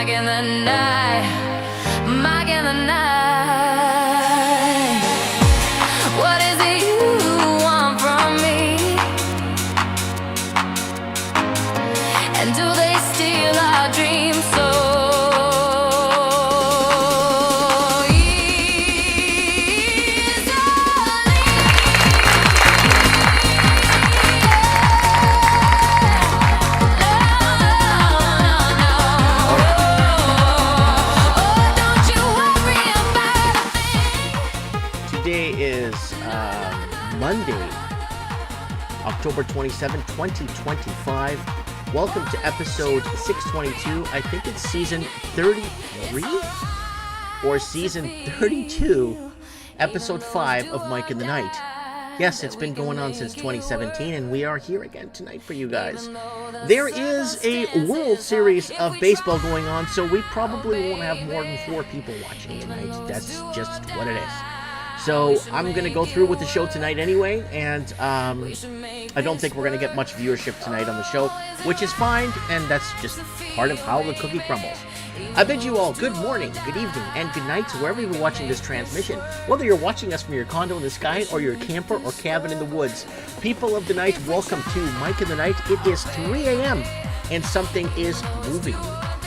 in the night, Mike in the night. What is it you want from me? And do they steal our dreams so Monday, October 27, 2025. Welcome to episode 622. I think it's season 33 or season 32, episode 5 of Mike in the Night. Yes, it's been going on since 2017, and we are here again tonight for you guys. There is a World Series of baseball going on, so we probably won't have more than 4 people watching tonight. That's just what it is. So I'm going to go through with the show tonight anyway, and I don't think we're going to get much viewership tonight on the show, which is fine, and that's just part of how the cookie crumbles. I bid you all good morning, good evening, and good night to wherever you're watching this transmission. Whether you're watching us from your condo in the sky or your camper or cabin in the woods, people of the night, welcome to Mike in the Night. It is 3 a.m., and something is moving you.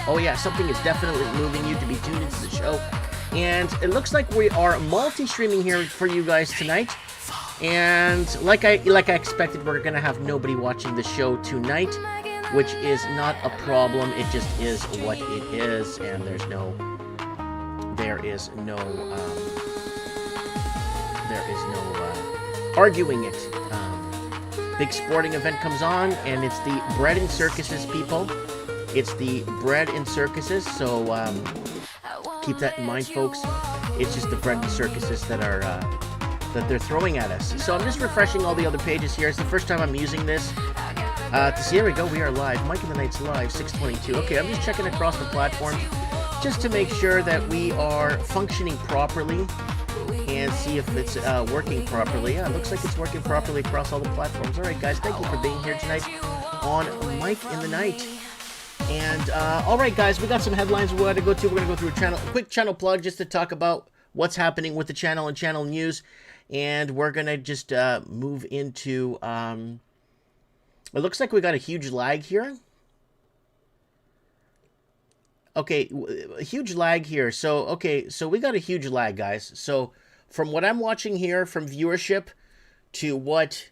Oh yeah, something is definitely moving you to be tuned into the show. And it looks like we are multi-streaming here for you guys tonight. And like I expected, we're going to have nobody watching the show tonight, which is not a problem. It just is what it is, and there is no arguing it. Big sporting event comes on, and it's the bread and circuses, people. It's the bread and circuses, so keep that in mind, folks. It's just the bread and circuses that are that they're throwing at us. So I'm just refreshing all the other pages here. It's the first time I'm using this to see. Here we go. We are live. Mike in the Night's live. 622. Okay, I'm just checking across the platforms just to make sure that we are functioning properly and see if it's working properly. Yeah, it looks like it's working properly across all the platforms. All right, guys. Thank you for being here tonight on Mike in the Night. And, alright guys, we got some headlines we're going to go to. We're going to go through a quick channel plug just to talk about what's happening with the channel and channel news. And we're going to just move into, it looks like we got a huge lag here. Okay, a huge lag here. So, okay, so we got a huge lag, guys. So, from what I'm watching here, from viewership to what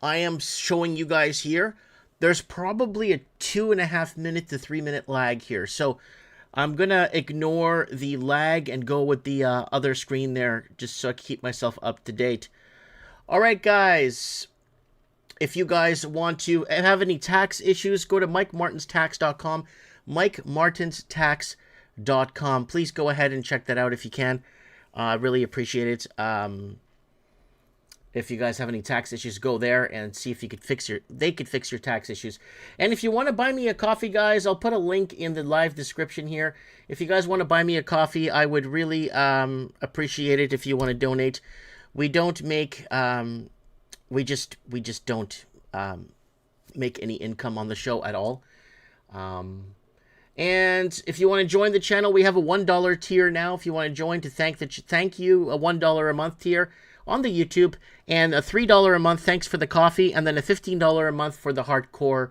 I am showing you guys here, there's probably a 2.5 minute to 3 minute lag here. So I'm going to ignore the lag and go with the other screen there just so I can keep myself up to date. All right, guys. If you guys want to have any tax issues, go to MikeMartinsTax.com. MikeMartinsTax.com. Please go ahead and check that out if you can. I really appreciate it. If you guys have any tax issues, go there and see if you could they could fix your tax issues. And if you want to buy me a coffee, guys, I'll put a link in the live description here. If you guys want to buy me a coffee, I would really appreciate it if you want to donate. We don't make we just don't make any income on the show at all. And if you want to join the channel, we have a $1 tier now. If you want to join to thank you, a $1 a month tier on the YouTube, and a $3 a month thanks for the coffee, and then a $15 a month for the hardcore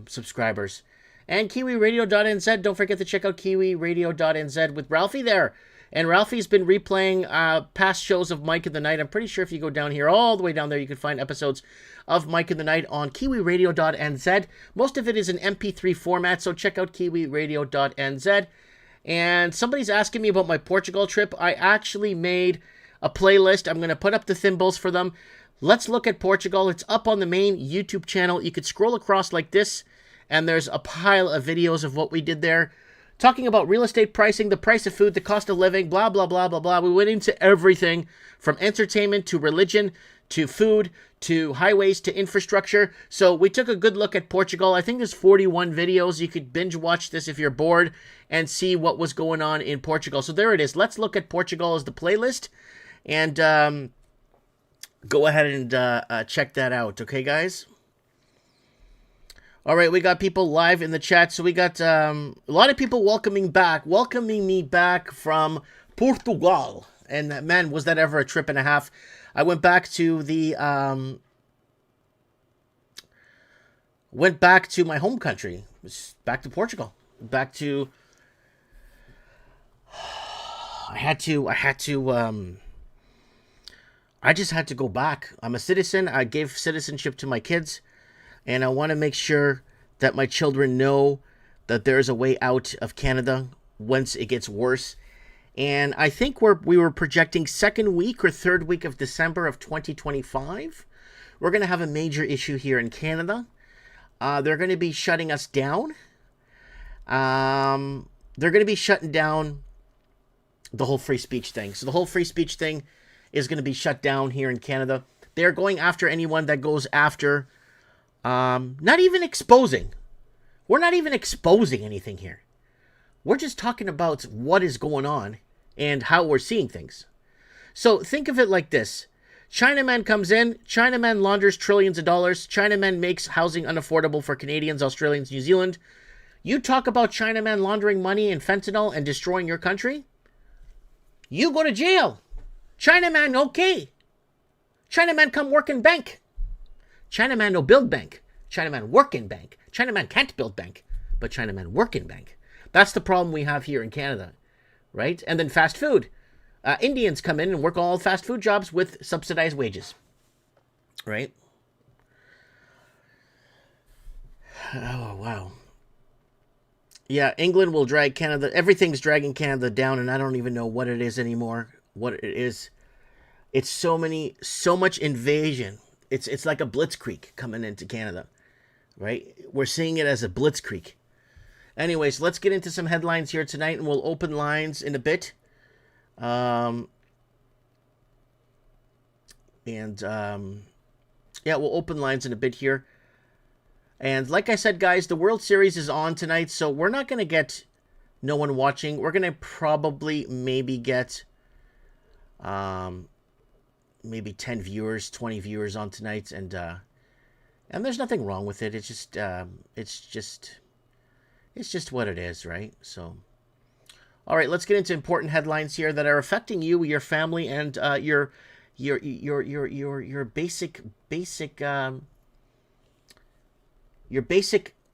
subscribers. And KiwiRadio.nz, don't forget to check out KiwiRadio.nz with Ralphie there. And Ralphie's been replaying past shows of Mike in the Night. I'm pretty sure if you go down here, all the way down there, you can find episodes of Mike in the Night on KiwiRadio.nz. Most of it is in MP3 format, so check out KiwiRadio.nz. And somebody's asking me about my Portugal trip. I actually made a playlist. I'm going to put up the thimbles for them. Let's look at Portugal. It's up on the main YouTube channel. You could scroll across like this, and there's a pile of videos of what we did there. Talking about real estate pricing, the price of food, the cost of living, blah, blah, blah, blah, blah. We went into everything from entertainment to religion to food to highways to infrastructure. So we took a good look at Portugal. I think there's 41 videos. You could binge watch this if you're bored and see what was going on in Portugal. So there it is. Let's look at Portugal as the playlist. And go ahead and check that out. Okay, guys? All right, we got people live in the chat. So we got a lot of people welcoming me back from Portugal. And man, was that ever a trip and a half? I went back to my home country, back to Portugal, I just had to go back. I'm a citizen. I gave citizenship to my kids, and I want to make sure that my children know that there's a way out of Canada once it gets worse. And I think we were projecting second week or third week of December of 2025. We're going to have a major issue here in Canada. They're going to be shutting us down. They're going to be shutting down the whole free speech thing. So the whole free speech thing is going to be shut down here in Canada. They're going after anyone that goes after, not even exposing. We're not even exposing anything here. We're just talking about what is going on and how we're seeing things. So think of it like this. Chinaman comes in, Chinaman launders trillions of dollars, Chinaman makes housing unaffordable for Canadians, Australians, New Zealand. You talk about Chinaman laundering money and fentanyl and destroying your country, you go to jail. Chinaman, okay. Chinaman come work in bank. Chinaman no build bank. Chinaman work in bank. Chinaman can't build bank, but Chinaman work in bank. That's the problem we have here in Canada, right? And then fast food. Indians come in and work all fast food jobs with subsidized wages, right? Oh, wow. Yeah, England will drag Canada. Everything's dragging Canada down, and I don't even know what it is anymore. What it is. It's so much invasion. It's like a blitzkrieg coming into Canada, right? We're seeing it as a blitzkrieg. Anyways, let's get into some headlines here tonight, and we'll open lines in a bit. Yeah, we'll open lines in a bit here. And like I said, guys, the World Series is on tonight, so we're not going to get no one watching. We're going to probably maybe get maybe 10 viewers, 20 viewers on tonight, and there's nothing wrong with it. It's just what it is, right? So, all right, let's get into important headlines here that are affecting you, your family, and your basic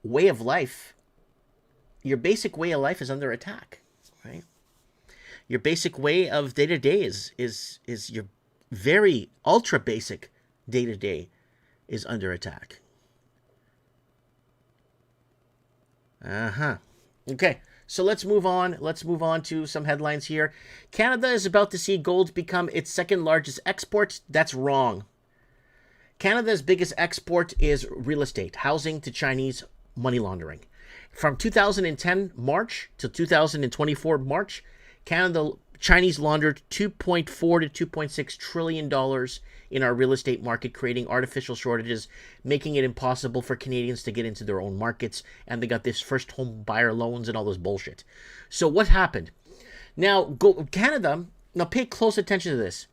way of life. Your basic way of life is under attack, right? Your basic way of day-to-day is your very ultra basic day-to-day is under attack. Okay, so let's move on. Let's move on to some headlines here. Canada is about to see gold become its second largest export. That's wrong. Canada's biggest export is real estate, housing to Chinese money laundering. From 2010 March to 2024 March, Chinese laundered $2.4 to $2.6 trillion in our real estate market, creating artificial shortages, making it impossible for Canadians to get into their own markets, and they got this first home buyer loans and all this bullshit. So what happened? Now, Canada, now pay close attention to this.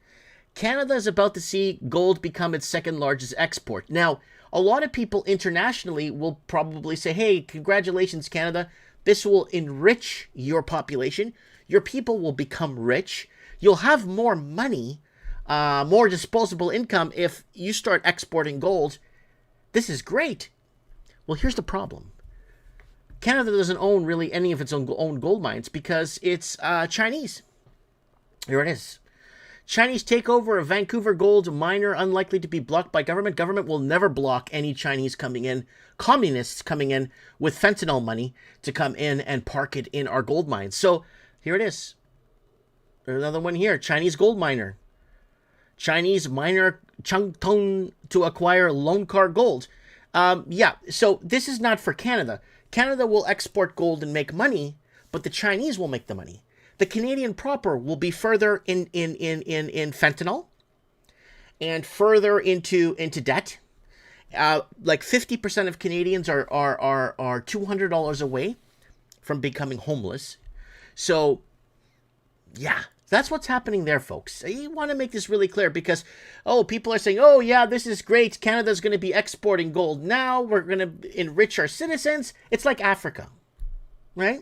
Canada is about to see gold become its second largest export. Now, a lot of people internationally will probably say, hey, congratulations, Canada. This will enrich your population. Your people will become rich. You'll have more money, more disposable income if you start exporting gold. This is great. Well, here's the problem. Canada doesn't own really any of its own gold mines because it's Chinese. Here it is. Chinese takeover of Vancouver gold miner unlikely to be blocked by government. Government will never block any Chinese coming in, communists coming in with fentanyl money to come in and park it in our gold mines. So here it is. There's another one here. Chinese gold miner. Chinese miner Changtong to acquire Lone Car gold. Yeah, so this is not for Canada. Canada will export gold and make money, but the Chinese will make the money. The Canadian proper will be further in fentanyl and further into debt. Like 50% of Canadians are $200 away from becoming homeless. So, yeah, That's what's happening there, folks. You want to make this really clear because, people are saying, oh, yeah, this is great. Canada's going to be exporting gold now. We're going to enrich our citizens. It's like Africa, right?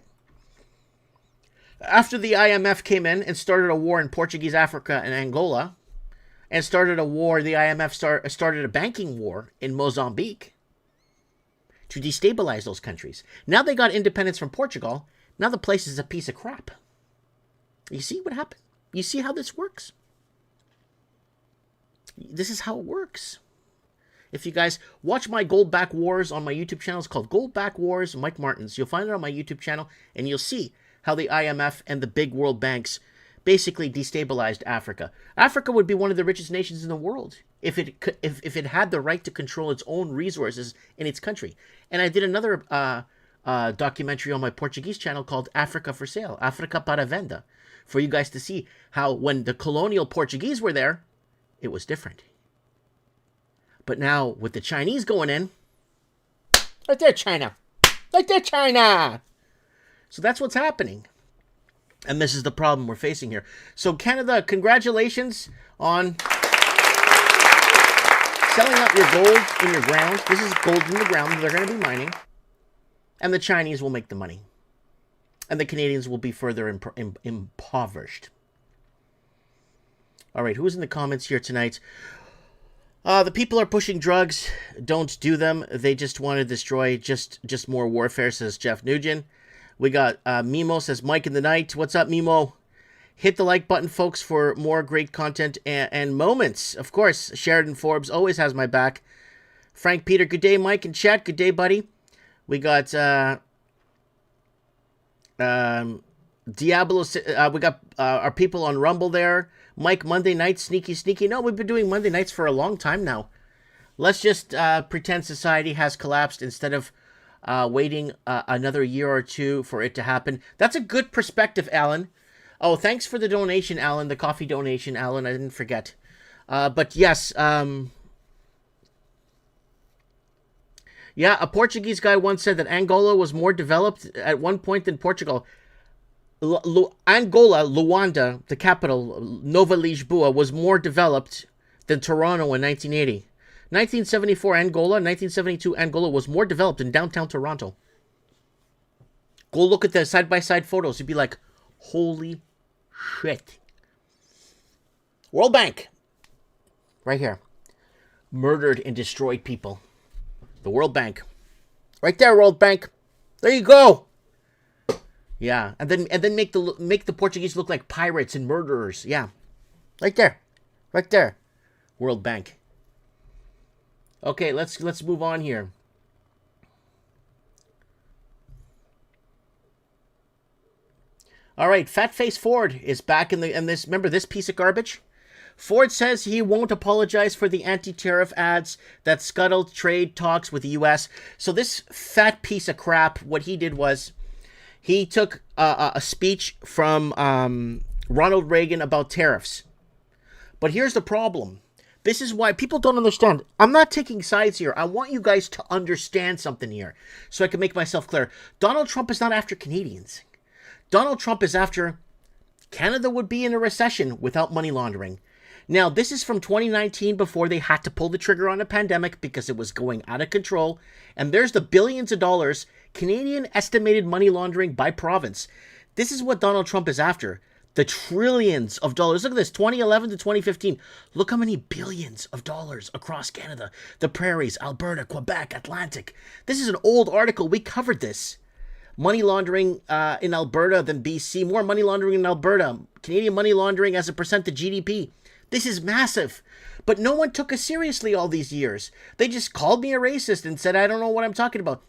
After the IMF came in and started a war in Portuguese Africa and Angola, and started a war, the IMF started a banking war in Mozambique to destabilize those countries. Now they got independence from Portugal. Now the place is a piece of crap. You see what happened? You see how this works? This is how it works. If you guys watch my Goldback Wars on my YouTube channel, it's called Goldback Wars, Mike Martins. You'll find it on my YouTube channel, and you'll see how the IMF and the big world banks basically destabilized Africa. Africa would be one of the richest nations in the world if it had the right to control its own resources in its country. And I did another documentary on my Portuguese channel called Africa for Sale, Africa para Venda, for you guys to see how when the colonial Portuguese were there, it was different. But now with the Chinese going in, right there, China. Right there, China. So that's what's happening. And this is the problem we're facing here. So Canada, congratulations on selling out your gold in your ground. This is gold in the ground they're going to be mining. And the Chinese will make the money. And the Canadians will be further impoverished. All right, who's in the comments here tonight? The people are pushing drugs. Don't do them. They just want to destroy just more warfare, says Jeff Nugent. We got Mimo, says Mike in the night. What's up, Mimo? Hit the like button, folks, for more great content and moments. Of course, Sheridan Forbes always has my back. Frank Peter, good day, Mike in chat. Good day, buddy. We got Diablo. We got our people on Rumble there. Mike, Monday nights, sneaky. No, we've been doing Monday nights for a long time now. Let's just pretend society has collapsed instead of waiting another year or two for it to happen. That's a good perspective, Alan. Oh, thanks for the donation, Alan. The coffee donation, Alan. I didn't forget. But yes, yeah, a Portuguese guy once said that Angola was more developed at one point than Portugal. Angola, Luanda, the capital, Nova Lisboa, was more developed than Toronto in 1980. 1974 Angola, 1972 Angola was more developed than downtown Toronto. Go look at the side-by-side photos. You'd be like, holy shit. World Bank. Right here. Murdered and destroyed people. The World Bank. Right there, World Bank. There you go. Yeah, and then make the Portuguese look like pirates and murderers. Yeah. Right there. Right there. World Bank. Okay, let's move on here. All right, Fatface Ford is back in this. Remember this piece of garbage? Ford says he won't apologize for the anti-tariff ads that scuttled trade talks with the U.S. So this fat piece of crap, what he did was he took a speech from Ronald Reagan about tariffs. But here's the problem. This is why people don't understand. I'm not taking sides here. I want you guys to understand something here so I can make myself clear. Donald Trump is not after Canadians. Donald Trump is after Canada would be in a recession without money laundering. Now, this is from 2019 before they had to pull the trigger on a pandemic because it was going out of control. And there's the billions of dollars, Canadian estimated money laundering by province. This is what Donald Trump is after. The trillions of dollars. Look at this, 2011 to 2015. Look how many billions of dollars across Canada. The prairies, Alberta, Quebec, Atlantic. This is an old article. We covered this. Money laundering in Alberta than BC. More money laundering in Alberta. Canadian money laundering as a percent of GDP. This is massive. But no one took us seriously all these years. They just called me a racist and said, I don't know what I'm talking about.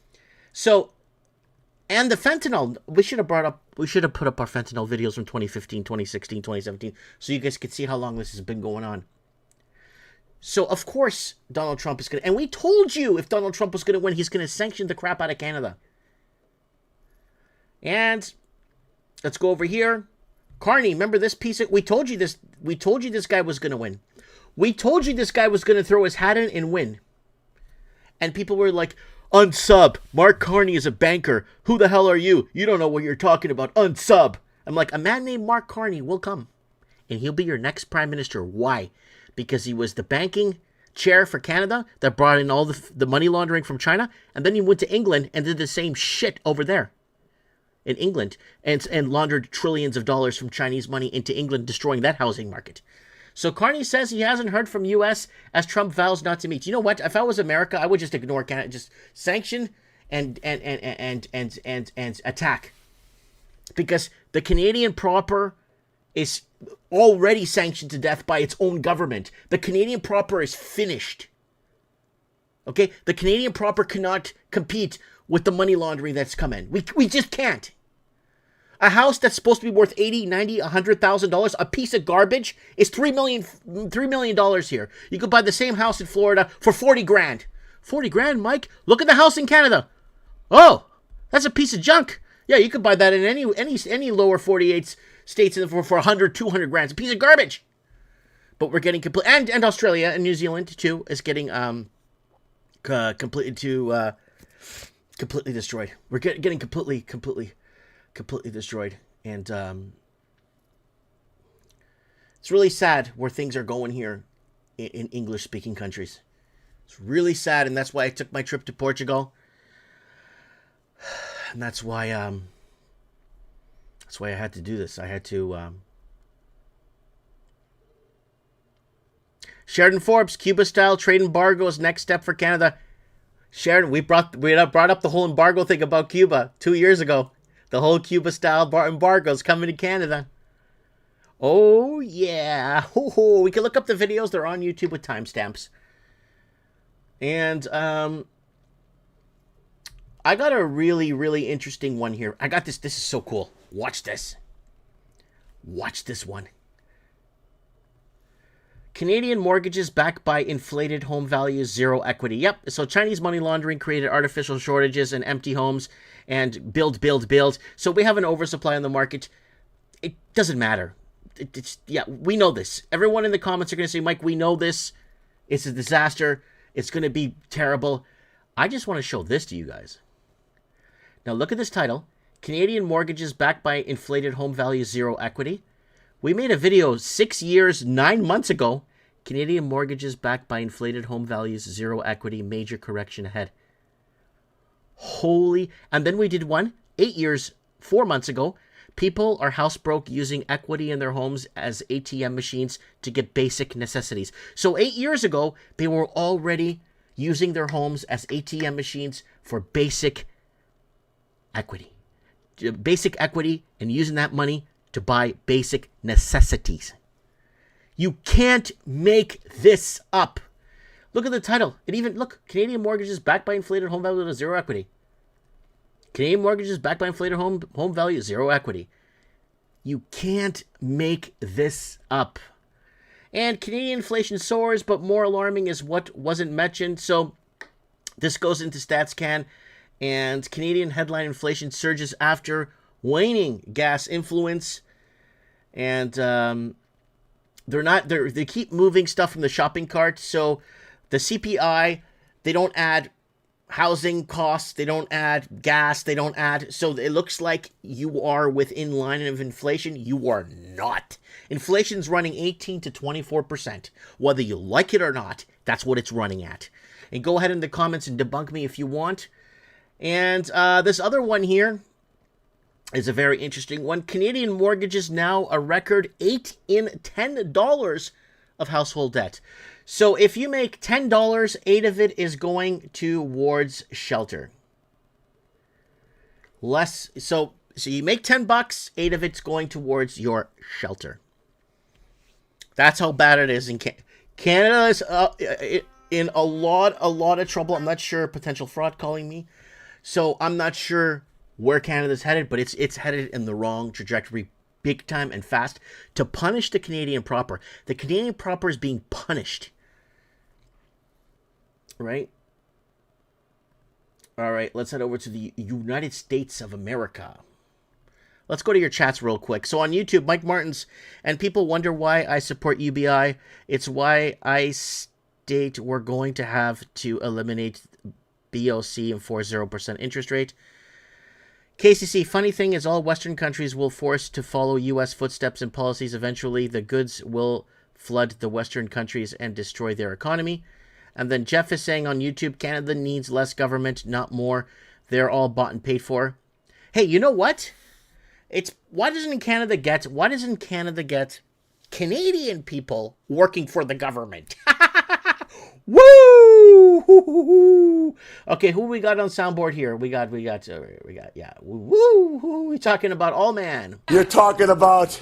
So, and the fentanyl, we should have put up our fentanyl videos from 2015, 2016, 2017, so you guys could see how long this has been going on. So, of course, Donald Trump is going to, and we told you if Donald Trump was going to win, he's going to sanction the crap out of Canada. And let's go over here. Carney, remember this piece of, we told you this guy was going to win. We told you this guy was going to throw his hat in and win. And people were like, unsub. Mark Carney is a banker. Who the hell are you? You don't know what you're talking about. Unsub. I'm like, a man named Mark Carney will come. and he'll be your next prime minister. Why? Because he was the banking chair for Canada that brought in all the money laundering from China, and then he went to England and did the same shit over there in England and laundered trillions of dollars from Chinese money into England, destroying that housing market. So Carney says he hasn't heard from U.S. as Trump vows not to meet. You know what? If I was America, I would just ignore Canada, just sanction and attack, because the Canadian proper is already sanctioned to death by its own government. The Canadian proper is finished. Okay? The Canadian proper cannot compete with the money laundering that's come in. We just can't. A house that's supposed to be worth $80,000, $90,000, $100,000, a piece of garbage, is $3 million here. You could buy the same house in Florida for 40 grand. 40 grand, Mike? Look at the house in Canada. Oh, that's a piece of junk. Yeah, you could buy that in any lower 48 states for 100, 200 grand. It's a piece of garbage. But we're getting complete, and Australia and New Zealand too is getting completely destroyed. We're getting completely destroyed, and it's really sad where things are going here in English-speaking countries. It's really sad, and that's why I took my trip to Portugal, and that's why I had to do this. I had to. Sheridan Forbes, Cuba-style trade embargoes next step for Canada. Sheridan, we brought up the whole embargo thing about Cuba 2 years ago. The whole Cuba-style embargo is coming to Canada. Oh, yeah. We can look up the videos. They're on YouTube with timestamps. And I got a really, really interesting one here. I got this. This is so cool. Watch this. Watch this one. Canadian mortgages backed by inflated home values, zero equity. Yep. So Chinese money laundering created artificial shortages and empty homes and build. So we have an oversupply on the market. It doesn't matter. Yeah, we know this. Everyone in the comments are going to say, Mike, we know this. It's a disaster. It's going to be terrible. I just want to show this to you guys. Now look at this title. Canadian mortgages backed by inflated home values, zero equity. We made a video 6 years, 9 months ago. Canadian mortgages backed by inflated home values, zero equity, major correction ahead. Holy. And then we did one 8 years, 4 months ago. People are house broke using equity in their homes as ATM machines to get basic necessities. So 8 years ago, they were already using their homes as ATM machines for basic equity. Basic equity, and using that money to buy basic necessities. You can't make this up. Look at the title. Canadian mortgages backed by inflated home value with zero equity. Canadian mortgages backed by inflated home value, zero equity. You can't make this up. And Canadian inflation soars, but more alarming is what wasn't mentioned. So this goes into StatsCan, and Canadian headline inflation surges after waning gas influence. And they keep moving stuff from the shopping cart. So the CPI, they don't add housing costs, they don't add gas, they don't add. So it looks like you are within line of inflation. You are not. Inflation's running 18 to 24%. Whether you like it or not, that's what it's running at. And go ahead in the comments and debunk me if you want. And this other one here is a very interesting one. Canadian mortgages now a record $8 in $10 of household debt. So if you make $10, $8 of it is going towards shelter. So you make $10, $8 of it's going towards your shelter. That's how bad it is in Canada. Is in a lot of trouble. I'm not sure. Potential fraud calling me. So I'm not sure where Canada's headed, but it's headed in the wrong trajectory, big time and fast, to punish the Canadian proper. The Canadian proper is being punished. Right? All right, let's head over to the United States of America. Let's go to your chats real quick. So on YouTube, Mike Martins, and people wonder why I support UBI. It's why I state we're going to have to eliminate BOC and 0% interest rate. KCC, funny thing is all Western countries will force to follow U.S. footsteps and policies. Eventually, the goods will flood the Western countries and destroy their economy. And then Jeff is saying on YouTube, Canada needs less government, not more. They're all bought and paid for. Hey, you know what? Why doesn't Canada get Canadian people working for the government? Woo! Okay, who we got on soundboard here? We got, yeah. Woo! Who we talking about? All man. You're talking about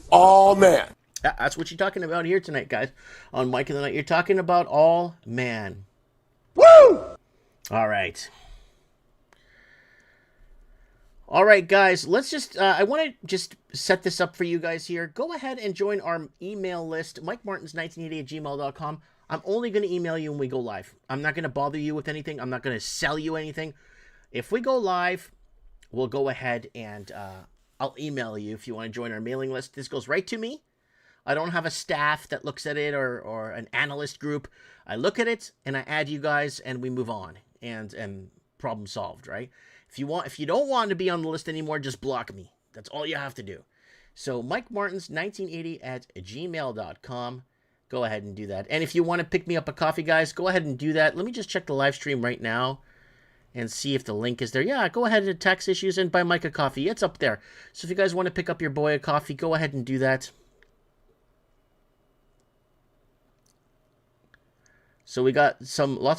all man. That's what you're talking about here tonight, guys. On Mike in the Night, you're talking about all man. Woo! All right. All right, guys, let's just, I want to just set this up for you guys here. Go ahead and join our email list, MikeMartins1980@gmail.com. I'm only going to email you when we go live. I'm not going to bother you with anything. I'm not going to sell you anything. If we go live, we'll go ahead and I'll email you if you want to join our mailing list. This goes right to me. I don't have a staff that looks at it or an analyst group. I look at it and I add you guys and we move on and problem solved, right? If you don't want to be on the list anymore, just block me. That's all you have to do. So MikeMartins1980@gmail.com. Go ahead and do that. And if you want to pick me up a coffee, guys, go ahead and do that. Let me just check the live stream right now and see if the link is there. Yeah, go ahead to Tax Issues and buy Mike a coffee. It's up there. So if you guys want to pick up your boy a coffee, go ahead and do that. So we got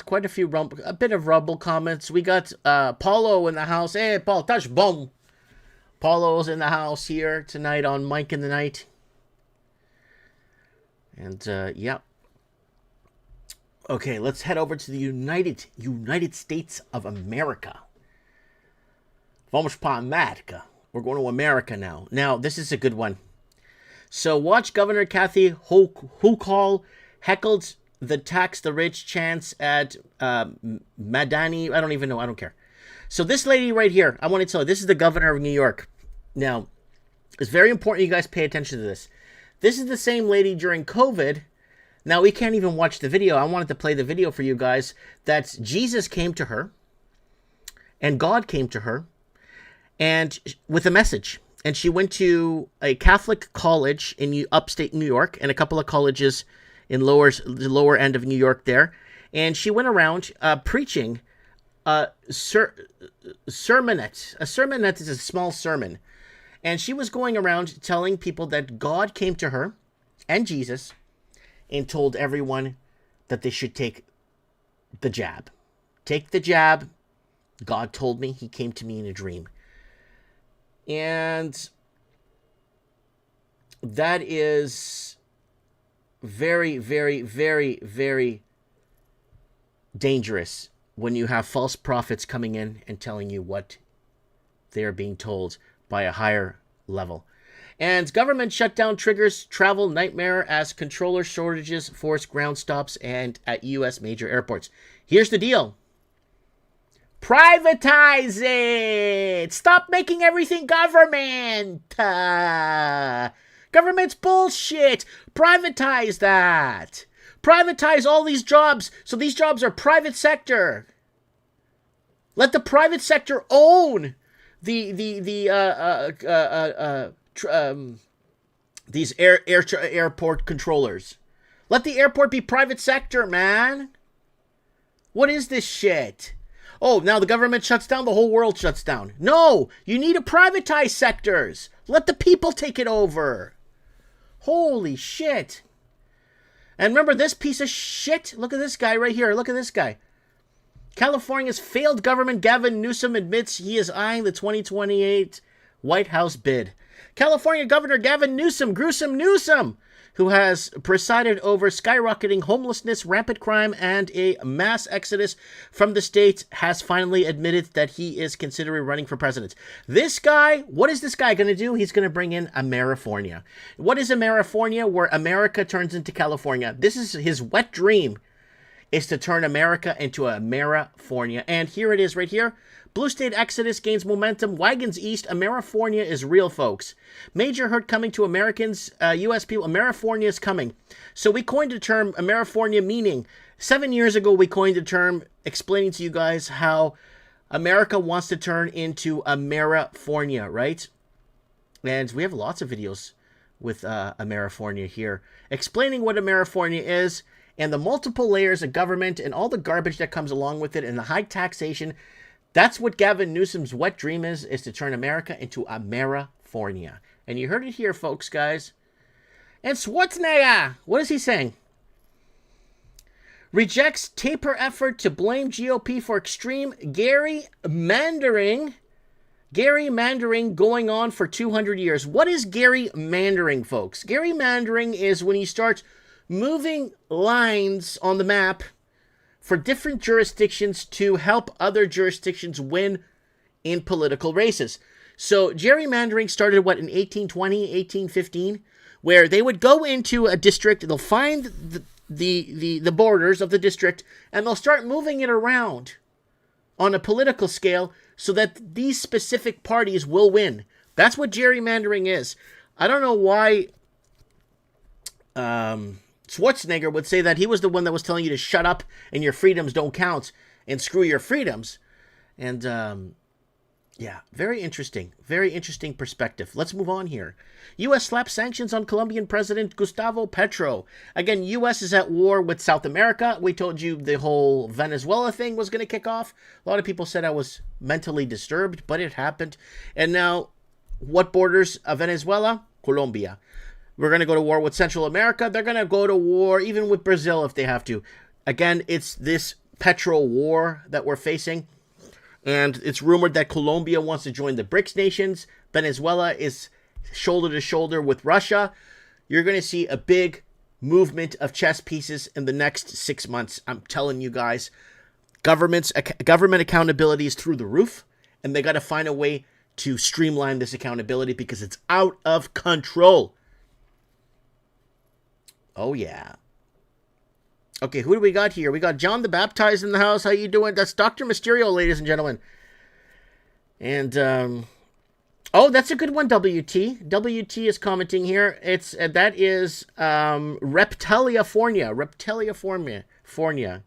quite a few a bit of Rumble comments. We got Paulo in the house. Hey, Paul, touch boom. Paulo's in the house here tonight on Mike in the Night. And, yeah. Okay, let's head over to the United States of America. Vamos para America. We're going to America now. Now, this is a good one. So, watch Governor Kathy Hochul heckled the tax the rich chance at Madani. I don't even know. I don't care. So, this lady right here, I want to tell you, this is the governor of New York. Now, it's very important you guys pay attention to this. This is the same lady during COVID. Now, we can't even watch the video. I wanted to play the video for you guys. That Jesus came to her. And God came to her. And with a message. And she went to a Catholic college in upstate New York. And a couple of colleges in the lower end of New York there. And she went around preaching a sermonette. A sermonette is a small sermon. And she was going around telling people that God came to her and Jesus and told everyone that they should take the jab. Take the jab. God told me. He came to me in a dream. And that is very, very, very, very dangerous when you have false prophets coming in and telling you what they're being told by a higher level. And government shutdown triggers travel nightmare as controller shortages force ground stops and at U.S. major airports. Here's the deal. Privatize it! Stop making everything government! Government's bullshit! Privatize that! Privatize all these jobs so these jobs are private sector. Let the private sector own these airport controllers. Let the airport be private sector, man. What is this shit? Oh, now the government shuts down, the whole world shuts down. No, you need to privatize sectors. Let the people take it over. Holy shit. And remember this piece of shit? Look at this guy right here. Look at this guy. California's failed government Gavin Newsom admits he is eyeing the 2028 White House bid. California Governor Gavin Newsom, gruesome Newsom, who has presided over skyrocketing homelessness, rampant crime, and a mass exodus from the state, has finally admitted that he is considering running for president. This guy, what is this guy going to do? He's going to bring in Amerifornia. What is Amerifornia? Where America turns into California. This is his wet dream, is to turn America into a Amerifornia. And here it is right here. Blue state exodus gains momentum. Wagons east. Amerifornia is real, folks. Major hurt coming to Americans, U.S. people. Amerifornia is coming. So we coined the term Amerifornia, meaning 7 years ago we coined the term explaining to you guys how America wants to turn into Amerifornia, right? And we have lots of videos with Amerifornia here, explaining what Amerifornia is and the multiple layers of government and all the garbage that comes along with it and the high taxation. That's what Gavin Newsom's wet dream is to turn America into Amerifornia. And you heard it here, folks, guys. And Schwarzenegger, what is he saying? Rejects taper effort to blame GOP for extreme gerrymandering. Gerrymandering going on for 200 years. What is gerrymandering, folks? Gerrymandering is when you start moving lines on the map for different jurisdictions to help other jurisdictions win in political races. So gerrymandering started, what, in 1820, 1815, where they would go into a district, they'll find the borders of the district, and they'll start moving it around on a political scale so that these specific parties will win. That's what gerrymandering is. I don't know why Schwarzenegger would say that. He was the one that was telling you to shut up and your freedoms don't count and screw your freedoms. And yeah, very interesting perspective. Let's move on here. U.S. slaps sanctions on Colombian President Gustavo Petro. Again, U.S. is at war with South America. We told you the whole Venezuela thing was going to kick off. A lot of people said I was mentally disturbed, but it happened. And now, what borders Venezuela? Colombia. We're going to go to war with Central America. They're going to go to war even with Brazil if they have to. Again, it's this Petro war that we're facing. And it's rumored that Colombia wants to join the BRICS nations. Venezuela is shoulder to shoulder with Russia. You're going to see a big movement of chess pieces in the next 6 months. I'm telling you guys, government accountability is through the roof, and they got to find a way to streamline this accountability because it's out of control. Oh, yeah. Okay, who do we got here? We got John the Baptized in the house. How you doing? That's Dr. Mysterio, ladies and gentlemen. And, oh, that's a good one, WT. WT is commenting here. That is, Reptiliafornia. Reptiliafornia.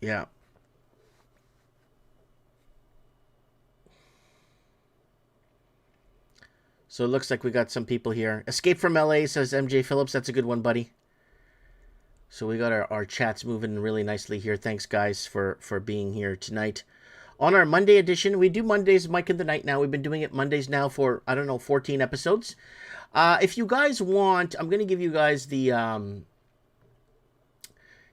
Yeah. So it looks like we got some people here. Escape from LA, says MJ Phillips. That's a good one, buddy. So we got our chats moving really nicely here. Thanks, guys, for being here tonight. On our Monday edition, we do Mondays, Mike in the Night now. We've been doing it Mondays now for, 14 episodes. If you guys want, I'm going to give you guys the...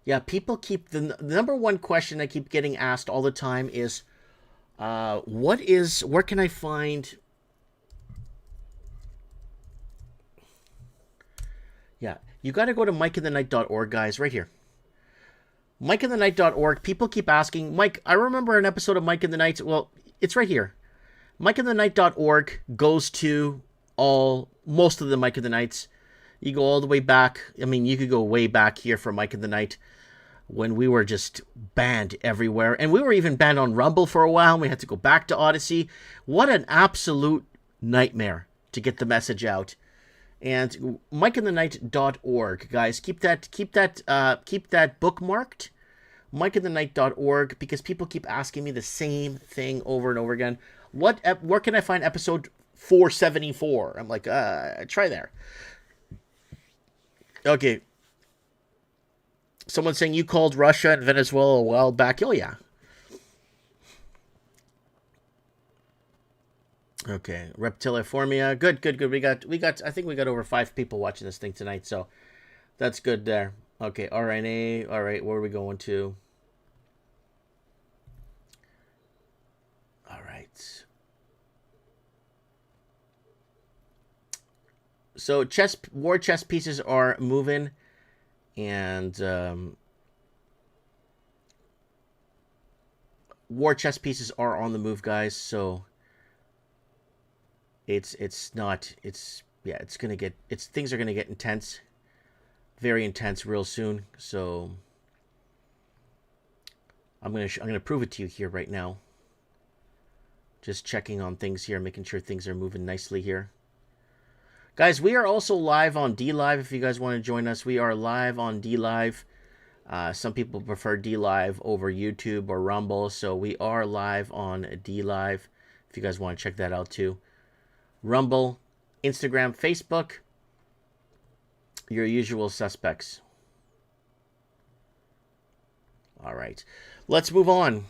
Yeah, people keep... The number one question I keep getting asked all the time is, where can I find... Yeah, you got to go to mikeinthenight.org, guys, right here. mikeinthenight.org. People keep asking, Mike, I remember an episode of Mike in the Night. Well, it's right here. mikeinthenight.org goes to most of the Mike in the Nights. You go all the way back. I mean, you could go way back here for Mike in the Night when we were just banned everywhere. And we were even banned on Rumble for a while. And we had to go back to Odyssey. What an absolute nightmare to get the message out. And mikeinthenight.org, guys, keep that bookmarked, mikeinthenight.org, because people keep asking me the same thing over and over again. Where can I find episode 474? I'm like, try there. Okay. Someone's saying you called Russia and Venezuela a while back. Oh yeah. Okay, Reptiliaformia. Good. We got. I think we got over 5 people watching this thing tonight, so that's good there. Okay, RNA. All right, where are we going to? All right. So war chess pieces are moving, and war chess pieces are on the move, guys. So. Things are gonna get intense, very intense real soon. So I'm gonna prove it to you here right now. Just checking on things here, making sure things are moving nicely here. Guys, we are also live on DLive. If you guys want to join us, we are live on DLive. Some people prefer D Live over YouTube or Rumble, so we are live on D Live if you guys want to check that out too. Rumble, Instagram, Facebook, your usual suspects. All right, let's move on.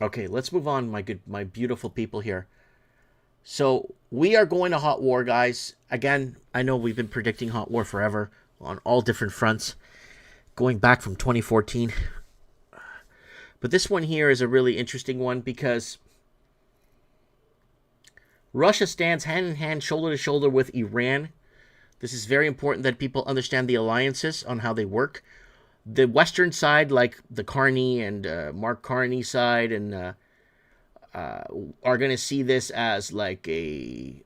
Okay, let's move on, my beautiful people here. So we are going to hot war, guys. Again, I know we've been predicting hot war forever on all different fronts, going back from 2014. But this one here is a really interesting one because Russia stands hand in hand, shoulder to shoulder with Iran. This is very important that people understand the alliances on how they work. The Western side, like the Carney and Mark Carney side, and are going to see this as like a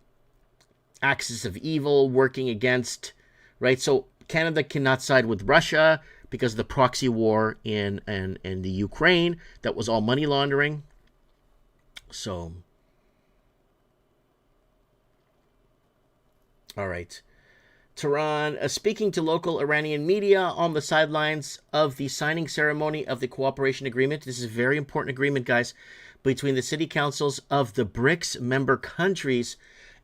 axis of evil working against, right? So Canada cannot side with Russia because of the proxy war in the Ukraine. That was all money laundering. So, all right. Tehran speaking to local Iranian media on the sidelines of the signing ceremony of the cooperation agreement. This is a very important agreement, guys, between the city councils of the BRICS member countries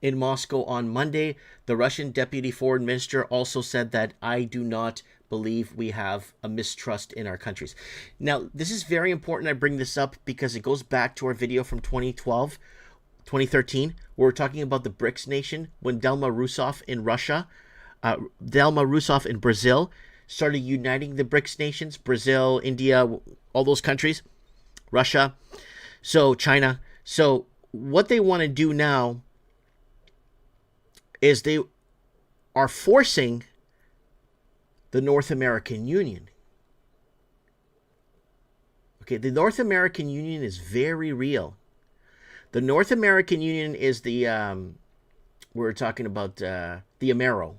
in Moscow on Monday. The Russian deputy foreign minister also said that I do not believe we have a mistrust in our countries. Now, this is very important. I bring this up because it goes back to our video from 2013, where we're talking about the BRICS nation when Dilma Rousseff in Russia, Dilma Rousseff in Brazil started uniting the BRICS nations, Brazil, India, all those countries, Russia, so China. So what they want to do now is they are forcing the North American Union. Okay, the North American Union is very real. The North American Union is the, we're talking about the Amero,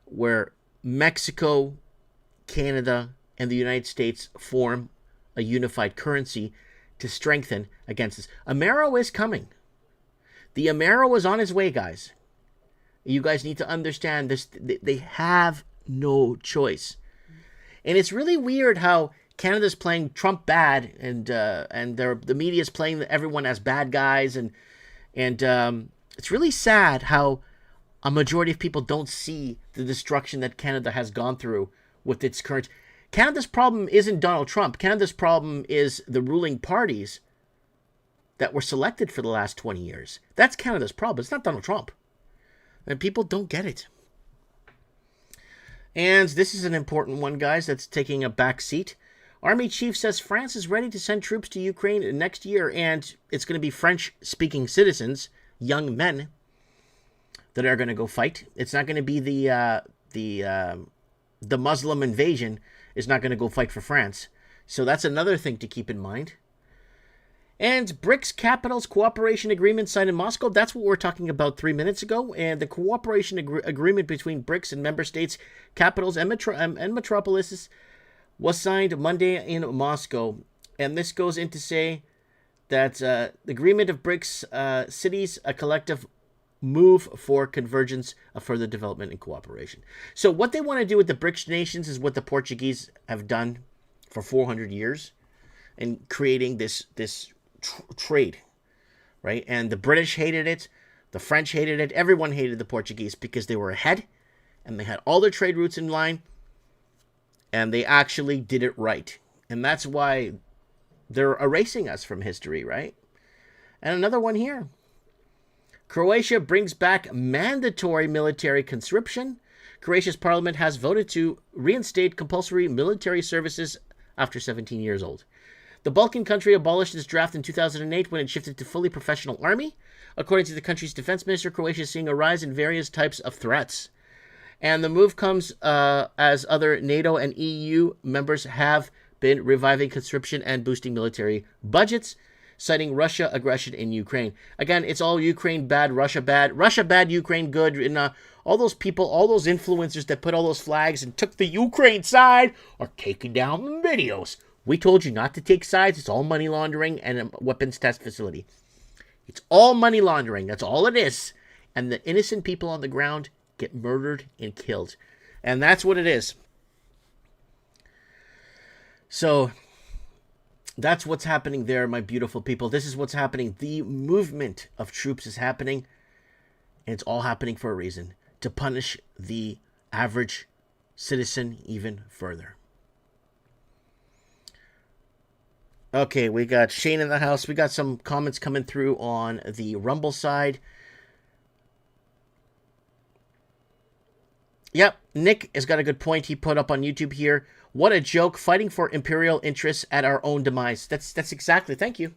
where Mexico, Canada, and the United States form a unified currency to strengthen against this. Amero is coming. The Amero is on his way, guys. You guys need to understand this. They have no choice. And it's really weird how Canada's playing Trump bad, and the media's playing everyone as bad guys, and it's really sad how a majority of people don't see the destruction that Canada has gone through with its current. Canada's problem isn't Donald Trump. Canada's problem is the ruling parties that were selected for the last 20 years. That's Canada's problem. It's not Donald Trump. And people don't get it. And this is an important one, guys, that's taking a back seat. Army chief says France is ready to send troops to Ukraine next year, and it's going to be French-speaking citizens, young men, that are going to go fight. It's not going to be the Muslim invasion is not going to go fight for France. So that's another thing to keep in mind. And BRICS capitals cooperation agreement signed in Moscow. That's what we were talking about 3 minutes ago. And the cooperation agreement between BRICS and member states, capitals, and metropolises was signed Monday in Moscow. And this goes into say that the agreement of BRICS cities, a collective move for convergence of further development and cooperation. So what they want to do with the BRICS nations is what the Portuguese have done for 400 years in creating this trade, right? And the British hated it, the French hated it, everyone hated the Portuguese because they were ahead and they had all their trade routes in line and they actually did it right. And that's why they're erasing us from history, right? And another one here. Croatia brings back mandatory military conscription. Croatia's parliament has voted to reinstate compulsory military services after 17 years old. The Balkan country abolished its draft in 2008 when it shifted to fully professional army. According to the country's defense minister, Croatia is seeing a rise in various types of threats. And the move comes as other NATO and EU members have been reviving conscription and boosting military budgets, citing Russia aggression in Ukraine. Again, it's all Ukraine bad, Russia bad, Ukraine good. And all those people, all those influencers that put all those flags and took the Ukraine side are taking down the videos. We told you not to take sides. It's all money laundering and a weapons test facility. It's all money laundering. That's all it is. And the innocent people on the ground get murdered and killed. And that's what it is. So that's what's happening there, my beautiful people. This is what's happening. The movement of troops is happening, and it's all happening for a reason, to punish the average citizen even further. Okay, we got Shane in the house. We got some comments coming through on the Rumble side. Yep, Nick has got a good point he put up on YouTube here. What a joke, fighting for imperial interests at our own demise. That's exactly, thank you.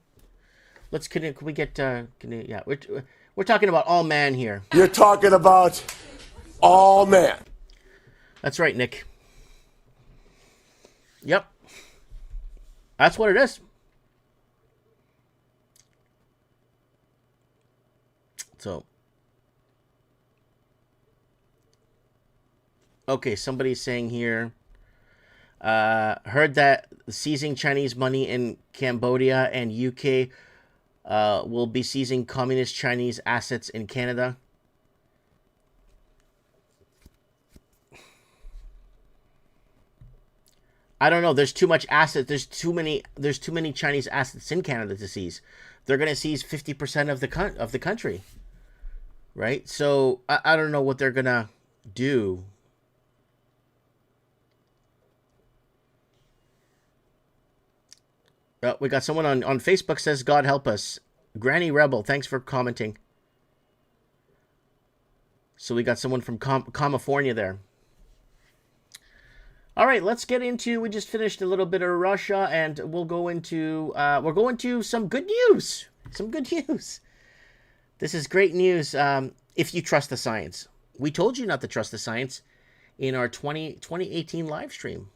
Can we get, yeah, we're talking about all man here. You're talking about all man. That's right, Nick. Yep. That's what it is. So. Okay, somebody's saying here, heard that seizing Chinese money in Cambodia and UK will be seizing communist Chinese assets in Canada. I don't know. There's too much asset. There's too many Chinese assets in Canada to seize. They're going to seize 50% of the country, right? So I don't know what they're going to do. We got someone on Facebook says, God help us. Granny Rebel, thanks for commenting. So we got someone from California there. All right, let's get into, we just finished a little bit of Russia, and we'll go into, we're going to some good news. Some good news. This is great news if you trust the science. We told you not to trust the science in our 2018 live stream.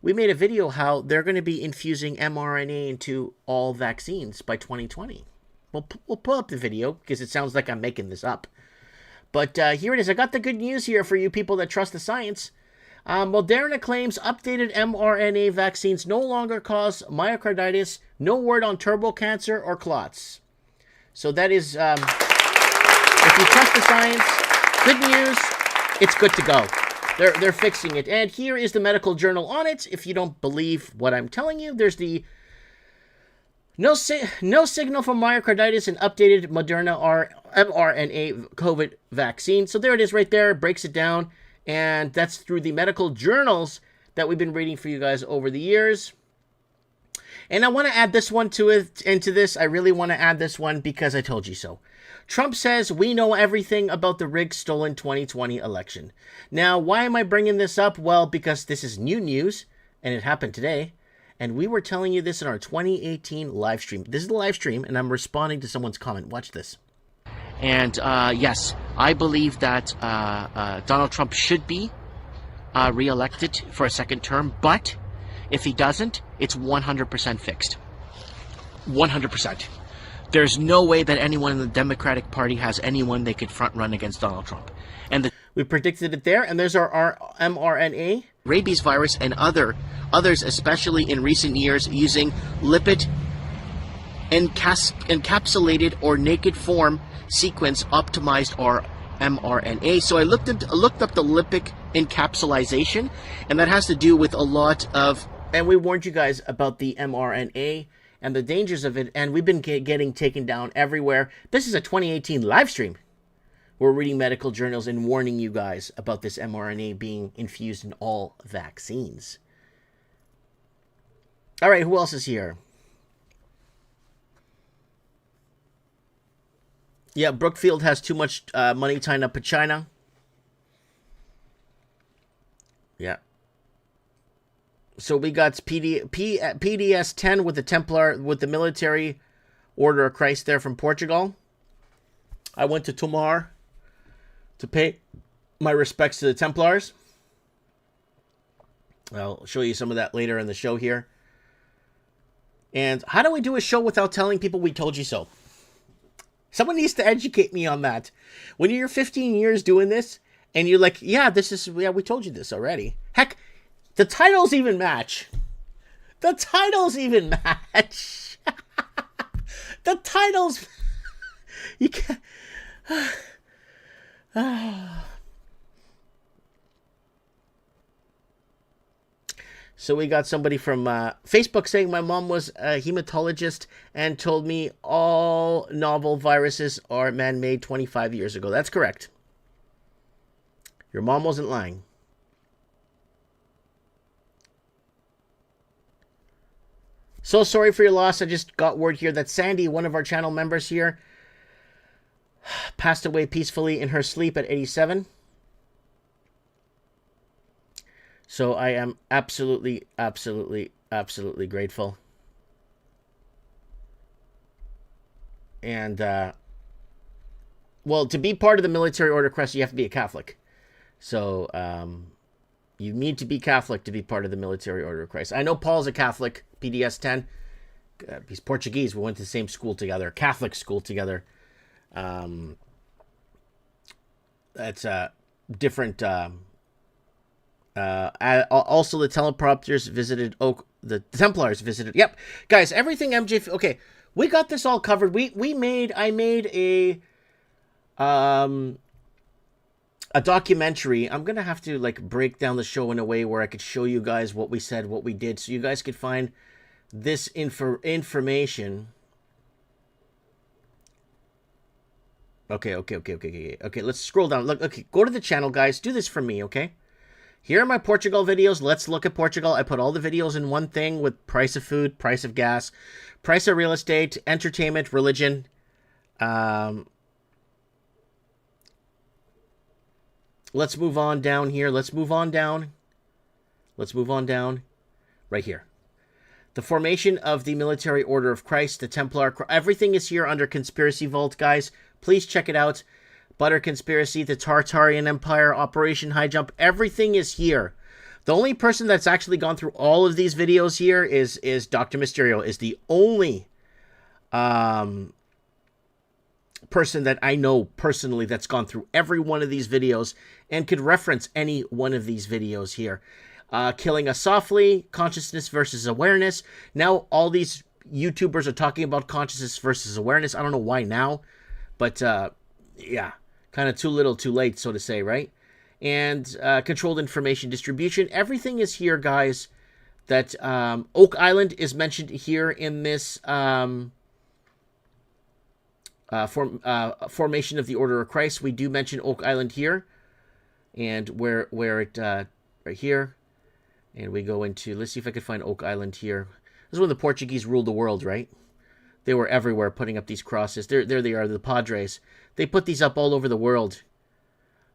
We made a video how they're going to be infusing mRNA into all vaccines by 2020. We'll pull up the video because it sounds like I'm making this up. But here it is. I got the good news here for you people that trust the science. Moderna claims updated mRNA vaccines no longer cause myocarditis. No word on turbo cancer or clots. So that is, if you trust the science, good news, it's good to go. They're fixing it. And here is the medical journal on it. If you don't believe what I'm telling you, there's the no signal for myocarditis and updated Moderna mRNA COVID vaccine. So there it is right there. It breaks it down. And that's through the medical journals that we've been reading for you guys over the years. And I want to add this one to it, into this. I really want to add this one because I told you so. Trump says we know everything about the rigged, stolen 2020 election. Now, why am I bringing this up? Well, because this is new news, and it happened today. And we were telling you this in our 2018 live stream. This is the live stream, and I'm responding to someone's comment. Watch this. And yes, I believe that Donald Trump should be reelected for a second term, but if he doesn't, it's 100% fixed. 100%. There's no way that anyone in the Democratic Party has anyone they could front run against Donald Trump. And we predicted it there, and there's our mRNA, rabies virus, and others, especially in recent years, using lipid encapsulated or naked form sequence optimized our mRNA. So I looked up the lipid encapsulation, and that has to do with a lot of, and we warned you guys about the mRNA and the dangers of it, and we've been getting taken down everywhere. This is a 2018 live stream. We're reading medical journals and warning you guys about this mRNA being infused in all vaccines. All right, who else is here? Yeah, Brookfield has too much money tied up in China. Yeah. So we got PDS 10 with the Templar, with the Military Order of Christ there from Portugal. I went to Tomar to pay my respects to the Templars. I'll show you some of that later in the show here. And how do we do a show without telling people we told you so? Someone needs to educate me on that. When you're 15 years doing this, and you're like, yeah, we told you this already. Heck, the titles even match. The titles even match. The titles. You can't. So we got somebody from Facebook saying my mom was a hematologist and told me all novel viruses are man-made 25 years ago. That's correct. Your mom wasn't lying. So sorry for your loss. I just got word here that Sandy, one of our channel members here, passed away peacefully in her sleep at 87. So I am absolutely, absolutely, absolutely grateful. And, well, to be part of the military order crest, you have to be a Catholic. So, you need to be Catholic to be part of the military order of Christ. I know Paul's a Catholic, PDS 10. He's Portuguese. We went to the same school together, Catholic school together. That's a different... also, the teleprompters visited Oak. The Templars visited. Yep, guys, everything MJ. Okay, we got this all covered. I made a documentary. I'm gonna have to like break down the show in a way where I could show you guys what we said, what we did, so you guys could find this information. Okay. Let's scroll down. Look. Okay, go to the channel, guys. Do this for me, okay? Here are my Portugal videos. Let's look at Portugal. I put all the videos in one thing with price of food, price of gas, price of real estate, entertainment, religion. Let's move on down here. Let's move on down. Right here. The formation of the Military Order of Christ, the Templar. Everything is here under Conspiracy Vault, guys. Please check it out. Butter Conspiracy, the Tartarian Empire, Operation High Jump, everything is here. The only person that's actually gone through all of these videos here is Dr. Mysterio, is the only person that I know personally that's gone through every one of these videos and could reference any one of these videos here. Killing Us Softly, Consciousness versus Awareness. Now all these YouTubers are talking about consciousness versus awareness. I don't know why now, but yeah. Kind of too little, too late, so to say, right? And controlled information distribution. Everything is here, guys. That Oak Island is mentioned here in this formation of the Order of Christ. We do mention Oak Island here. And where it, right here. And we go into, let's see if I can find Oak Island here. This is when the Portuguese ruled the world, right? They were everywhere putting up these crosses. There they are, the Padres. They put these up all over the world.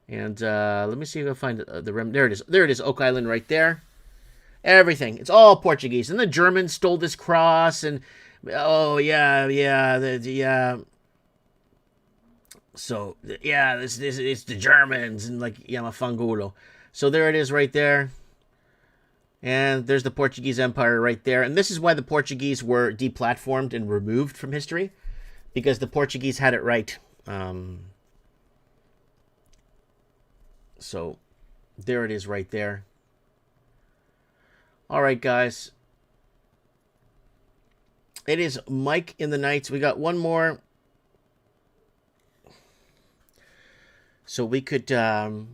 And let me see if I can find the rim. There it is. There it is, Oak Island right there. Everything. It's all Portuguese. And the Germans stole this cross. And, oh, yeah. So, yeah, this it's the Germans. And, like, Yamafangulo. So there it is right there. And there's the Portuguese Empire right there. And this is why the Portuguese were deplatformed and removed from history. Because the Portuguese had it right. So, there it is right there. Alright, guys. It is Mike in the Nights. We got one more. So, we could go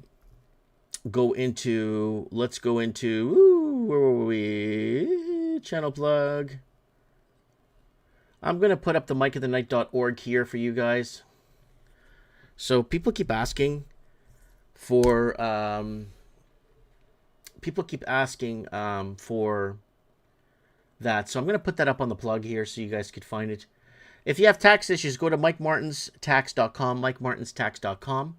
into... Let's go into... where were we? Channel plug. I'm going to put up the mikeofthenight.org here for you guys. So people keep asking for for that. So I'm going to put that up on the plug here so you guys could find it. If you have tax issues, go to MikeMartinsTax.com, MikeMartinsTax.com.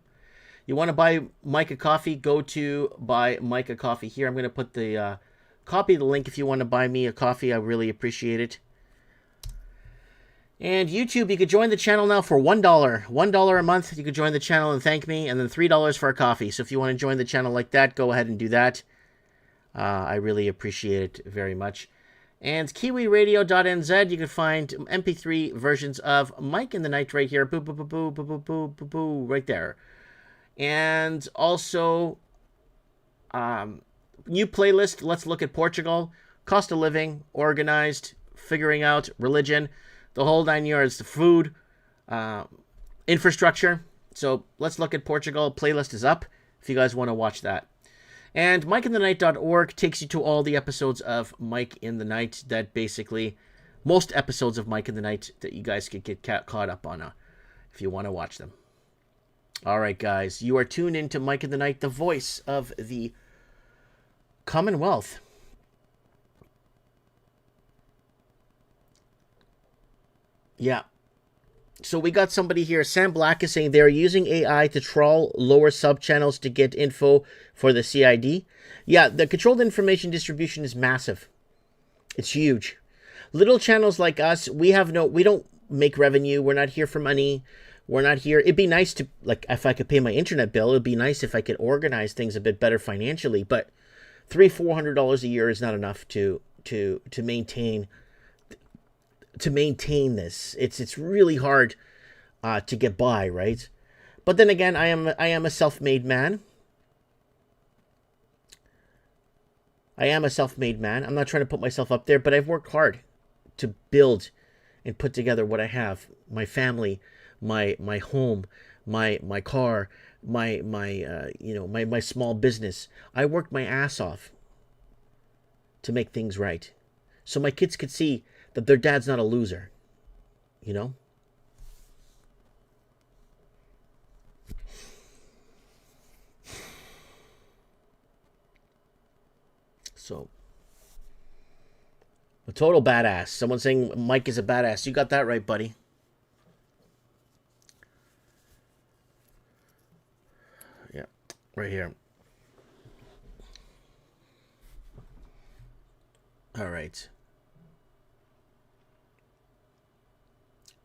You want to buy Mike a coffee, go to buy Mike a coffee here. I'm going to put the copy the link if you want to buy me a coffee. I really appreciate it. And YouTube, you could join the channel now for $1. $1 a month, you could join the channel and thank me, and then $3 for a coffee. So if you want to join the channel like that, go ahead and do that. I really appreciate it very much. And KiwiRadio.nz, you can find MP3 versions of Mike in the Night right here. Boo, boo, boo, boo, boo, boo, boo, boo, boo, right there. And also, new playlist, let's look at Portugal. Cost of living, organized, figuring out, religion, the whole 9 yards, the food, infrastructure. So let's look at Portugal. Playlist is up if you guys want to watch that. And MikeInTheNight.org takes you to all the episodes of Mike in the Night that basically, most episodes of Mike in the Night that you guys could get caught up on if you want to watch them. All right, guys, you are tuned into Mike in the Night, the voice of the Commonwealth. Yeah. So we got somebody here. Sam Black is saying they're using AI to trawl lower sub-channels to get info for the CID. Yeah, the controlled information distribution is massive. It's huge. Little channels like us, we don't make revenue. We're not here for money. We're not here. It'd be nice to, like, if I could pay my internet bill, it'd be nice if I could organize things a bit better financially. But $300-400 a year is not enough to maintain this. It's really hard to get by, right? But then again, I am a self-made man. I'm not trying to put myself up there, but I've worked hard to build and put together what I have. My family, my home, my car, my small business. I worked my ass off to make things right. So my kids could see that their dad's not a loser, you know? So, a total badass. Someone saying Mike is a badass. You got that right, buddy. Yeah, right here. All right.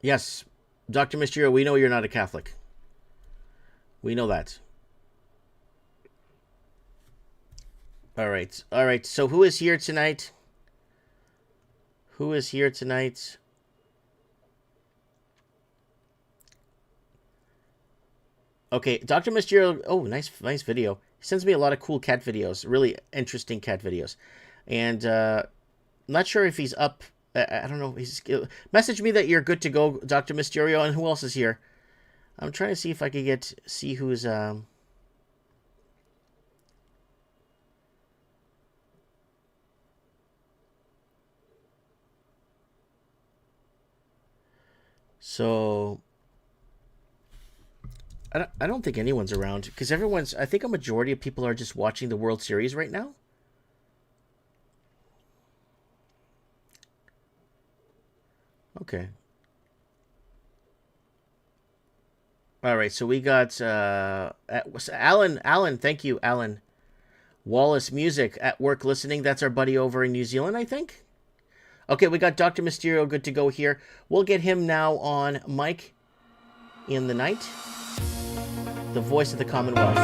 Yes, Dr. Mysterio, we know you're not a Catholic. We know that. All right. So who is here tonight? Okay, Dr. Mysterio. Oh, nice video. He sends me a lot of cool cat videos, really interesting cat videos, and I'm not sure if he's up. I don't know. Message me that you're good to go, Dr. Mysterio, and who else is here? I'm trying to see if I could see who's So I don't think anyone's around because I think a majority of people are just watching the World Series right now. Okay. All right, so we got Alan, thank you, Alan. Wallace Music at work listening. That's our buddy over in New Zealand, I think. Okay, we got Dr. Mysterio good to go here. We'll get him now on Mike in the Night, the voice of the Commonwealth. You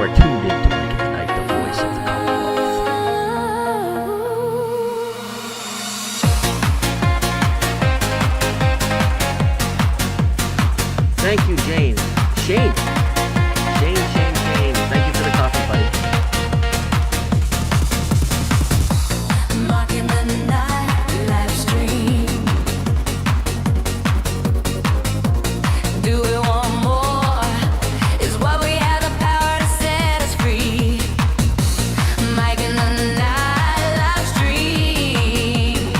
are tuned into Mike in the Night, the voice of the Commonwealth. Thank you, Jane. Shane. Thank you for the coffee, buddy. Mark in the night, live stream. Do we want more? Is what we have the power to set us free. Mike in the night, live stream.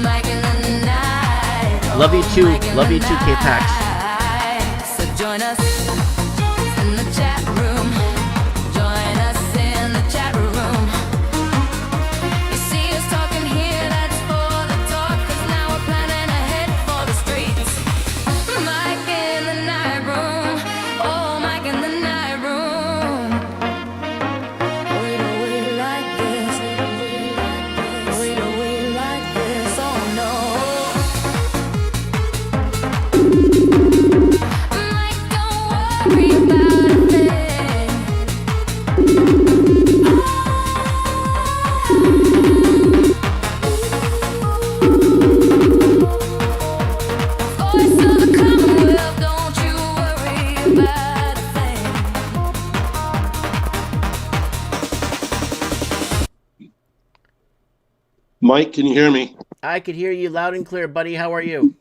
Mike in the night. Love you too, K-Pax. So join us in the chat room. Join us in the chat room. You see us talking here, that's for the talk. 'Cause now we're planning ahead for the streets. Mike in the night room. Oh, Mike in the night room. We like this. We like this. Oh no. Mike, don't worry about a thing. Voice of the Commonwealth, don't you worry about a thing. Mike, can you hear me? I could hear you loud and clear, buddy. How are you?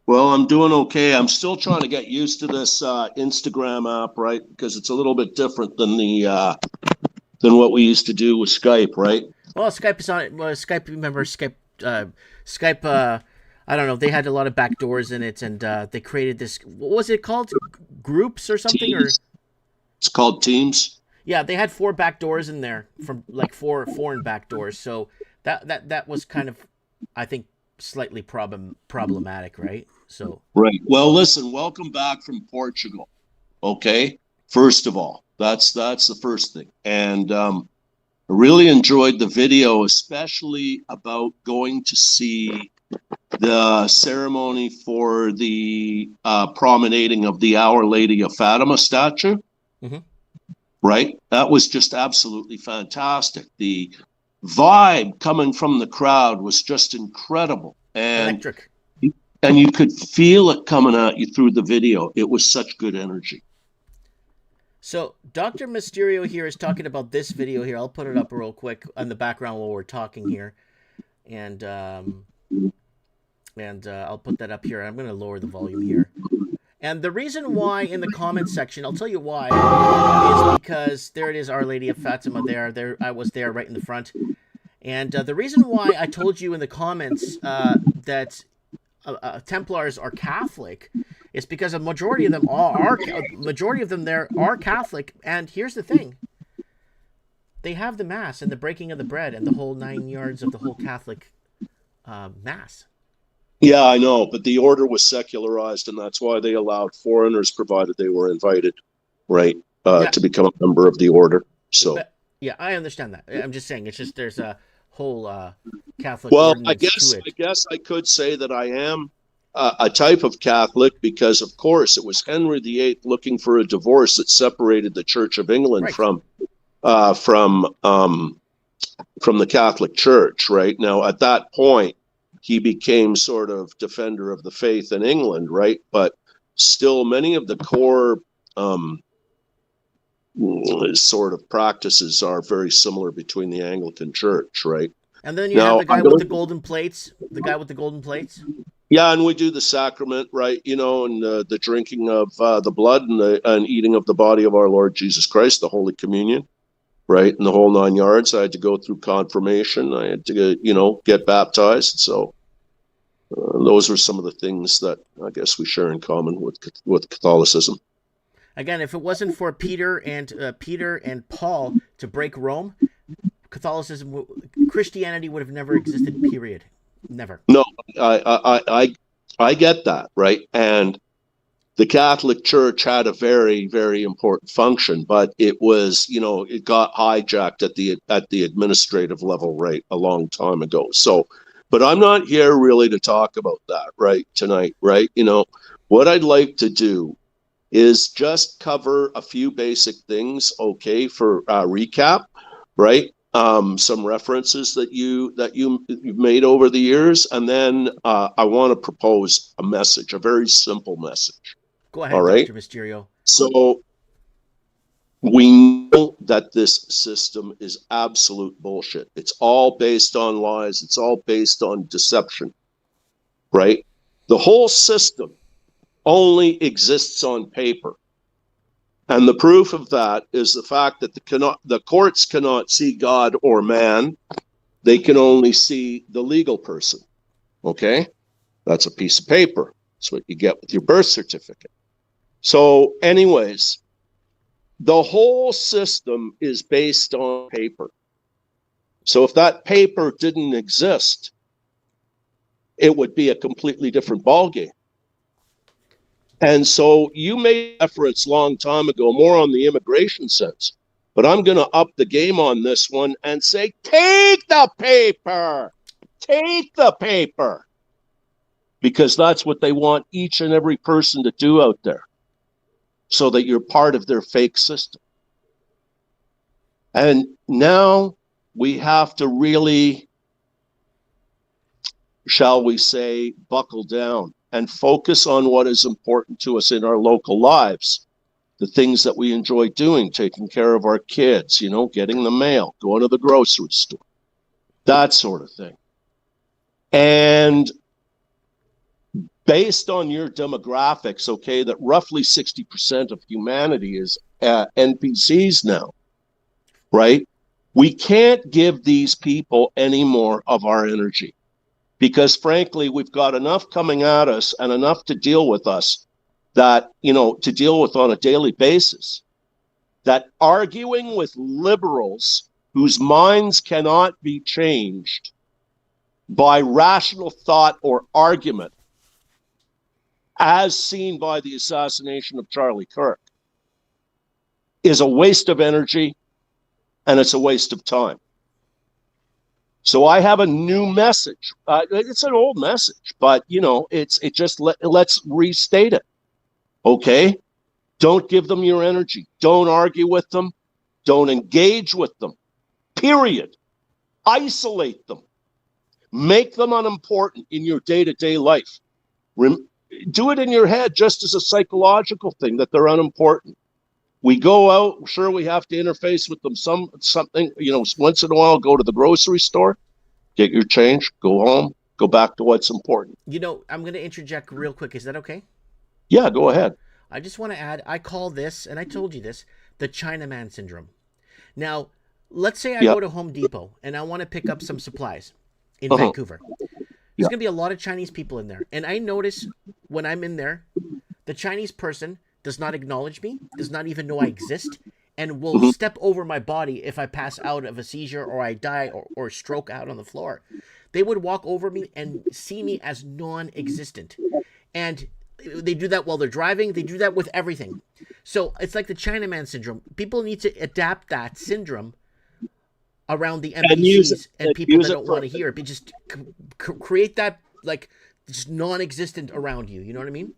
Well, I'm doing okay. I'm still trying to get used to this Instagram app, right? Because it's a little bit different than than what we used to do with Skype, right? Well, Skype is on it. Well, Skype, remember Skype? Skype. I don't know. They had a lot of backdoors in it, and they created this. What was it called? Groups or something? Teams. It's called Teams. Yeah, they had 4 backdoors in there from like 4 foreign backdoors. So that was kind of, I think, slightly problematic, right? So Right. Well, listen. Welcome back from Portugal. Okay. First of all, that's the first thing, and I really enjoyed the video, especially about going to see the ceremony for the promenading of the Our Lady of Fatima statue. Mhm. Right? That was just absolutely fantastic. The vibe coming from the crowd was just incredible. electric. And you could feel it coming at you through the video. It was such good energy. So Dr. Mysterio here is talking about this video here. I'll put it up real quick on the background while we're talking here, and I'll put that up here. I'm going to lower the volume here. And the reason why in the comments section, I'll tell you why, is because there it is, Our Lady of Fatima there. I was there right in the front. And the reason why I told you in the comments that Templars are Catholic is because a majority of them there are Catholic. And here's the thing. They have the Mass and the breaking of the bread and the whole 9 yards of the whole Catholic Mass. Yeah, I know, but the order was secularized, and that's why they allowed foreigners, provided they were invited, right, to become a member of the order. So, but, yeah, I understand that. I'm just saying, it's just there's a whole Catholic. Well, ordinance to it. I guess I could say that I am a type of Catholic because, of course, it was Henry VIII looking for a divorce that separated the Church of England Right. from the Catholic Church. Right now, at that point, he became sort of defender of the faith in England, right? But still, many of the core sort of practices are very similar between the Anglican Church, right? And then you have the guy with the golden plates. The guy with the golden plates. Yeah, and we do the sacrament, right? You know, and the drinking of the blood and eating of the body of our Lord Jesus Christ, the Holy Communion, right? And the whole 9 yards. I had to go through confirmation. I had to, get baptized. So those are some of the things that I guess we share in common with Catholicism. Again, if it wasn't for Peter and Paul to break Rome, Christianity would have never existed. Period. Never. No, I get that, right? And the Catholic Church had a very, very important function, but it was, it got hijacked at the administrative level, right, a long time ago. So, but I'm not here really to talk about that, right, tonight, right? What I'd like to do is just cover a few basic things, okay, for recap, right? Some references that you've made over the years, and then I want to propose a message, a very simple message. Go ahead, all right? Dr. Mysterio. So we know that this system is absolute bullshit. It's all based on lies. It's all based on deception, right? The whole system only exists on paper. And the proof of that is the fact that the courts cannot see God or man. They can only see the legal person. Okay? That's a piece of paper. That's what you get with your birth certificate. So anyways, the whole system is based on paper. So if that paper didn't exist, it would be a completely different ballgame. And so you made reference a long time ago, more on the immigration sense, but I'm going to up the game on this one and say, take the paper, because that's what they want each and every person to do out there, so that you're part of their fake system. And now we have to really, shall we say, buckle down and focus on what is important to us in our local lives, the things that we enjoy doing, taking care of our kids, getting the mail, going to the grocery store, that sort of thing. And based on your demographics, okay, that roughly 60% of humanity is NPCs now, right? We can't give these people any more of our energy because, frankly, we've got enough coming at us and enough to deal with us that, to deal with on a daily basis, that arguing with liberals whose minds cannot be changed by rational thought or argument, as seen by the assassination of Charlie Kirk, is a waste of energy and it's a waste of time. So I have a new message. It's an old message, but let's restate it. Okay? Don't give them your energy. Don't argue with them. Don't engage with them. Period. Isolate them. Make them unimportant in your day-to-day life. Do it in your head just as a psychological thing that they're unimportant. We go out, sure, we have to interface with them something, once in a while, go to the grocery store, get your change, go home, go back to what's important. I'm going to interject real quick. Is that okay? Yeah, go ahead. I just want to add, I call this, and I told you this, the Chinaman syndrome. Now, let's say I go to Home Depot and I want to pick up some supplies in Vancouver. There's going to be a lot of Chinese people in there. And I notice when I'm in there, the Chinese person does not acknowledge me, does not even know I exist, and will step over my body if I pass out of a seizure or I die or stroke out on the floor. They would walk over me and see me as non-existent. And they do that while they're driving. They do that with everything. So it's like the Chinaman syndrome. People need to adapt that syndrome around the NPCs and people that don't want to hear it. But just create that, like, just non-existent around you. You know what I mean?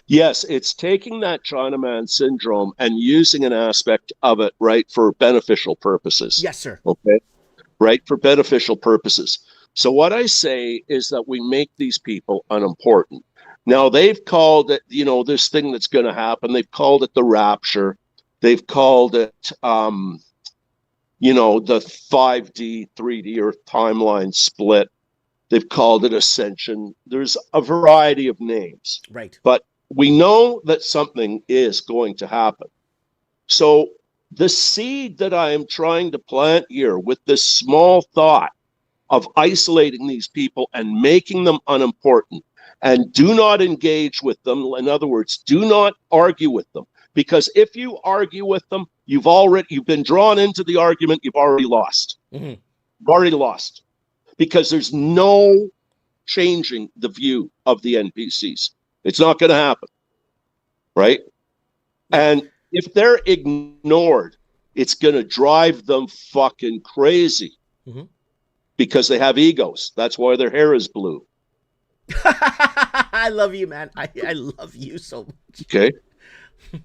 Yes, it's taking that Chinaman syndrome and using an aspect of it, right, for beneficial purposes. Yes, sir. Okay, right, for beneficial purposes. So what I say is that we make these people unimportant. Now, they've called it, this thing that's going to happen, they've called it the rapture. They've called it, the 5D, 3D Earth timeline split. They've called it ascension. There's a variety of names. Right. But we know that something is going to happen. So the seed that I am trying to plant here with this small thought of isolating these people and making them unimportant, and do not engage with them. In other words, do not argue with them. Because if you argue with them, you've been drawn into the argument, you've already lost. Mm-hmm. You've already lost. Because there's no changing the view of the NPCs. It's not going to happen. Right? And if they're ignored, it's going to drive them fucking crazy. Mm-hmm. Because they have egos. That's why their hair is blue. I love you, man. I love you so much. Okay.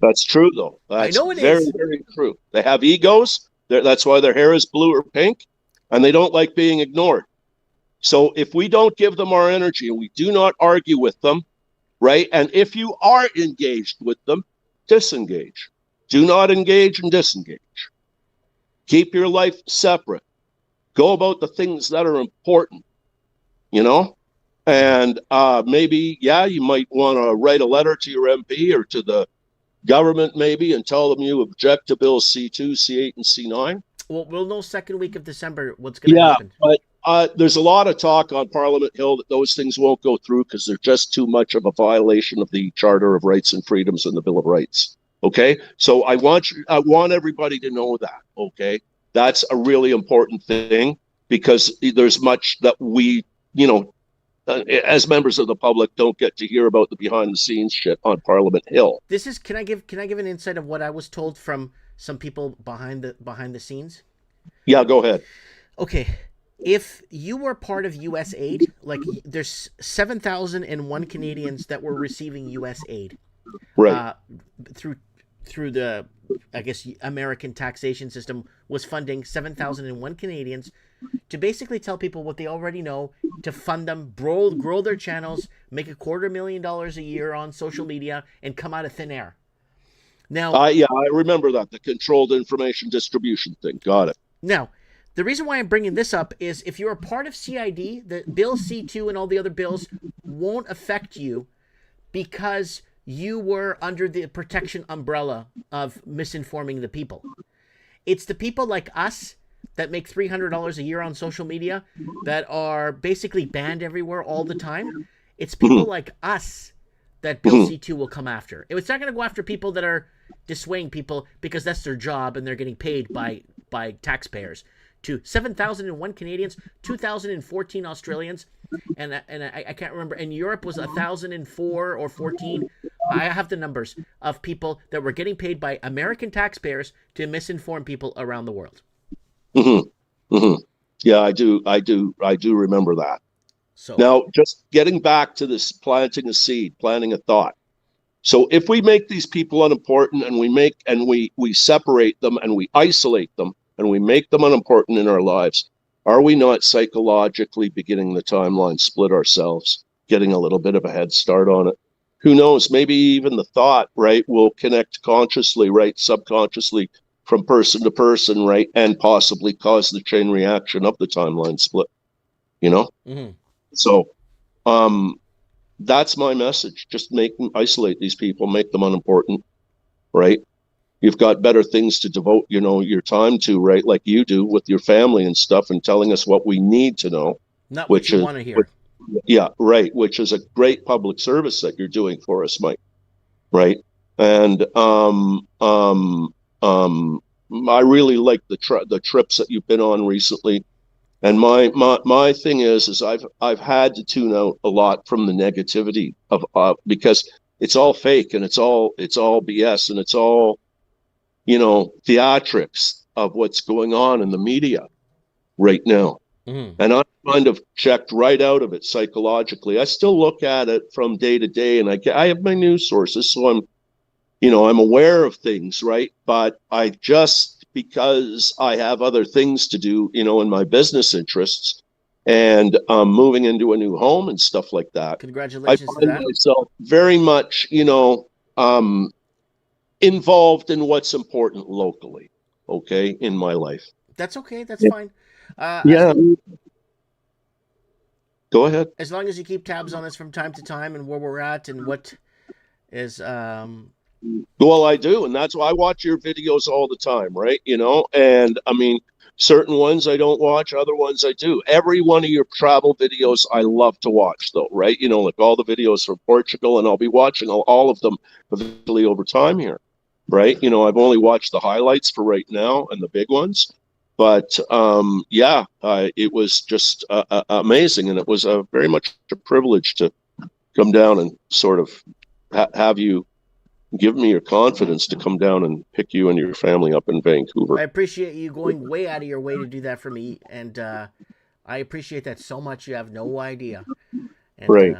That's true, though. That's I know it very, is. very true. They have egos. That's why their hair is blue or pink. And they don't like being ignored. So if we don't give them our energy and we do not argue with them, right? And if you are engaged with them, disengage. Do not engage and disengage. Keep your life separate. Go about the things that are important, And maybe, you might want to write a letter to your MP or to the government maybe and tell them you object to Bill C2, C8, and C9. Well, we'll know second week of December what's going to happen. But there's a lot of talk on Parliament Hill that those things won't go through because they're just too much of a violation of the Charter of Rights and Freedoms and the Bill of Rights. Okay? So I want everybody to know that, okay? That's a really important thing because there's much that we, as members of the public, don't get to hear about the behind-the-scenes shit on Parliament Hill. Can I give an insight of what I was told from some people behind the scenes? Yeah, go ahead. Okay, if you were part of U.S. aid, like there's 7,001 Canadians that were receiving U.S. aid, right? Through the, I guess, American taxation system was funding 7,001 Canadians to basically tell people what they already know, to fund them, grow their channels, make $250,000 a year on social media, and come out of thin air. Now, I remember that, the controlled information distribution thing. Got it. Now, The reason why I'm bringing this up is if you're a part of CID, the Bill C2 and all the other bills won't affect you because you were under the protection umbrella of misinforming the people. It's the people like us that make $300 a year on social media that are basically banned everywhere all the time. It's people like us that Bill C2 will come after. It's not going to go after people that are dissuading people because that's their job and they're getting paid by taxpayers. To 7,001 Canadians, 2,014 Australians, and I can't remember. And Europe was 1,004 or 14. I have the numbers of people that were getting paid by American taxpayers to misinform people around the world. Yeah, I do remember that. So now, just getting back to this planting a seed, planting a thought. So if we make these people unimportant and we separate them and we isolate them and we make them unimportant in our lives, are we not psychologically beginning the timeline split ourselves, getting a little bit of a head start on it? Who knows? Maybe even the thought, right, will connect consciously, right, subconsciously from person to person, right, and possibly cause the chain reaction of the timeline split, you know? So that's my message. Just isolate these people, make them unimportant, right? You've got better things to devote, your time to, right? Like you do with your family and stuff, and telling us what we need to know. Not what you want to hear. Yeah, right. Which is a great public service that you're doing for us, Mike. Right. And I really like the trips that you've been on recently. And my thing is I've had to tune out a lot from the negativity of because it's all fake and it's all BS and it's all theatrics of what's going on in the media right now. And I kind of checked right out of it psychologically. I still look at it from day to day, and I have my news sources, so I'm aware of things, right? But I just, because I have other things to do, in my business interests, and moving into a new home and stuff like that. Congratulations I find myself very much, involved in what's important locally, okay, in my life. That's okay. That's fine. Yeah. Go ahead. As long as you keep tabs on us from time to time and where we're at and what is... Well, I do, and that's why I watch your videos all the time, right? And I mean, certain ones I don't watch, other ones I do. Every one of your travel videos I love to watch, though, right? Like all the videos from Portugal, and I'll be watching all of them eventually over time here, right? I've only watched the highlights for right now and the big ones. But it was just amazing, and it was very much a privilege to come down and sort of have you give me your confidence to come down and pick you and your family up in Vancouver. I appreciate you going way out of your way to do that for me, and I appreciate that so much. You have no idea. And, right.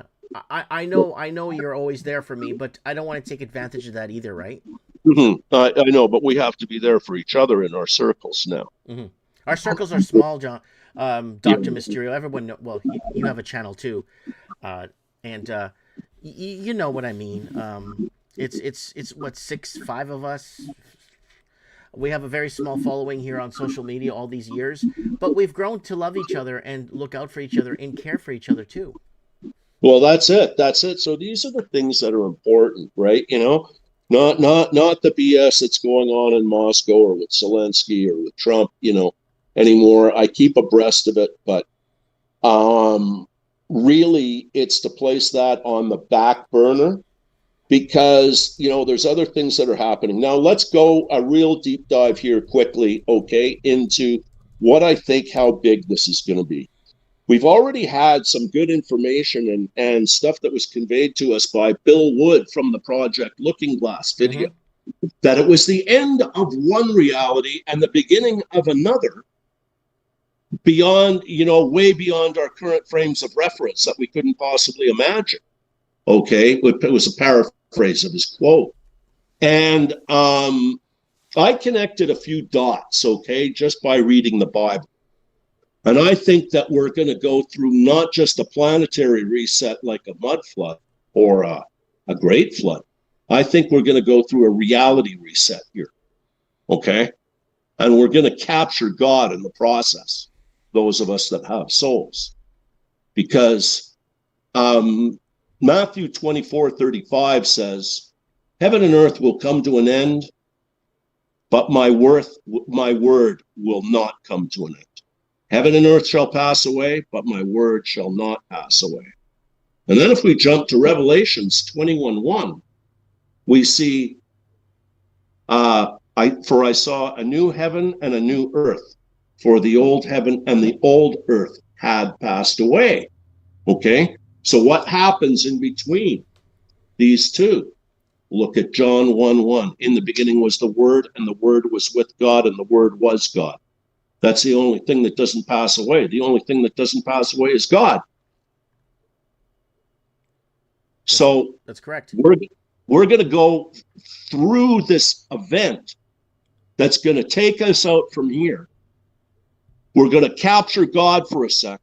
I know you're always there for me, but I don't want to take advantage of that either, right? I know, but we have to be there for each other in our circles now. Our circles are small, John. Dr. Mysterio, everyone know, well, you have a channel too, and you know what I mean. It's what, 5 of us. We have a very small following here on social media all these years, but we've grown to love each other and look out for each other and care for each other too. Well, that's it. So these are the things that are important, right? Not the BS that's going on in Moscow or with Zelensky or with Trump, anymore. I keep abreast of it, but really it's to place that on the back burner because, there's other things that are happening. Now, let's go a real deep dive here quickly, okay, into what I think how big this is going to be. We've already had some good information and stuff that was conveyed to us by Bill Wood from the Project Looking Glass video, that it was the end of one reality and the beginning of another beyond, way beyond our current frames of reference that we couldn't possibly imagine. Okay, it was a paraphrase of his quote. And I connected a few dots, okay, just by reading the Bible. And I think that we're going to go through not just a planetary reset like a mud flood or a great flood. I think we're going to go through a reality reset here. Okay? And we're going to capture God in the process, those of us that have souls. Because Matthew 24:35 says, heaven and earth will come to an end, but my word will not come to an end. Heaven and earth shall pass away, but my word shall not pass away. And then if we jump to Revelations 21:1, we see, for I saw a new heaven and a new earth, for the old heaven and the old earth had passed away. Okay, so what happens in between these two? Look at John 1:1. In the beginning was the Word, and the Word was with God, and the Word was God. That's the only thing that doesn't pass away. The only thing that doesn't pass away is God. So that's correct. We're going to go through this event that's going to take us out from here. We're going to capture God for a sec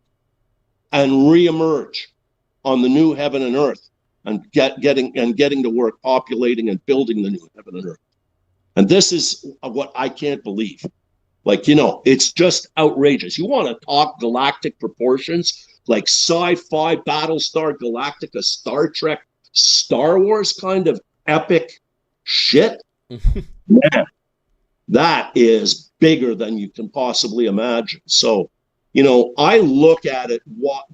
and reemerge on the new heaven and earth, and getting to work populating and building the new heaven and earth. And this is what I can't believe. Like, it's just outrageous. You want to talk galactic proportions, like sci-fi, Battlestar Galactica, Star Trek, Star Wars kind of epic shit? Man, that is bigger than you can possibly imagine. So, I look at it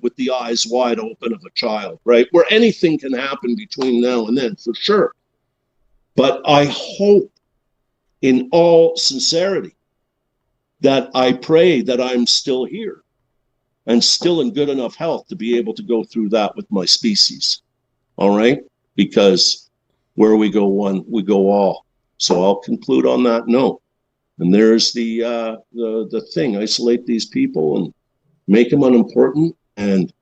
with the eyes wide open of a child, right? Where anything can happen between now and then, for sure. But I hope, in all sincerity, that I pray that I'm still here and still in good enough health to be able to go through that with my species. All right? Because where we go one, we go all. So I'll conclude on that note. And there's the thing: isolate these people and make them unimportant. And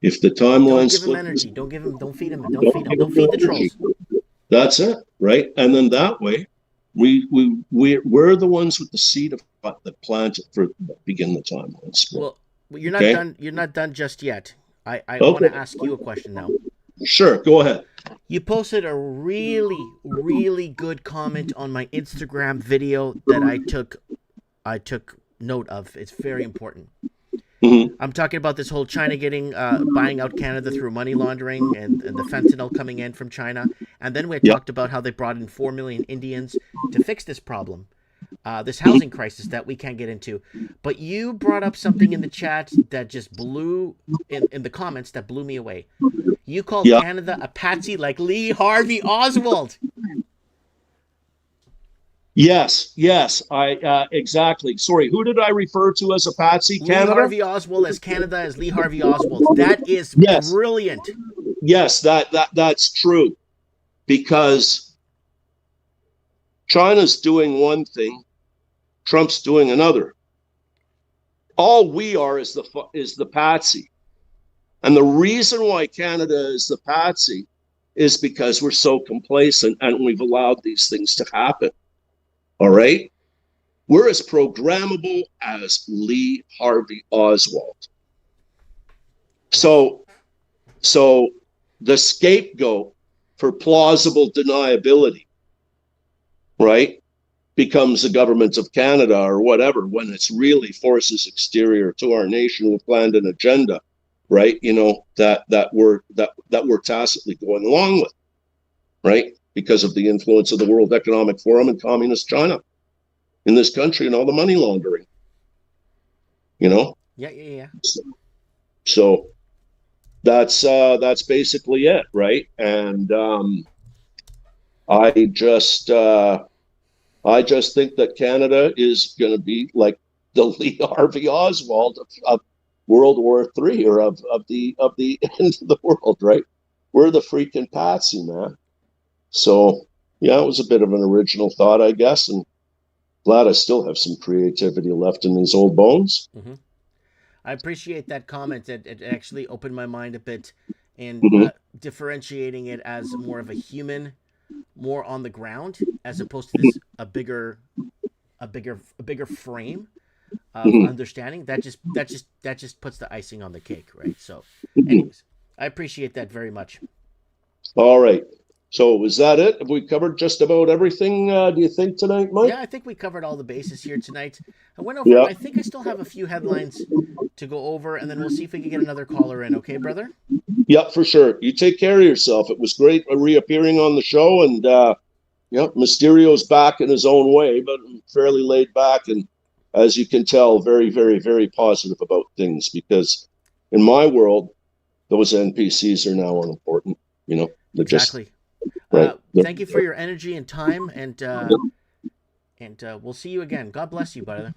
if the timeline, don't give them energy. Don't feed them. Don't feed the trolls. That's it, right? And then that way, we're the ones with the seed of that planted for begin the timeline. Well, you're not done. You're not done just yet. I want to ask you a question now. Sure, go ahead. You posted a really, really good comment on my Instagram video that I took note of. It's very important. Mm-hmm. I'm talking about this whole China buying out Canada through money laundering and the fentanyl coming in from China. And then we talked about how they brought in 4 million Indians to fix this problem, this housing crisis that we can't get into. But you brought up something in the chat that just blew, in the comments, that blew me away. You called Canada a patsy like Lee Harvey Oswald. Yes, I exactly. Sorry, who did I refer to as a patsy? Canada? Lee Harvey Oswald as Canada as Lee Harvey Oswald. That is brilliant. Yes, that's true. Because China's doing one thing, Trump's doing another. All we are is the patsy. And the reason why Canada is the patsy is because we're so complacent and we've allowed these things to happen. All right? We're as programmable as Lee Harvey Oswald. So the scapegoat for plausible deniability, right, becomes the government of Canada or whatever, when it's really forces exterior to our nation who planned an agenda, right? That we're tacitly going along with, right? Because of the influence of the World Economic Forum and Communist China in this country and all the money laundering, Yeah. So that's basically it, right? And I just think that Canada is going to be like the Lee Harvey Oswald of World War III, or of the end of the world, right? We're the freaking patsy, man. So yeah, it was a bit of an original thought, I guess, and glad I still have some creativity left in these old bones. Mm-hmm. I appreciate that comment. It actually opened my mind a bit in differentiating it as more of a human, more on the ground, as opposed to this a bigger frame of understanding. That just puts the icing on the cake, right? So, anyways, I appreciate that very much. All right. So is that it? Have we covered just about everything, do you think, tonight, Mike? Yeah, I think we covered all the bases here tonight. I went over, Yeah. I think I still have a few headlines to go over, and then we'll see if we can get another caller in. Okay, brother? Yep, for sure. You take care of yourself. It was great reappearing on the show, and yep, Mysterio's back in his own way, but fairly laid back, and as you can tell, very, very, very positive about things. Because in my world, those NPCs are now unimportant. You know, they're Exactly. just right. Thank you for your energy and time, and we'll see you again. God bless you, brother.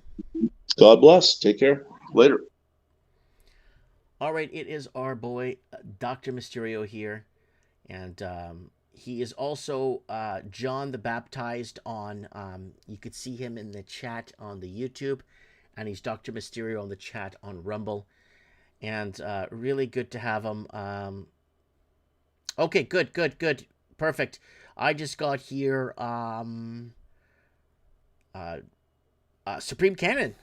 God bless. Take care. Later. All right, it is our boy Dr. Mysterio here, and he is also John the Baptized on. You could see him in the chat on the YouTube, and he's Dr. Mysterio on the chat on Rumble, and really good to have him. Okay, good, perfect. I just got here. Supreme Cannon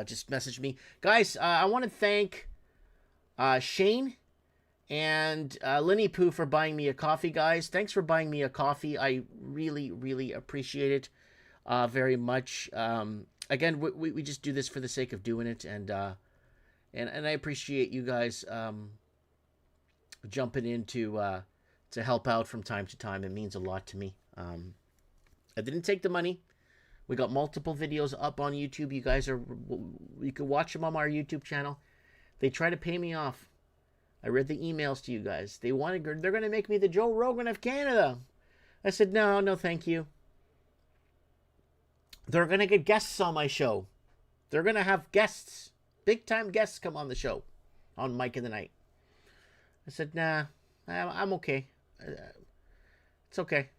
just messaged me, guys. I want to thank Shane and Linny Poo for buying me a coffee, guys. Thanks for buying me a coffee. I really, really appreciate it very much. Again, we just do this for the sake of doing it, and I appreciate you guys jumping in to help out from time to time. It means a lot to me. I didn't take the money. We got multiple videos up on YouTube. You can watch them on our YouTube channel. They try to pay me off. I read the emails to you guys. They're going to make me the Joe Rogan of Canada. I said, no, thank you. They're going to get guests on my show. They're going to have guests, big time guests come on the show on Mike in the Night. I said, nah, I'm okay. It's okay.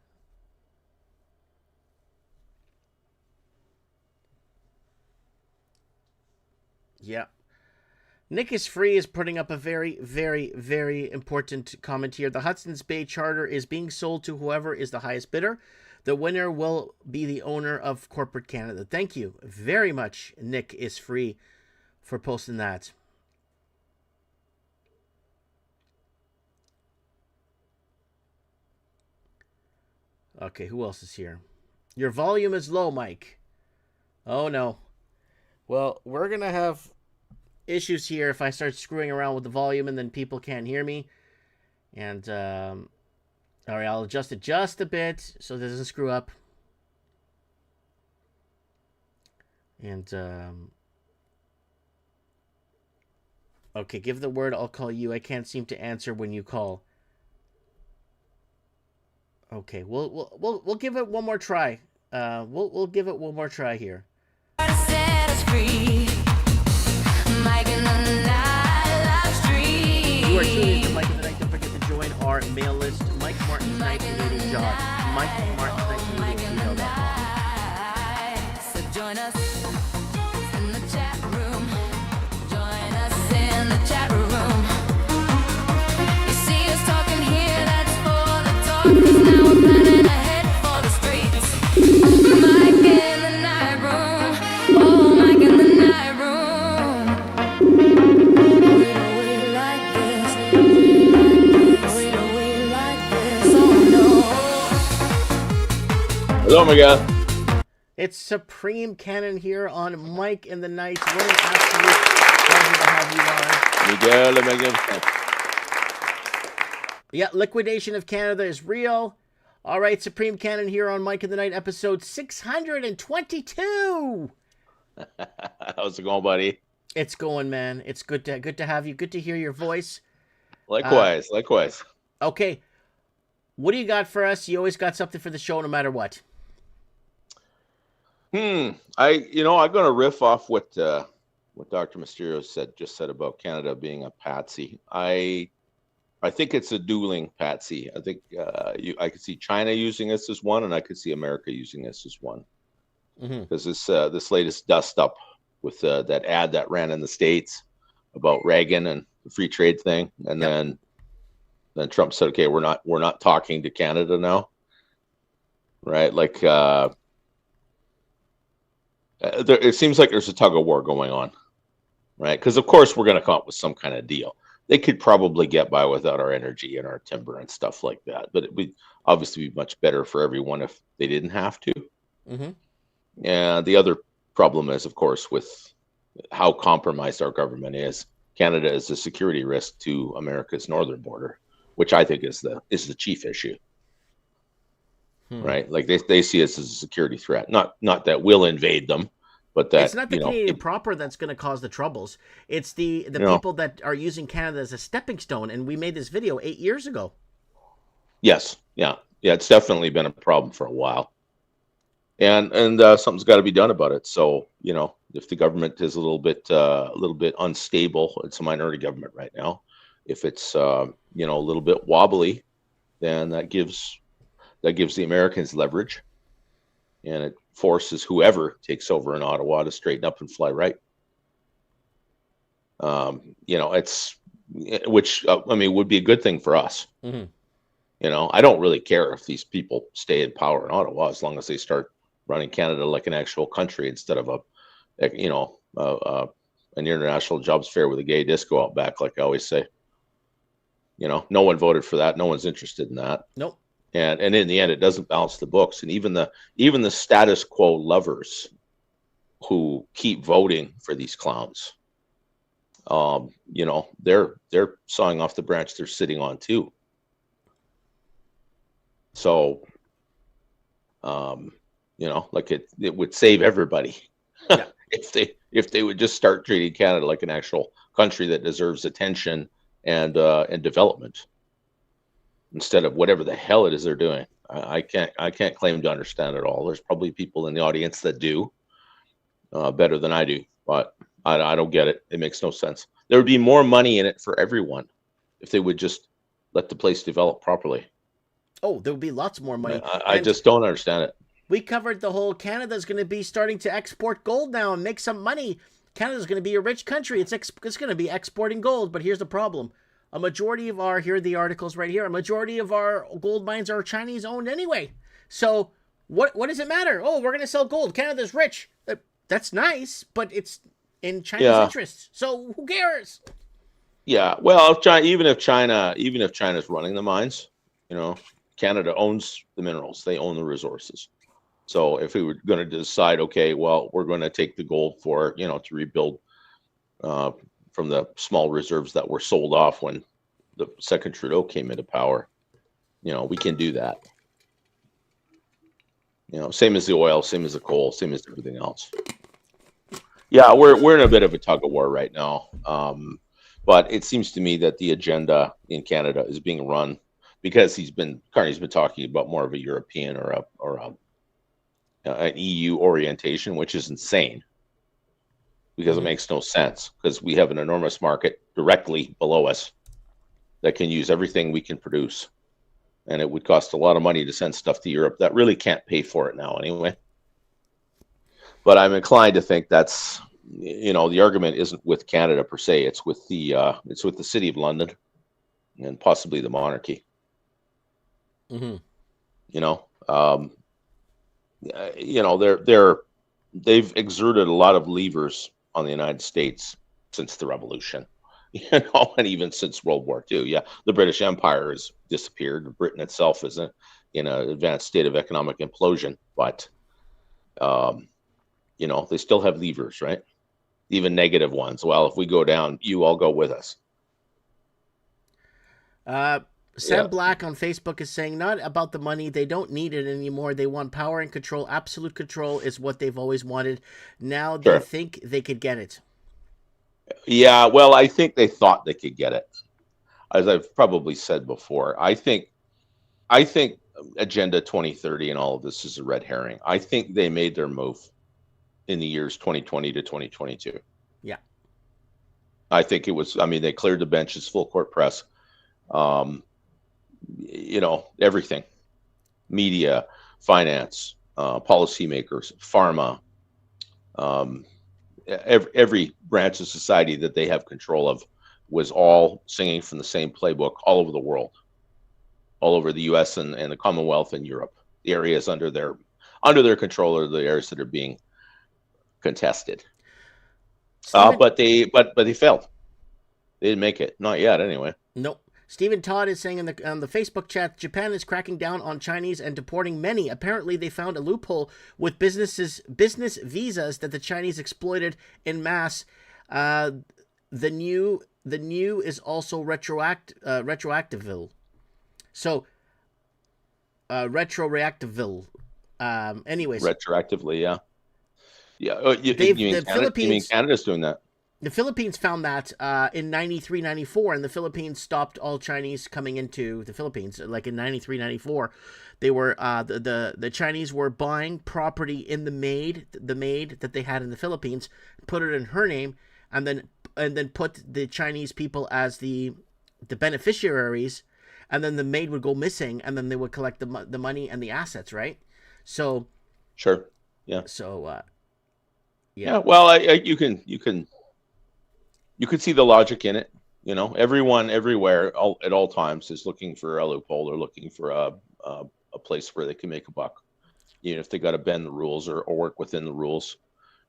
Yeah. Nick is Free is putting up a very, very, very important comment here. The Hudson's Bay Charter is being sold to whoever is the highest bidder. The winner will be the owner of corporate Canada. Thank you very much, Nick is Free, for posting that. Okay, who else is here? Your volume is low, Mike. Oh, no. Well, we're going to have issues here if I start screwing around with the volume and then people can't hear me. And, all right, I'll adjust it just a bit so it doesn't screw up. And, okay, give the word, I'll call you. I can't seem to answer when you call. Okay, we'll give it one more try. We'll give it one more try here. Set us free. Mike in the night live stream. You are tuning in to Mike in the Night. Don't forget to join our mail list. Mike Martin's 1980 job. Mike Martin's 1980 gmail.com. So join us in the chat room. Join us in the chat room. You see us talking here, that's for the talk. 'Cause now we're planning ahead for the streets. Mike in the night room. Oh, Mike in the night room. We don't like this. We don't like this. Oh no. Hello, Miguel. It's Supreme Cannon here on Mike in the Night. What an absolute pleasure to have you on. Miguel. Yeah, liquidation of Canada is real. All right, Supreme Cannon here on Mike in the Night, episode 622. How's it going, buddy? It's going, man. It's good to have you. Good to hear your voice. Likewise. Okay, what do you got for us? You always got something for the show, no matter what. I'm gonna riff off what Dr. Mysterio said about Canada being a patsy. I think it's a dueling patsy. I think I could see China using this as one, and I could see America using this as one. Because this latest dust up with that ad that ran in the States about Reagan and the free trade thing, and then Trump said, "Okay, we're not talking to Canada now." Right? Like it seems like there's a tug of war going on, right? Because of course we're going to come up with some kind of deal. They could probably get by without our energy and our timber and stuff like that. But obviously be much better for everyone if they didn't have to. Mm-hmm. And the other problem is, of course, with how compromised our government is. Canada is a security risk to America's northern border, which I think is the chief issue. Right? Like they see us as a security threat. Not that we'll invade them, but that It's not the Canadian proper that's going to cause the troubles. It's the people that are using Canada as a stepping stone. And we made this video 8 years ago. Yes, yeah, it's definitely been a problem for a while, and something's got to be done about it. So if the government is a little bit unstable, it's a minority government right now. If it's a little bit wobbly, then that gives the Americans leverage, and it forces whoever takes over in Ottawa to straighten up and fly right. It's which would be a good thing for us. Mm-hmm. I don't really care if these people stay in power in Ottawa as long as they start running Canada like an actual country instead of an international jobs fair with a gay disco out back, like I always say. No one voted for that. No one's interested in that. Nope. And in the end, it doesn't balance the books. And even the status quo lovers who keep voting for these clowns, they're sawing off the branch they're sitting on too. So, like it would save everybody if they would just start treating Canada like an actual country that deserves attention and development instead of whatever the hell it is they're doing. I can't claim to understand it all. There's probably people in the audience that do better than I do, but I don't get it. It makes no sense. There would be more money in it for everyone if they would just let the place develop properly. Oh, there would be lots more money. I just don't understand it. We covered the whole Canada's going to be starting to export gold now and make some money. Canada's going to be a rich country. It's going to be exporting gold. But here's the problem. A majority of here are the articles right here. A majority of our gold mines are Chinese owned anyway. So what does it matter? Oh, we're going to sell gold. Canada's rich. That's nice, but it's in China's interests. So who cares? Yeah. Well, even if China's running the mines, Canada owns the minerals. They own the resources. So if we were going to decide, okay, well, we're going to take the gold for, to rebuild from the small reserves that were sold off when the second Trudeau came into power, we can do that. Same as the oil, same as the coal, same as everything else. Yeah, we're in a bit of a tug of war right now. But it seems to me that the agenda in Canada is being run because Carney's been talking about more of a European or an EU orientation, which is insane because it makes no sense, because we have an enormous market directly below us that can use everything we can produce, and it would cost a lot of money to send stuff to Europe that really can't pay for it now anyway. But I'm inclined to think that's the argument isn't with Canada per se; it's with the City of London and possibly the monarchy. Mm-hmm. They've exerted a lot of levers on the United States since the Revolution, and even since World War II. Yeah, the British Empire has disappeared. Britain itself is in an advanced state of economic implosion, but they still have levers, right? Even negative ones. Well, if we go down, you all go with us. Sam Black on Facebook is saying, not about the money. They don't need it anymore. They want power and control. Absolute control is what they've always wanted. Now they think they could get it. Yeah, well, I think they thought they could get it. As I've probably said before, I think Agenda 2030 and all of this is a red herring. I think they made their move in the years 2020 to 2022. Yeah. I think it was, they cleared the benches, full court press. Everything, media, finance, policymakers, pharma, every branch of society that they have control of was all singing from the same playbook all over the world, all over the U.S. and the Commonwealth and Europe. The areas under their control are the areas that are being contested. But they failed. They didn't make it, not yet, anyway. Nope. Stephen Todd is saying on the Facebook chat, Japan is cracking down on Chinese and deporting many. Apparently, they found a loophole with business visas that the Chinese exploited in mass. The new is also retroactiveville. So, retroreactiveville. Anyways, Retroactively, yeah. Yeah. You mean Canada's doing that? The Philippines found that in 93, 94, and the Philippines stopped all Chinese coming into the Philippines. Like in 93, 94, they were the Chinese were buying property in the maid that they had in the Philippines, put it in her name, and then put the Chinese people as the beneficiaries, and then the maid would go missing, and then they would collect the money and the assets, right? So, sure, yeah. So, yeah. Well, you can see the logic in it. You know, everyone everywhere at all times is looking for a loophole or looking for a place where they can make a buck. You know, if they got to bend the rules or work within the rules,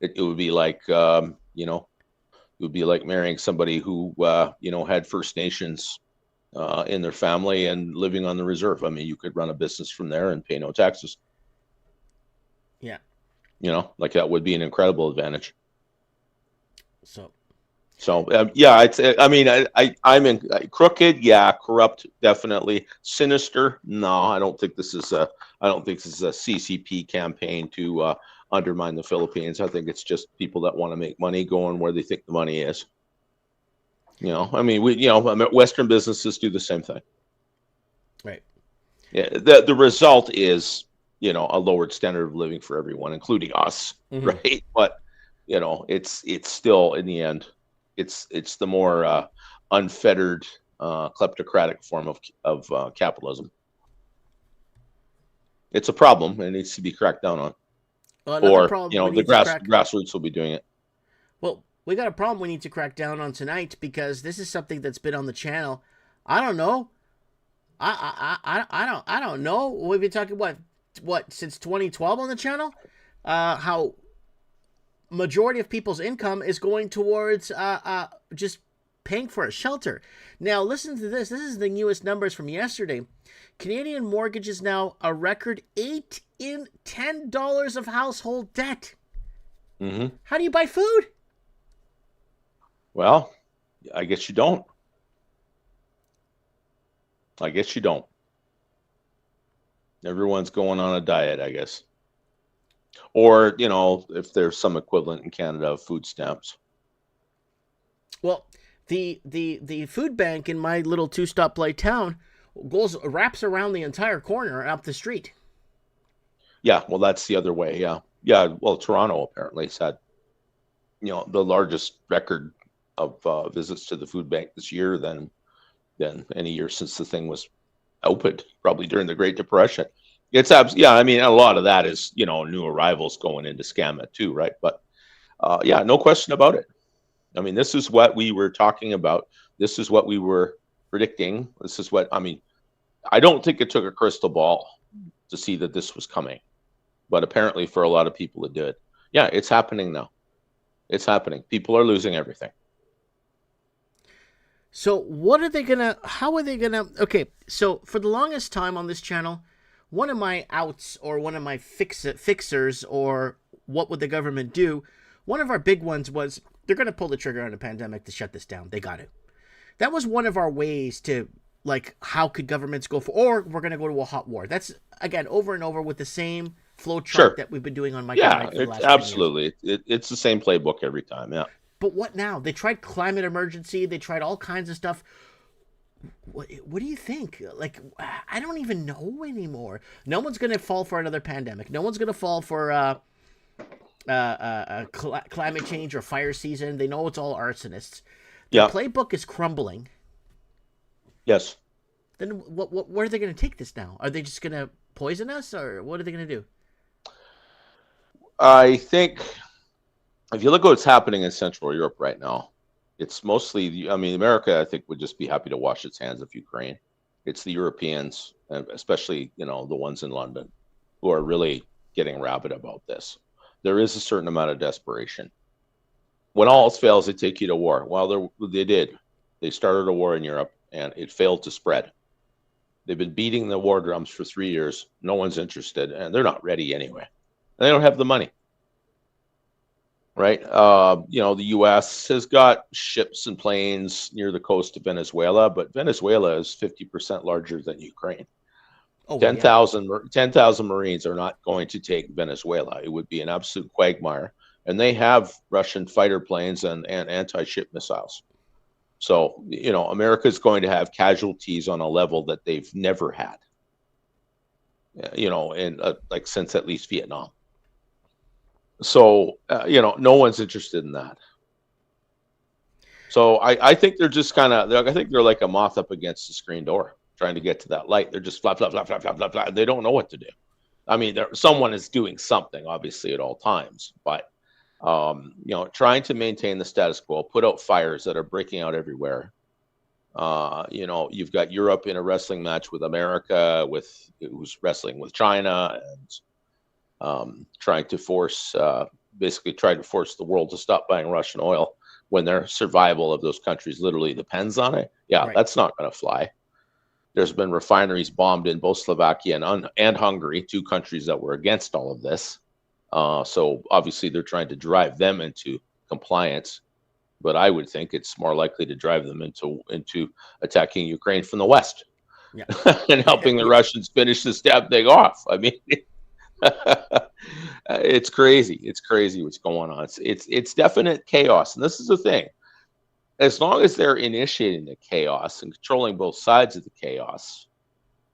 it would be like you know, it would be like marrying somebody who you know, had First Nations in their family and living on the reserve. I mean, you could run a business from there and pay no taxes. Yeah. You know, like that would be an incredible advantage. So yeah, I mean, I'm in crooked, yeah, corrupt, definitely, sinister. No, I don't think this is a CCP campaign to undermine the Philippines. I think it's just people that want to make money going where they think the money is. You know, I mean, Western businesses do the same thing. Right. Yeah. The result is, you know, a lowered standard of living for everyone, including us, right? But you know, it's still in the end. It's the more unfettered, kleptocratic form of capitalism. It's a problem, and it needs to be cracked down on. Or you know, the grassroots will be doing it. Well, we got a problem we need to crack down on tonight, because this is something that's been on the channel. I don't know. I don't know. We've been talking what since 2012 on the channel. How majority of people's income is going towards just paying for a shelter. Now, listen to this. This is the newest numbers from yesterday. Canadian mortgages now a record $8 in $10 of household debt. Mm-hmm. How do you buy food? Well, I guess you don't. I guess you don't. Everyone's going on a diet, I guess. Or, you know, if there's some equivalent in Canada of food stamps. Well, the food bank in my little two-stoplight town wraps around the entire corner up the street. Yeah, well, that's the other way. Yeah. Well, Toronto apparently has had, you know, the largest record of visits to the food bank this year than any year since the thing was opened, probably during the Great Depression. Yeah, I mean, a lot of that is, you know, new arrivals going into scam it too, right? But yeah, no question about it. I mean, this is what we were talking about. This is what we were predicting. This is what, I mean, I don't think it took a crystal ball to see that this was coming, but apparently for a lot of people it did. Yeah, it's happening now. It's happening. People are losing everything. So how are they gonna, okay, so for the longest time on this channel, one of my outs or one of my fixers or what would the government do, one of our big ones was they're going to pull the trigger on a pandemic to shut this down. They got it. That was one of our ways to, like, how could governments go for, or we're going to go to a hot war. That's, again, over and over with the same flow chart that we've been doing on my channel for the last 10 years. Absolutely. It's the same playbook every time, yeah. But what now? They tried climate emergency. They tried all kinds of stuff. What do you think? Like, I don't even know anymore. No one's going to fall for another pandemic. No one's going to fall for climate change or fire season. They know it's all arsonists. The playbook is crumbling. Yes. Then where are they going to take this now? Are they just going to poison us, or what are they going to do? I think if you look at what's happening in Central Europe right now, it's mostly, I mean, America, I think, would just be happy to wash its hands of Ukraine. It's the Europeans, especially, you know, the ones in London, who are really getting rabid about this. There is a certain amount of desperation. When all else fails, they take you to war. Well, they did. They started a war in Europe. and it failed to spread. They've been beating the war drums for 3 years. No one's interested, and they're not ready anyway. And they don't have the money, right? The U.S. has got ships and planes near the coast of Venezuela, but Venezuela is 50% larger than Ukraine. Oh, 10,000 Marines are not going to take Venezuela. It would be an absolute quagmire. And they have Russian fighter planes and anti-ship missiles. So, America is going to have casualties on a level that they've never had, like since at least Vietnam. So, no one's interested in that. So I think they're just I think they're like a moth up against the screen door, trying to get to that light. They're just flap, flap, flap, flap, flap, flap, flap. They don't know what to do. I mean, someone is doing something, obviously, at all times, but trying to maintain the status quo, put out fires that are breaking out everywhere. You've got Europe in a wrestling match with America, who's wrestling with China, and trying to force the world to stop buying Russian oil when their survival of those countries literally depends on it. Yeah, right. That's not going to fly. There's been refineries bombed in both Slovakia and Hungary, two countries that were against all of this. So obviously they're trying to drive them into compliance, but I would think it's more likely to drive them into attacking Ukraine from the west, and helping the Russians finish this damn thing off. I mean, it's crazy. It's crazy what's going on. It's definite chaos, and this is the thing. As long as they're initiating the chaos and controlling both sides of the chaos,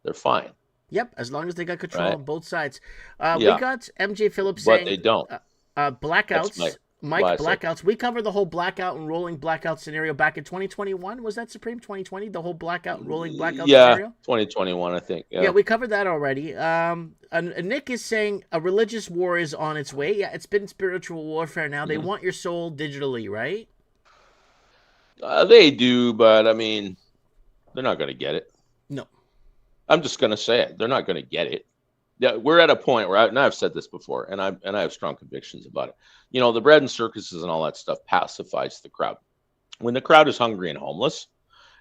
they're fine. Yep, as long as they got control on both sides. We got MJ Phillips saying... But they don't. Blackouts. Mike, blackouts. We covered the whole blackout and rolling blackout scenario back in 2021. Was that Supreme 2020? The whole blackout, rolling blackout scenario? 2021, I think. Yeah, we covered that already. Nick is saying a religious war is on its way. Yeah, it's been spiritual warfare now. They want your soul digitally, right? They do, but I mean, they're not going to get it. No. I'm just going to say it. They're not going to get it. Yeah, we're at a point where, and I've said this before, and I have strong convictions about it. The bread and circuses and all that stuff pacifies the crowd. When the crowd is hungry and homeless,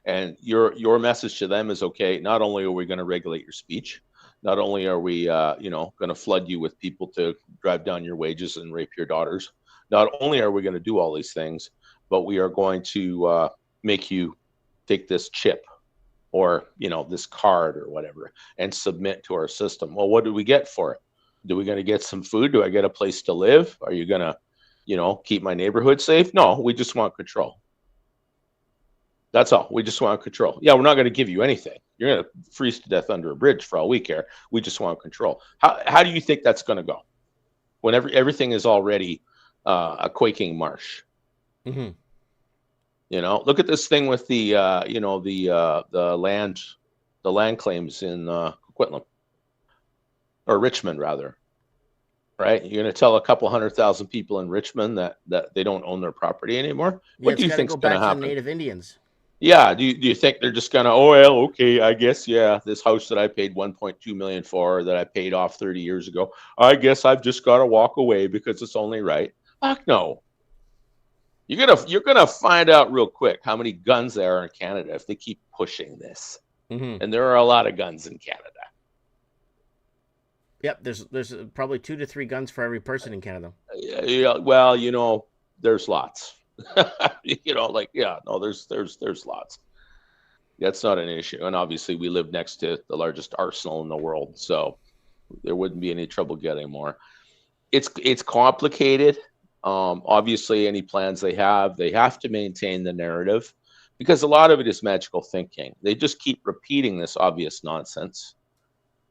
and your message to them is, okay, not only are we going to regulate your speech, not only are we going to flood you with people to drive down your wages and rape your daughters, not only are we going to do all these things, but we are going to make you take this chip or this card or whatever and submit to our system. Well, what do we get for it? Do we going to get some food? Do I get a place to live? Are you going to keep my neighborhood safe? No, we just want control. That's all. We just want control. Yeah, we're not going to give you anything. You're going to freeze to death under a bridge for all we care. We just want control. How do you think that's going to go when everything is already a quaking marsh? Mm-hmm. Look at this thing with the land claims in Coquitlam, or Richmond rather, right? You're going to tell a couple 100,000 people in Richmond that they don't own their property anymore. What do you think is going to happen? The Native Indians. Yeah. Do you think they're just going to, oh, well, okay, I guess, yeah, this house that I paid $1.2 million for, that I paid off 30 years ago, I guess I've just got to walk away because it's only right. Fuck no. You're gonna find out real quick how many guns there are in Canada if they keep pushing this. Mm-hmm. And there are a lot of guns in Canada. Yep, there's probably 2 to 3 guns for every person in Canada. Yeah, well, there's lots. There's lots. That's not an issue, and obviously we live next to the largest arsenal in the world, so there wouldn't be any trouble getting more. It's complicated. Obviously, any plans they have to maintain the narrative, because a lot of it is magical thinking. They just keep repeating this obvious nonsense,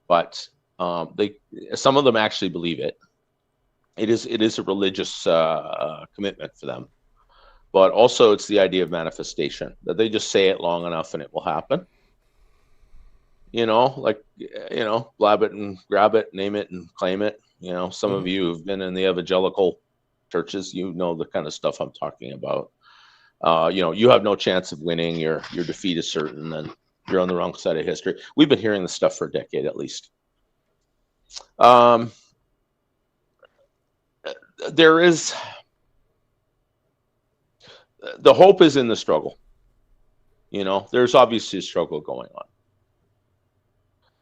but some of them actually believe it. It is a religious commitment for them, but also it's the idea of manifestation, that they just say it long enough and it will happen. Blab it and grab it, name it and claim it. Some of you have been in the evangelical churches, the kind of stuff I'm talking about. You have no chance of winning. Your defeat is certain, and you're on the wrong side of history. We've been hearing this stuff for a decade at least. There is the hope is in the struggle. there's obviously a struggle going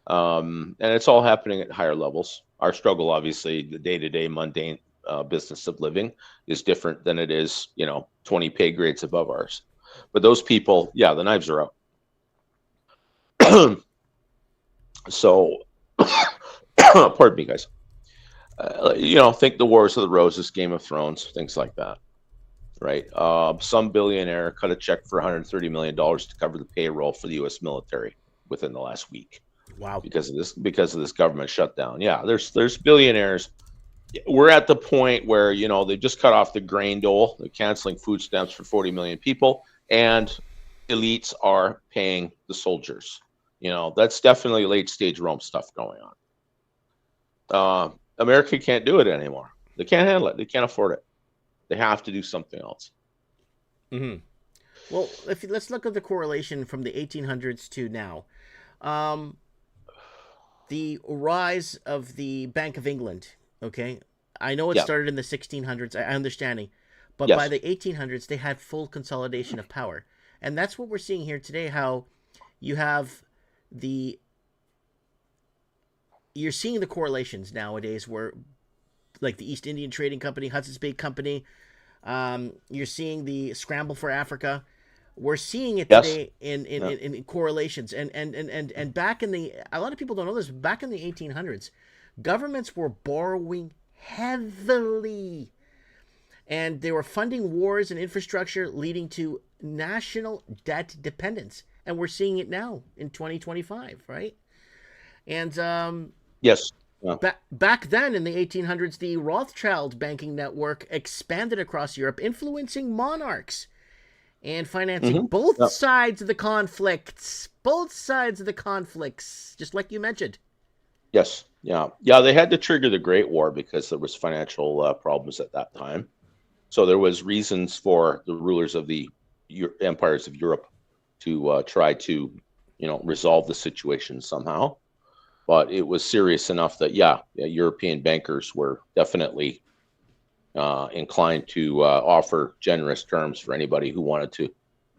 on. And it's all happening at higher levels. Our struggle, obviously, the day-to-day mundane business of living is different than it is, 20 pay grades above ours. But those people, yeah, the knives are out. So, pardon me, guys. Think the Wars of the Roses, Game of Thrones, things like that, right? Some billionaire cut a check for $130 million to cover the payroll for the U.S. military within the last week. Wow. Because of this government shutdown. Yeah, there's billionaires. We're at the point where, they just cut off the grain dole. They're canceling food stamps for 40 million people, and elites are paying the soldiers. That's definitely late stage Rome stuff going on. America can't do it anymore. They can't handle it. They can't afford it. They have to do something else. Mm-hmm. Well, let's look at the correlation from the 1800s to now. The rise of the Bank of England, okay? I know it started in the 1600s, I understanding, but by the 1800s, they had full consolidation of power. And that's what we're seeing here today, how you have you're seeing the correlations nowadays where, like the East Indian Trading Company, Hudson's Bay Company, you're seeing the scramble for Africa. We're seeing it today in correlations. And back in a lot of people don't know this, back in the 1800s, governments were borrowing heavily. And they were funding wars and infrastructure, leading to national debt dependence. And we're seeing it now in 2025, right? And yes. Yeah. Back then in the 1800s, the Rothschild banking network expanded across Europe, influencing monarchs and financing both sides of the conflicts. Both sides of the conflicts, just like you mentioned. Yes. Yeah. Yeah. They had to trigger the Great War because there was financial problems at that time. So there was reasons for the rulers of the empires of Europe to try to, resolve the situation somehow. But it was serious enough that, European bankers were definitely inclined to offer generous terms for anybody who wanted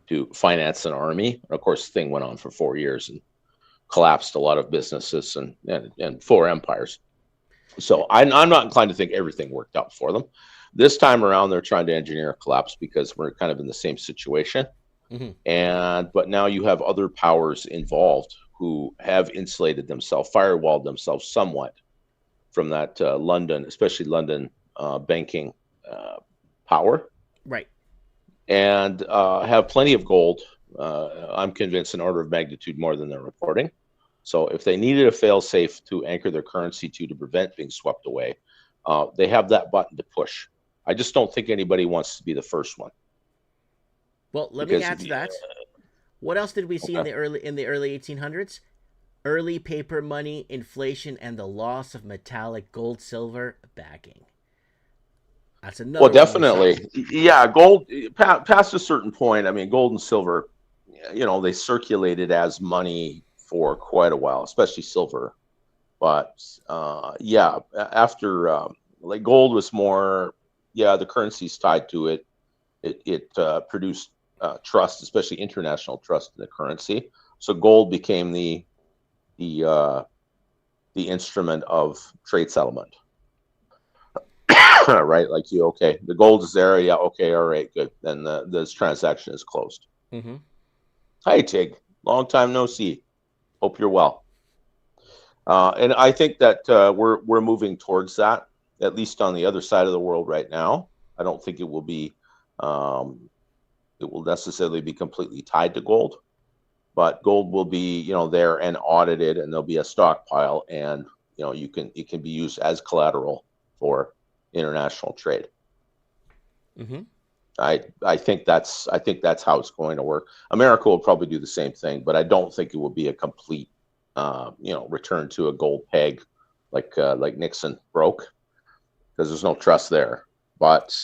to finance an army. Of course, the thing went on for 4 years and collapsed a lot of businesses and 4 empires. So I'm not inclined to think everything worked out for them. This time around, they're trying to engineer a collapse because we're kind of in the same situation. Mm-hmm. But now you have other powers involved who have insulated themselves, firewalled themselves somewhat from that London, especially London banking power. Right. And have plenty of gold. I'm convinced an order of magnitude more than they're reporting. So if they needed a fail-safe to anchor their currency to prevent being swept away, they have that button to push. I just don't think anybody wants to be the first one. Well, let me add to that. What else did we see in the early 1800s? Early paper money, inflation, and the loss of metallic gold, silver backing. That's another. Well, definitely, yeah. Gold past a certain point. I mean, gold and silver, they circulated as money for quite a while, especially silver. But after like gold was more, the currency's tied to it. It produced trust, especially international trust in the currency. So gold became the instrument of trade settlement. Right, like the gold is there. Yeah, okay, all right, good. Then this transaction is closed. Mm-hmm. Hi, Tig. Long time no see. Hope you're well. And I think that we're moving towards that, at least on the other side of the world right now. I don't think it will be necessarily be completely tied to gold, but gold will be there and audited, and there'll be a stockpile, and it can be used as collateral for international trade. Mm-hmm. I think that's how it's going to work. America will probably do the same thing, but I don't think it will be a complete return to a gold peg like Nixon broke, because there's no trust there. But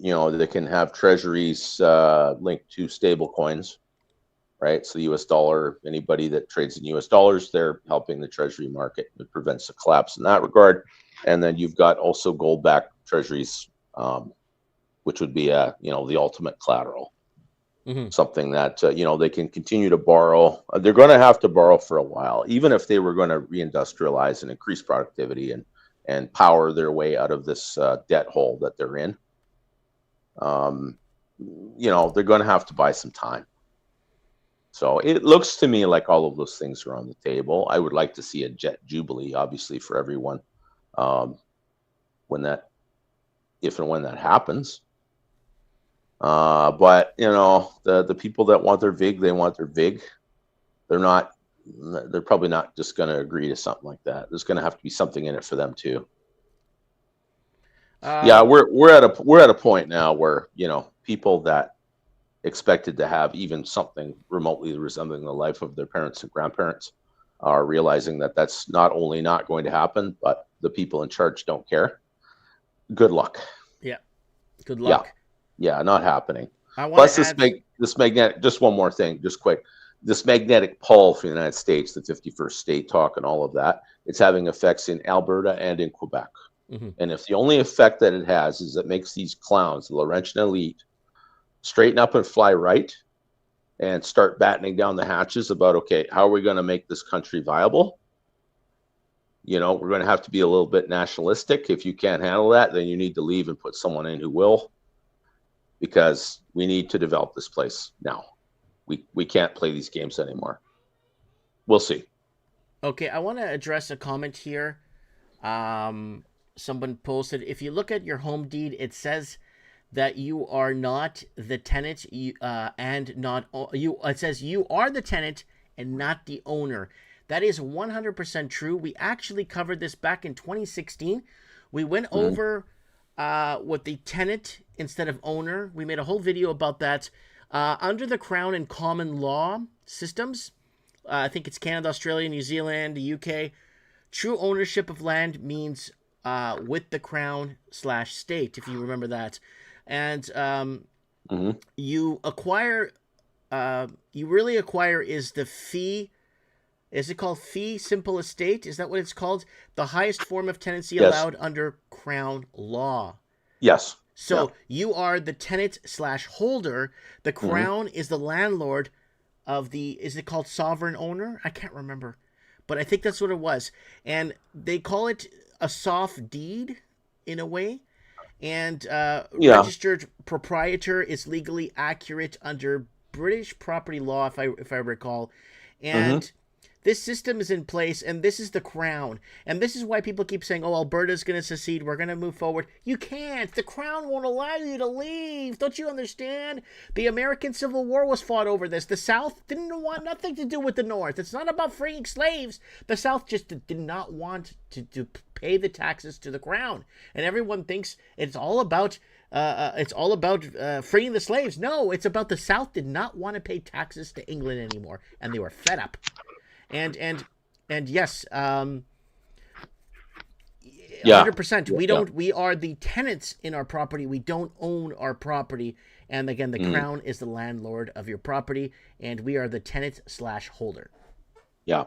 they can have treasuries linked to stable coins, right? So the U.S. dollar, anybody that trades in U.S. dollars, they're helping the treasury market. It prevents a collapse in that regard. And then you've got also gold-backed treasuries, which would be the ultimate collateral. something that they can continue to borrow. They're going to have to borrow for a while, even if they were going to reindustrialize and increase productivity and power their way out of this debt hole that they're in. They're going to have to buy some time. So it looks to me like all of those things are on the table. I would like to see a jet jubilee, obviously, for everyone, if and when that happens. But the people that want their VIG, they want their VIG. They're probably not just going to agree to something like that. There's going to have to be something in it for them too. We're at a point now where people that expected to have even something remotely resembling the life of their parents and grandparents are realizing that that's not only not going to happen, but the people in charge don't care. Good luck. Yeah. Good luck. Yeah, not happening. Plus, this magnetic. Just one more thing, just quick. This magnetic pull for the United States, the 51st state talk, and all of that, it's having effects in Alberta and in Quebec. And if the only effect that it has is it makes these clowns, the Laurentian elite, straighten up and fly right, and start battening down the hatches about, okay, how are we going to make this country viable? We're going to have to be a little bit nationalistic. If you can't handle that, then you need to leave and put someone in who will, because we need to develop this place now. We can't play these games anymore. We'll see. Okay, I want to address a comment here. Someone posted, if you look at your home deed, it says that you are not the tenant, it says you are the tenant and not the owner. That is 100% true. We actually covered this back in 2016. We went over with the tenant instead of owner. We made a whole video about that. Under the Crown and common law systems, I think it's Canada, Australia, New Zealand, the UK, true ownership of land means with the Crown/state, if you remember that. And you acquire, you really acquire is the fee. Is it called fee simple estate? Is that what it's called? The highest form of tenancy allowed under Crown law. Yes. So you are the tenant/holder. The Crown is the landlord of the, is it called sovereign owner? I can't remember, but I think that's what it was. And they call it a soft deed in a way. And registered proprietor is legally accurate under British property law, if I recall. And this system is in place, and this is the Crown. And this is why people keep saying, oh, Alberta's going to secede. We're going to move forward. You can't. The Crown won't allow you to leave. Don't you understand? The American Civil War was fought over this. The South didn't want nothing to do with the North. It's not about freeing slaves. The South just did not want to pay the taxes to the Crown. And everyone thinks it's all about freeing the slaves. No, it's about the South did not want to pay taxes to England anymore, and they were fed up. And yes, 100%. We are the tenants in our property. We don't own our property. And again, the Crown is the landlord of your property, and we are the tenant/holder. Yeah.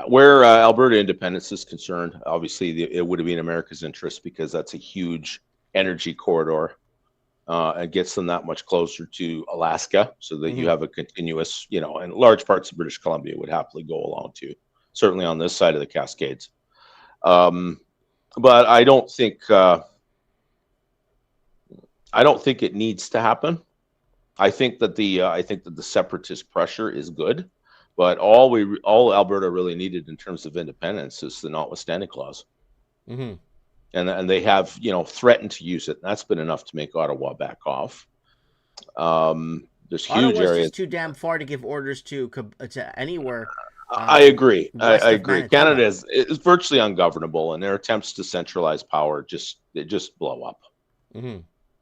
Where Alberta independence is concerned, obviously it would be in America's interest, because that's a huge energy corridor. And gets them that much closer to Alaska, so that you have a continuous, and large parts of British Columbia would happily go along too, certainly on this side of the Cascades. But I don't think it needs to happen. I think that the separatist pressure is good, but all Alberta really needed in terms of independence is the notwithstanding clause. And they have, threatened to use it. That's been enough to make Ottawa back off. There's huge areas. Just too damn far to give orders to anywhere. I agree. I agree. Canada is virtually ungovernable, and their attempts to centralize power just blow up.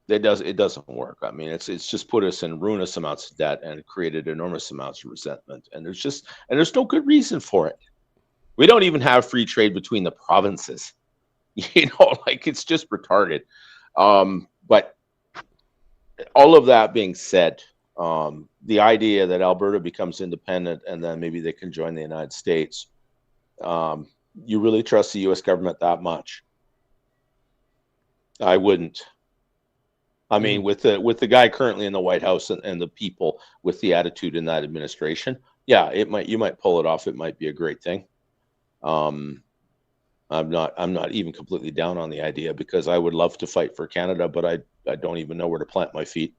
It doesn't work. I mean, it's just put us in ruinous amounts of debt and created enormous amounts of resentment. And there's no good reason for it. We don't even have free trade between the provinces. It's just retarded. But all of that being said, the idea that Alberta becomes independent and then maybe they can join the United States, you really trust the U.S. government that much? I wouldn't. I mean, with the guy currently in the White House and the people with the attitude in that administration, yeah, you might pull it off. It might be a great thing. I'm not even completely down on the idea because I would love to fight for Canada, but I don't even know where to plant my feet.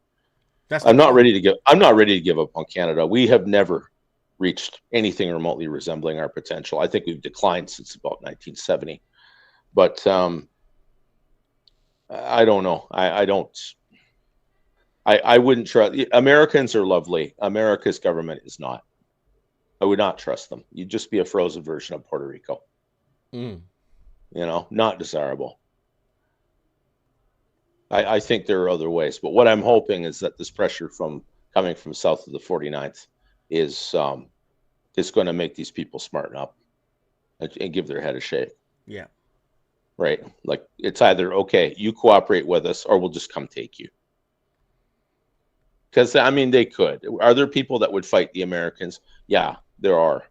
I'm not ready to give up on Canada. We have never reached anything remotely resembling our potential. I think we've declined since about 1970. But I don't know. I wouldn't trust. Americans are lovely. America's government is not. I would not trust them. You'd just be a frozen version of Puerto Rico. Not desirable. I think there are other ways, but what I'm hoping is that this pressure coming from south of the 49th is going to make these people smarten up and give their head a shake. Yeah. Right. Like it's either, okay, you cooperate with us or we'll just come take you. Because, I mean, they could. Are there people that would fight the Americans? Yeah, there are.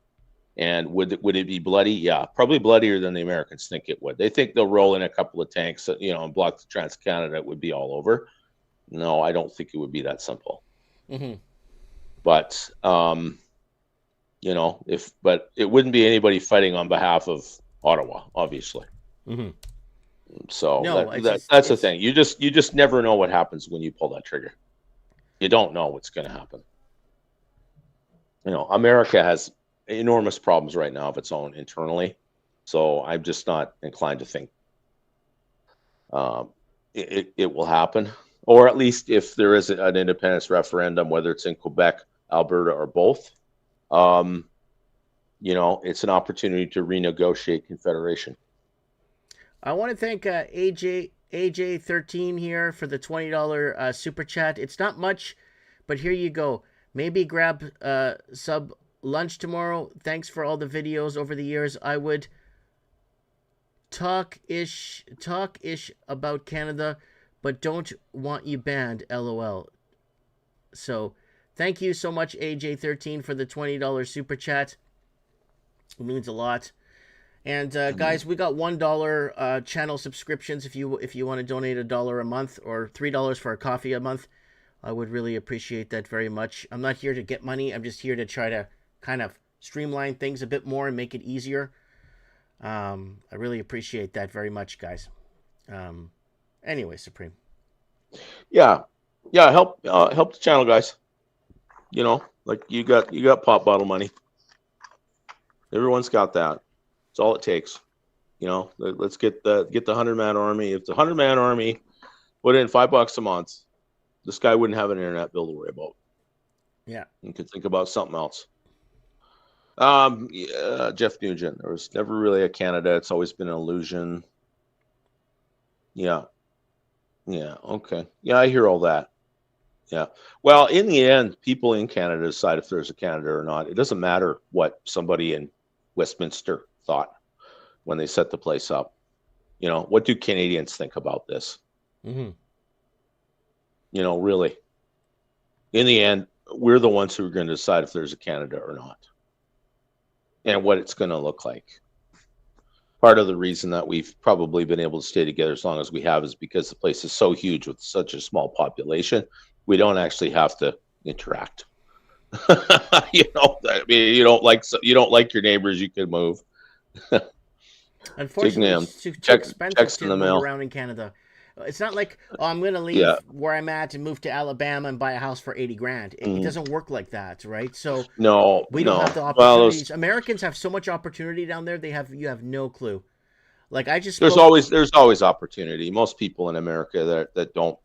And would it be bloody? Yeah, probably bloodier than the Americans think it would. They think they'll roll in a couple of tanks, and block the Trans-Canada. It would be all over. No, I don't think it would be that simple. But, but it wouldn't be anybody fighting on behalf of Ottawa, obviously. So no, that's the thing. You just never know what happens when you pull that trigger. You don't know what's going to happen. America has enormous problems right now of its own internally, so I'm just not inclined to think it will happen, or at least if there is an independence referendum, whether it's in Quebec, Alberta, or both, it's an opportunity to renegotiate Confederation. I want to thank AJ13 here for the $20 super chat. It's not much, but here you go. Maybe grab sub lunch tomorrow. Thanks for all the videos over the years. I would talk ish about Canada, but don't want you banned. LOL. So thank you so much, AJ13, for the $20 super chat. It means a lot. And guys, we got $1 channel subscriptions if you want to donate $1 a month or $3 for a coffee a month. I would really appreciate that very much. I'm not here to get money. I'm just here to try to kind of streamline things a bit more and make it easier. I really appreciate that very much, guys. Anyway, Supreme. Yeah, help the channel, guys. Like you got pop bottle money. Everyone's got that. It's all it takes. Let's get the 100-man army. If the 100-man army put in $5 a month, this guy wouldn't have an internet bill to worry about. Yeah, you could think about something else. Jeff Nugent. There was never really a Canada. It's always been an illusion. Yeah. Okay. Yeah, I hear all that. Yeah. Well, in the end, people in Canada decide if there's a Canada or not. It doesn't matter what somebody in Westminster thought when they set the place up. What do Canadians think about this? Really, in the end, we're the ones who are going to decide if there's a Canada or not and what it's going to look like. Part of the reason that we've probably been able to stay together as long as we have is because the place is so huge with such a small population. We don't actually have to interact. You don't like your neighbors, you can move. Unfortunately, it's too expensive to move around in Canada. It's not like, I'm going to leave where I'm at and move to Alabama and buy a house for $80,000. It doesn't work like that, right? So we don't have the opportunities. Americans have so much opportunity down there. You have no clue. Like there's always opportunity. Most people in America that don't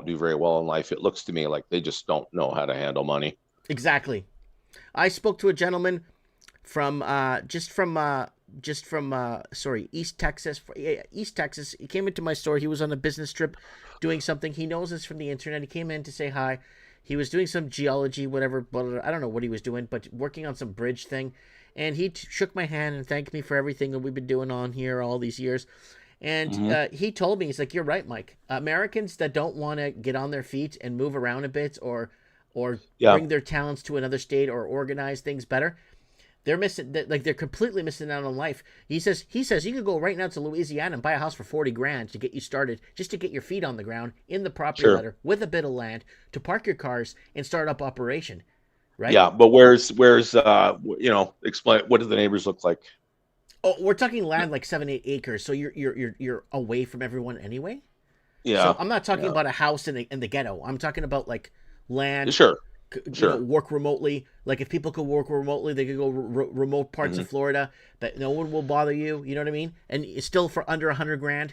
do very well in life, it looks to me like they just don't know how to handle money. Exactly. I spoke to a gentleman from East Texas. East Texas. He came into my store. He was on a business trip doing something. He knows us from the internet. He came in to say hi. He was doing some geology, whatever. I don't know what he was doing, but working on some bridge thing. And he shook my hand and thanked me for everything that we've been doing on here all these years. And he told me, he's like, you're right, Mike. Americans that don't want to get on their feet and move around a bit or bring their talents to another state or organize things better, they're completely missing out on life. He says you could go right now to Louisiana and buy a house for $40,000 to get you started, just to get your feet on the ground in the property Sure. letter with a bit of land to park your cars and start up operation. Right? Yeah, but where's explain, what do the neighbors look like? Oh, we're talking land like 7-8 acres, so you're away from everyone anyway. Yeah. So I'm not talking about a house in the ghetto. I'm talking about like land. Sure. Work remotely. Like if people could work remotely, they could go remote parts of Florida that no one will bother you. You know what I mean? And it's still for under $100,000.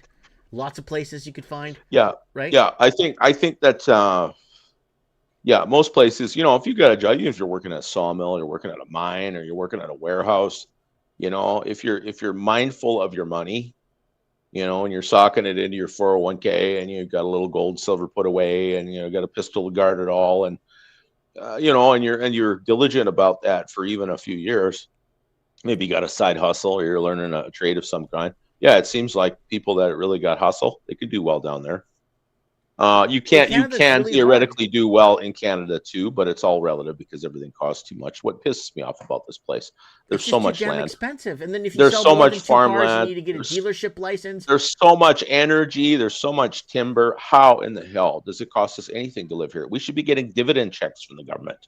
Lots of places you could find. Yeah. Right. Yeah. I think that. Yeah, most places, if you got a job, even if you're working at a sawmill, you're working at a mine, or you're working at a warehouse, if you're mindful of your money, and you're socking it into your 401k, and you've got a little gold, silver put away, and got a pistol to guard it all, and and you're diligent about that for even a few years. Maybe you got a side hustle, or you're learning a trade of some kind. Yeah, it seems like people that really got hustle, they could do well down there. You can really theoretically do well in Canada too, but it's all relative because everything costs too much. What pisses me off about this place, there's so much land, expensive, and then if you there's sell so more much than 2 farmland, cars, you need to get a dealership license. There's so much energy, there's so much timber. How in the hell does it cost us anything to live here? We should be getting dividend checks from the government.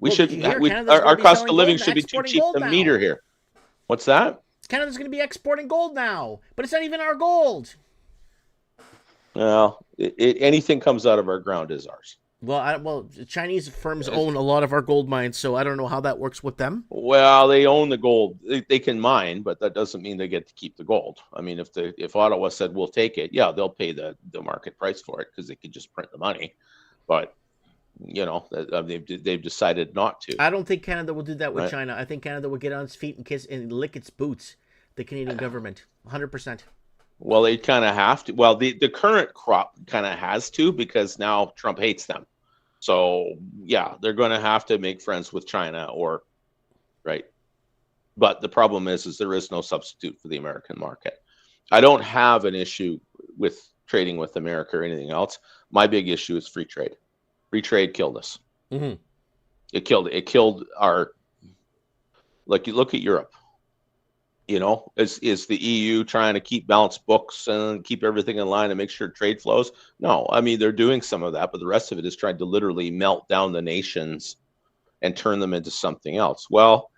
Our cost of living should be too cheap to meter here. What's that? Canada's going to be exporting gold now, but it's not even our gold. Well, anything comes out of our ground is ours. Well, Chinese firms own a lot of our gold mines, so I don't know how that works with them. Well, they own the gold. They can mine, but that doesn't mean they get to keep the gold. I mean, if Ottawa said we'll take it, yeah, they'll pay the market price for it because they could just print the money. But they've decided not to. I don't think Canada will do that with China. I think Canada will get on its feet and kiss and lick its boots. The Canadian government, 100%. Well, they kind of have to. Well, the current crop kind of has to, because now Trump hates them. So, yeah, they're going to have to make friends with China right. But the problem is there is no substitute for the American market. I don't have an issue with trading with America or anything else. My big issue is free trade. Free trade killed us. Mm-hmm. It killed our, like, you look at Europe. Is the EU trying to keep balanced books and keep everything in line and make sure trade flows? No, I mean, they're doing some of that, but the rest of it is trying to literally melt down the nations and turn them into something else. Well,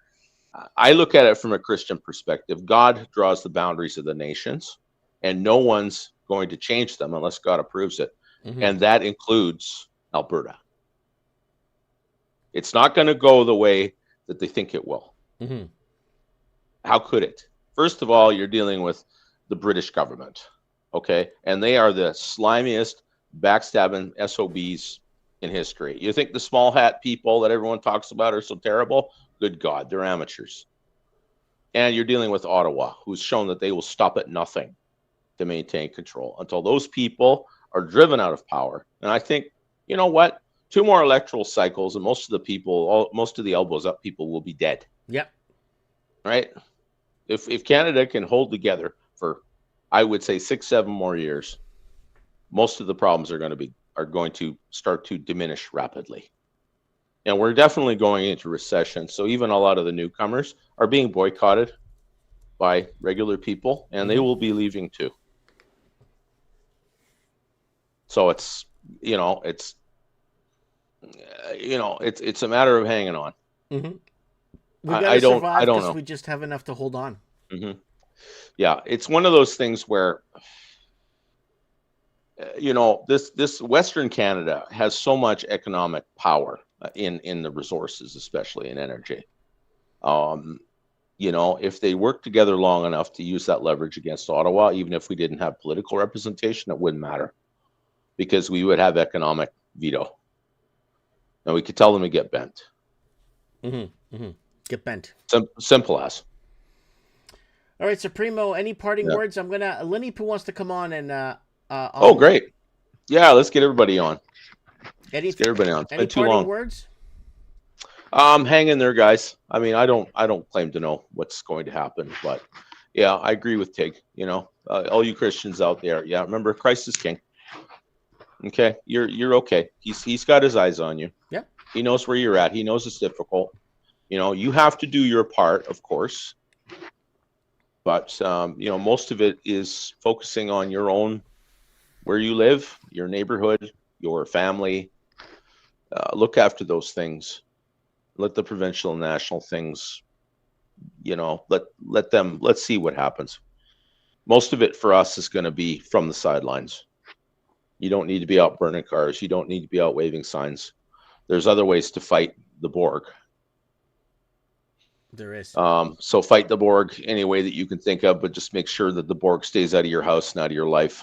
I look at it from a Christian perspective. God draws the boundaries of the nations, and no one's going to change them unless God approves it. Mm-hmm. And that includes Alberta. It's not going to go the way that they think it will. Mm-hmm. How could it? First of all, you're dealing with the British government, okay? And they are the slimiest, backstabbing SOBs in history. You think the small hat people that everyone talks about are so terrible? Good God, they're amateurs. And you're dealing with Ottawa, who's shown that they will stop at nothing to maintain control until those people are driven out of power. And I think, you know what? 2 more electoral cycles, and most of the elbows up people will be dead. Yep. Right? If Canada can hold together for, I would say, 6-7 more years, most of the problems are going to start to diminish rapidly. And we're definitely going into recession. So even a lot of the newcomers are being boycotted by regular people, and they will be leaving too. So it's a matter of hanging on. Mm-hmm. I don't know. We just have enough to hold on. Mm-hmm. Yeah, it's one of those things where, this Western Canada has so much economic power in the resources, especially in energy. If they work together long enough to use that leverage against Ottawa, even if we didn't have political representation, it wouldn't matter, because we would have economic veto, and we could tell them to get bent. Mm-hmm. Mm-hmm. Get bent. Simple as. All right, Supremo, any parting words? Lenny Poo wants to come on and great. Yeah, let's get everybody on. Let's get everybody on. It's any been too parting long. Words? Hang in there, guys. I mean, I don't claim to know what's going to happen, but yeah, I agree with Tig. All you Christians out there, yeah, remember, Christ is king. Okay, you're okay. He's got his eyes on you. Yeah. He knows where you're at. He knows it's difficult. You have to do your part, of course, but most of it is focusing on your own, where you live, your neighborhood, your family. Look after those things. Let the provincial and national things, let's see what happens. Most of it for us is going to be from the sidelines. You don't need to be out burning cars. You don't need to be out waving signs. There's other ways to fight the Borg. There is. So fight the Borg any way that you can think of, but just make sure that the Borg stays out of your house and out of your life.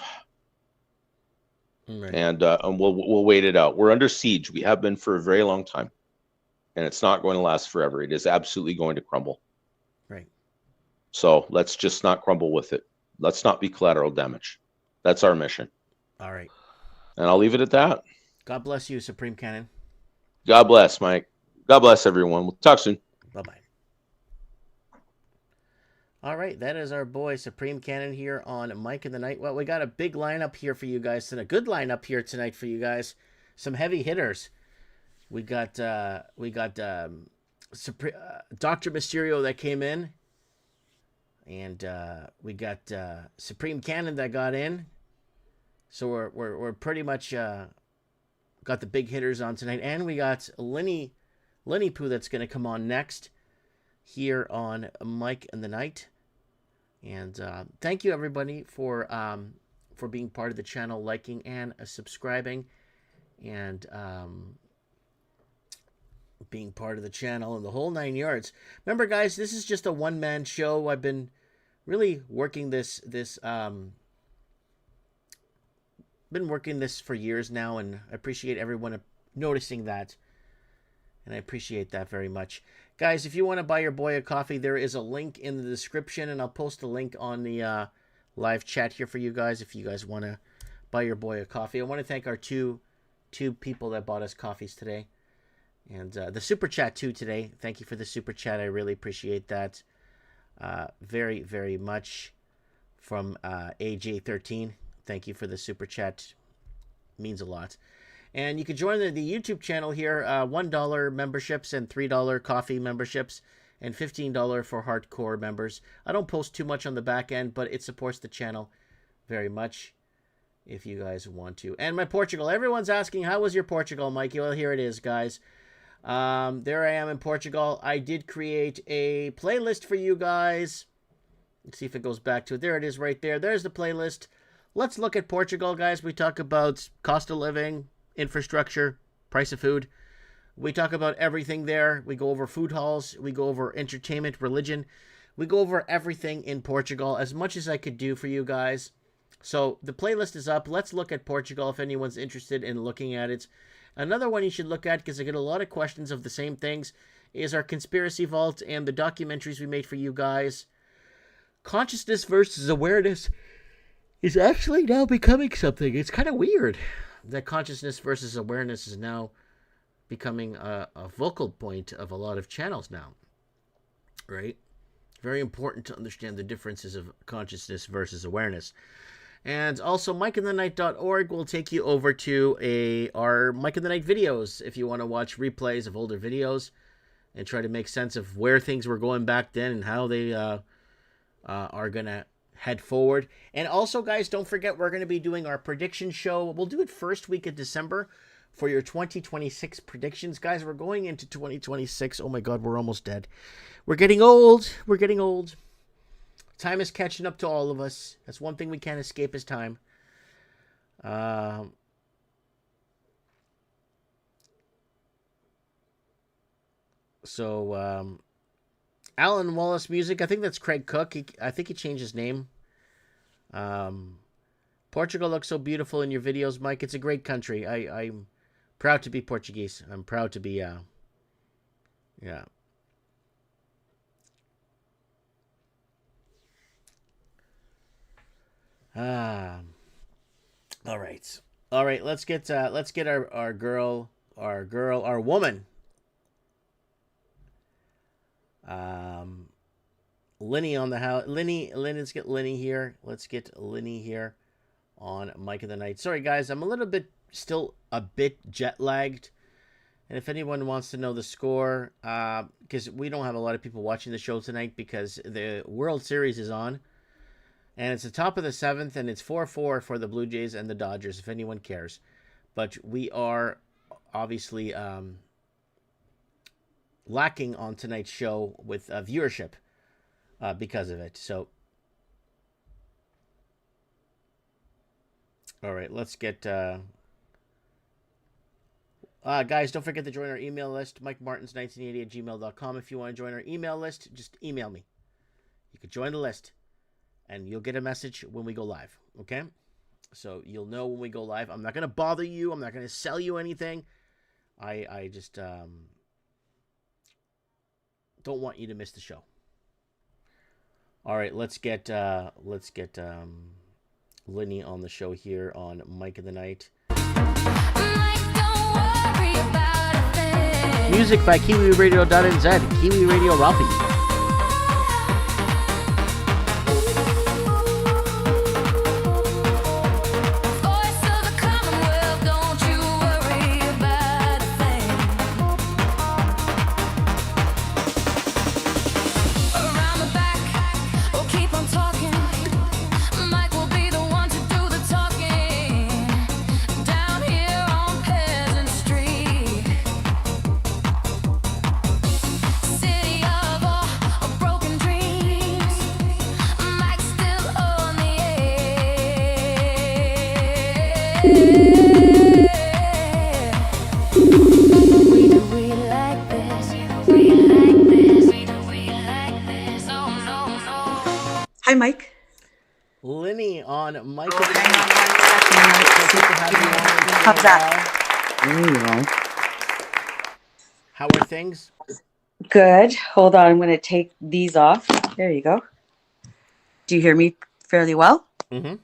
Right. And we'll wait it out. We're under siege. We have been for a very long time, and it's not going to last forever. It is absolutely going to crumble. Right. So let's just not crumble with it. Let's not be collateral damage. That's our mission. All right. And I'll leave it at that. God bless you, Supreme Cannon. God bless, Mike. God bless everyone. We'll talk soon. Bye-bye. All right, that is our boy Supreme Cannon here on Mike in the Night. Well, we got a big lineup here for you guys tonight. A good lineup here tonight for you guys. Some heavy hitters. We got Dr. Mysterio that came in, and we got Supreme Cannon that got in. So we're pretty much got the big hitters on tonight, and we got Lenny Poo that's going to come on next here on Mike in the Night. And thank you everybody for being part of the channel, liking and subscribing, and being part of the channel and the whole 9 yards. Remember, guys, this is just a one-man show. I've been really working this for years now, and I appreciate everyone noticing that, and I appreciate that very much. Guys, if you want to buy your boy a coffee, there is a link in the description, and I'll post a link on the live chat here for you guys if you guys want to buy your boy a coffee. I want to thank our two people that bought us coffees today, and the super chat too today. Thank you for the super chat. I really appreciate that very, very much. From AJ13, thank you for the super chat. Means a lot. And you can join the YouTube channel here, $1 memberships and $3 coffee memberships, and $15 for hardcore members. I don't post too much on the back end, but it supports the channel very much if you guys want to. And my Portugal, everyone's asking, how was your Portugal, Mikey? Well, here it is, guys. There I am in Portugal. I did create a playlist for you guys. Let's see if it goes back to it. There it is right there. There's the playlist. Let's look at Portugal, guys. We talk about cost of living, infrastructure, price of food. We talk about everything there. We go over food halls. We go over entertainment, religion. We go over everything in Portugal, as much as I could do for you guys. So the playlist is up. Let's look at Portugal if anyone's interested in looking at it. Another one you should look at, because I get a lot of questions of the same things, is our Conspiracy Vault and the documentaries we made for you guys. Consciousness versus awareness is actually now becoming something. It's kind of weird that consciousness versus awareness is now becoming a vocal point of a lot of channels now, right? Very important to understand the differences of consciousness versus awareness. And also, MikeInTheNight.org will take you over to our Mike in the Night videos if you want to watch replays of older videos and try to make sense of where things were going back then and how they are going to head forward. And also, guys, don't forget, we're going to be doing our prediction show. We'll do it first week of December for your 2026 predictions. Guys, we're going into 2026. Oh my God, we're almost dead. We're getting old. We're getting old. Time is catching up to all of us. That's one thing we can't escape is time. Alan Wallace Music, I think that's Craig Cook. I think he changed his name. Portugal looks so beautiful in your videos, Mike. It's a great country. I'm proud to be Portuguese. I'm proud to be, yeah. All right. Let's get our woman. Lenny on the house. Let's get Lenny here. Let's get Lenny here on Mike of the Night. Sorry, guys. I'm still a bit jet lagged. And if anyone wants to know the score, because we don't have a lot of people watching the show tonight because the World Series is on. And it's the top of the 7th, and it's 4-4 for the Blue Jays and the Dodgers, if anyone cares. But we are obviously lacking on tonight's show with viewership because of it. So, all right, let's get... guys, don't forget to join our email list, mikemartins1980@gmail.com. If you want to join our email list, just email me. You can join the list, and you'll get a message when we go live, okay? So you'll know when we go live. I'm not going to bother you. I'm not going to sell you anything. I just don't want you to miss the show. All right, let's get Linny on the show here on Mike of the Night. Music by KiwiRadio.nz, Kiwi Radio Ralphie. Hi, Mike. Linny on Mike. How's that? There you go. How are things? Good. Hold on. I'm going to take these off. There you go. Do you hear me fairly well? Mm-hmm.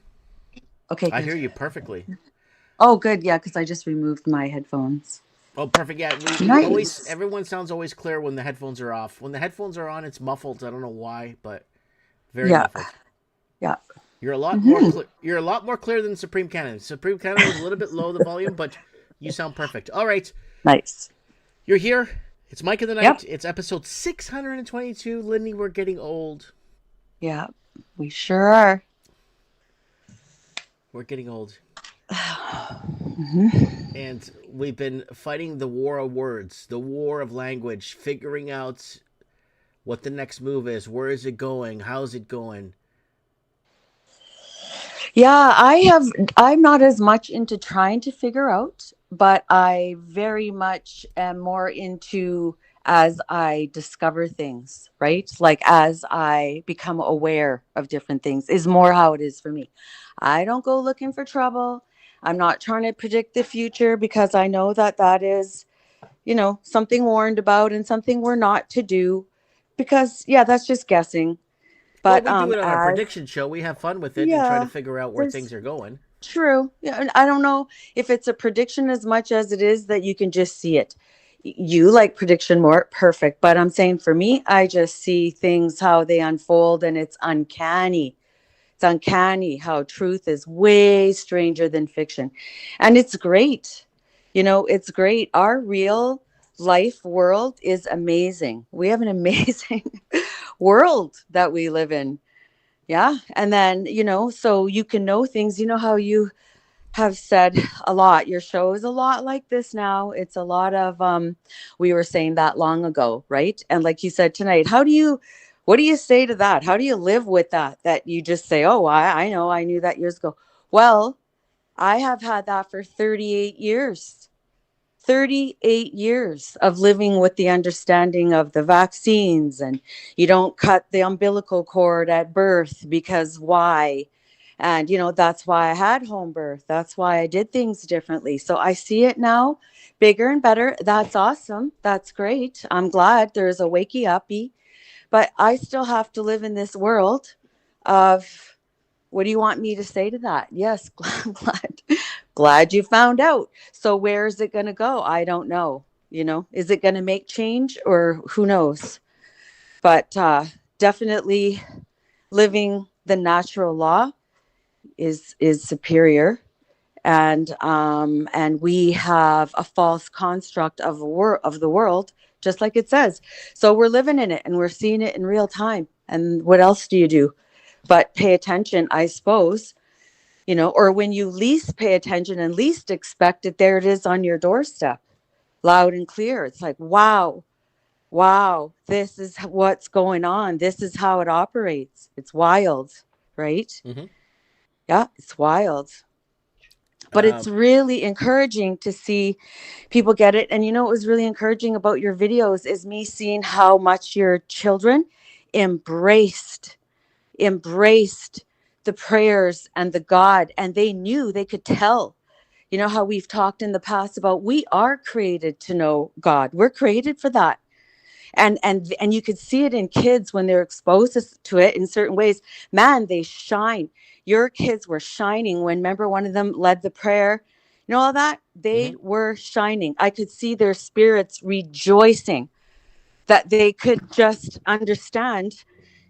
Okay. I Good. hear you perfectly. Oh, good. Yeah, because I just removed my headphones. Oh, perfect. Yeah, Nice. everyone sounds always clear when the headphones are off. When the headphones are on, it's muffled. I don't know why, but very muffled. Yeah. You're a lot more. You're a lot more clear than Supreme Canada. Supreme Canada is a little bit low the volume, but you sound perfect. All right. Nice. You're here. It's Mike of the Night. Yep. It's episode 622. Lindy, we're getting old. Yeah, we sure are. We're getting old. Mm-hmm. And we've been fighting the war of words, the war of language, figuring out what the next move is. Where is it going? How's it going? Yeah, I'm not as much into trying to figure out, but I very much am more into as I discover things, right? Like as I become aware of different things is more how it is for me. I don't go looking for trouble. I'm not trying to predict the future because I know that is, something warned about and something we're not to do because, yeah, that's just guessing. But well, we do it on our prediction show. We have fun with it and try to figure out where things are going. True. Yeah, and I don't know if it's a prediction as much as it is that you can just see it. You like prediction more, perfect. But I'm saying for me, I just see things how they unfold, and it's uncanny. It's uncanny how truth is way stranger than fiction, and it's great. It's great. Our real life world is amazing. We have an amazing world that we live in. Yeah. And then, so you can know things, how you have said a lot. Your show is a lot like this now. It's a lot of, we were saying that long ago, right? And like you said tonight, what do you say to that? How do you live with that you just say, oh, I know, I knew that years ago. Well, I have had that for 38 years. 38 years of living with the understanding of the vaccines, and you don't cut the umbilical cord at birth because why? And, that's why I had home birth. That's why I did things differently. So I see it now bigger and better. That's awesome. That's great. I'm glad there's a wakey uppy, but I still have to live in this world of, what do you want me to say to that? Yes, glad you found out. So where is it going to go? I don't know. Is it going to make change or who knows? But definitely living the natural law is superior. and we have a false construct of the world, just like it says. So we're living in it and we're seeing it in real time. And what else do you do but pay attention, I suppose? Or when you least pay attention and least expect it, there it is on your doorstep, loud and clear. It's like, wow, this is what's going on. This is how it operates. It's wild, right? Mm-hmm. Yeah, it's wild. But it's really encouraging to see people get it. And what was really encouraging about your videos is me seeing how much your children embraced the prayers and the God, and they knew, they could tell. How we've talked in the past about we are created to know God. We're created for that. And you could see it in kids when they're exposed to it in certain ways. Man, they shine. Your kids were shining when, remember, one of them led the prayer, all that. They were shining. I could see their spirits rejoicing that they could just understand,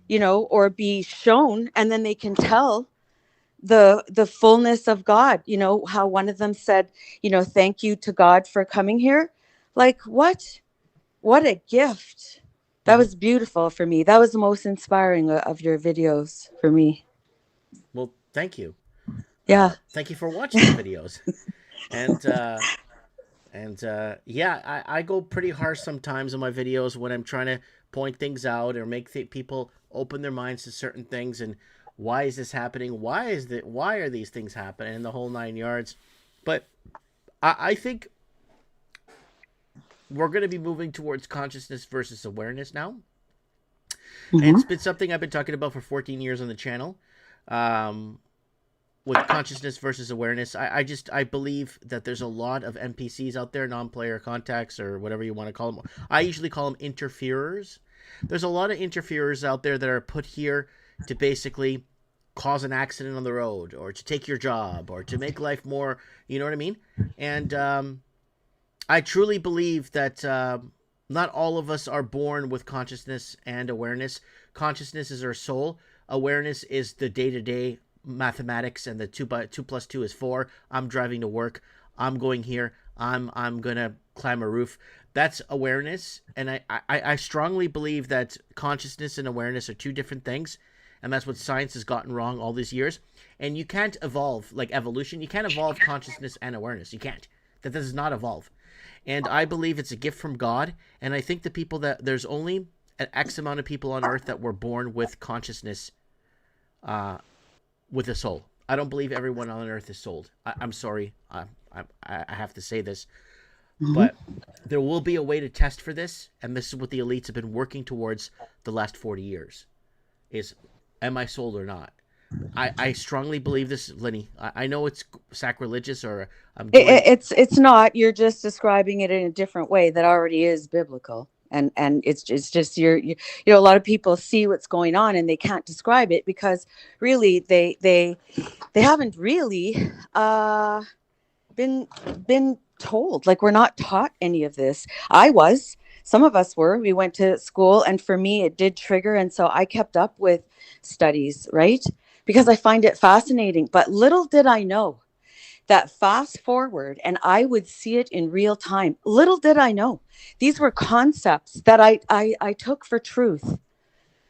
or be shown, and then they can tell the fullness of God. How one of them said, thank you to God for coming here. Like, what a gift. That was beautiful for me. That was the most inspiring of your videos for me. Well, thank you. Yeah. Thank you for watching the videos. Yeah, I go pretty harsh sometimes in my videos when I'm trying to point things out or make people open their minds to certain things. And why is this happening? Why are these things happening? And the whole 9 yards. But I think we're going to be moving towards consciousness versus awareness now. And it's been something I've been talking about for 14 years on the channel. With consciousness versus awareness, I believe that there's a lot of NPCs out there, non-player contacts, or whatever you want to call them. I usually call them interferers. There's a lot of interferers out there that are put here to basically cause an accident on the road, or to take your job, or to make life more, you know what I mean? And I truly believe that not all of us are born with consciousness and awareness. Consciousness is our soul. Awareness is the day-to-day mathematics, and the 2 plus 2 is 4. I'm driving to work. I'm going here. I'm gonna climb a roof. That's awareness. And I strongly believe that consciousness and awareness are two different things. And that's what science has gotten wrong all these years. And you can't evolve, like evolution. You can't evolve consciousness and awareness. You can't. That does not evolve. And I believe it's a gift from God. And I think the people that there's only an X amount of people on earth that were born with consciousness, with a soul. I don't believe everyone on earth is sold. I'm sorry. I have to say this. But there will be a way to test for this. And this is what the elites have been working towards the last 40 years. Is, am I sold or not? I strongly believe this, Lenny. I know it's sacrilegious, or it's not. You're just describing it in a different way that already is biblical, and it's just a lot of people see what's going on and they can't describe it because really they haven't really been told. Like, we're not taught any of this. Some of us were. We went to school, and for me it did trigger, and so I kept up with studies, right? Because I find it fascinating. But little did I know that fast forward and I would see it in real time. Little did I know these were concepts that I took for truth.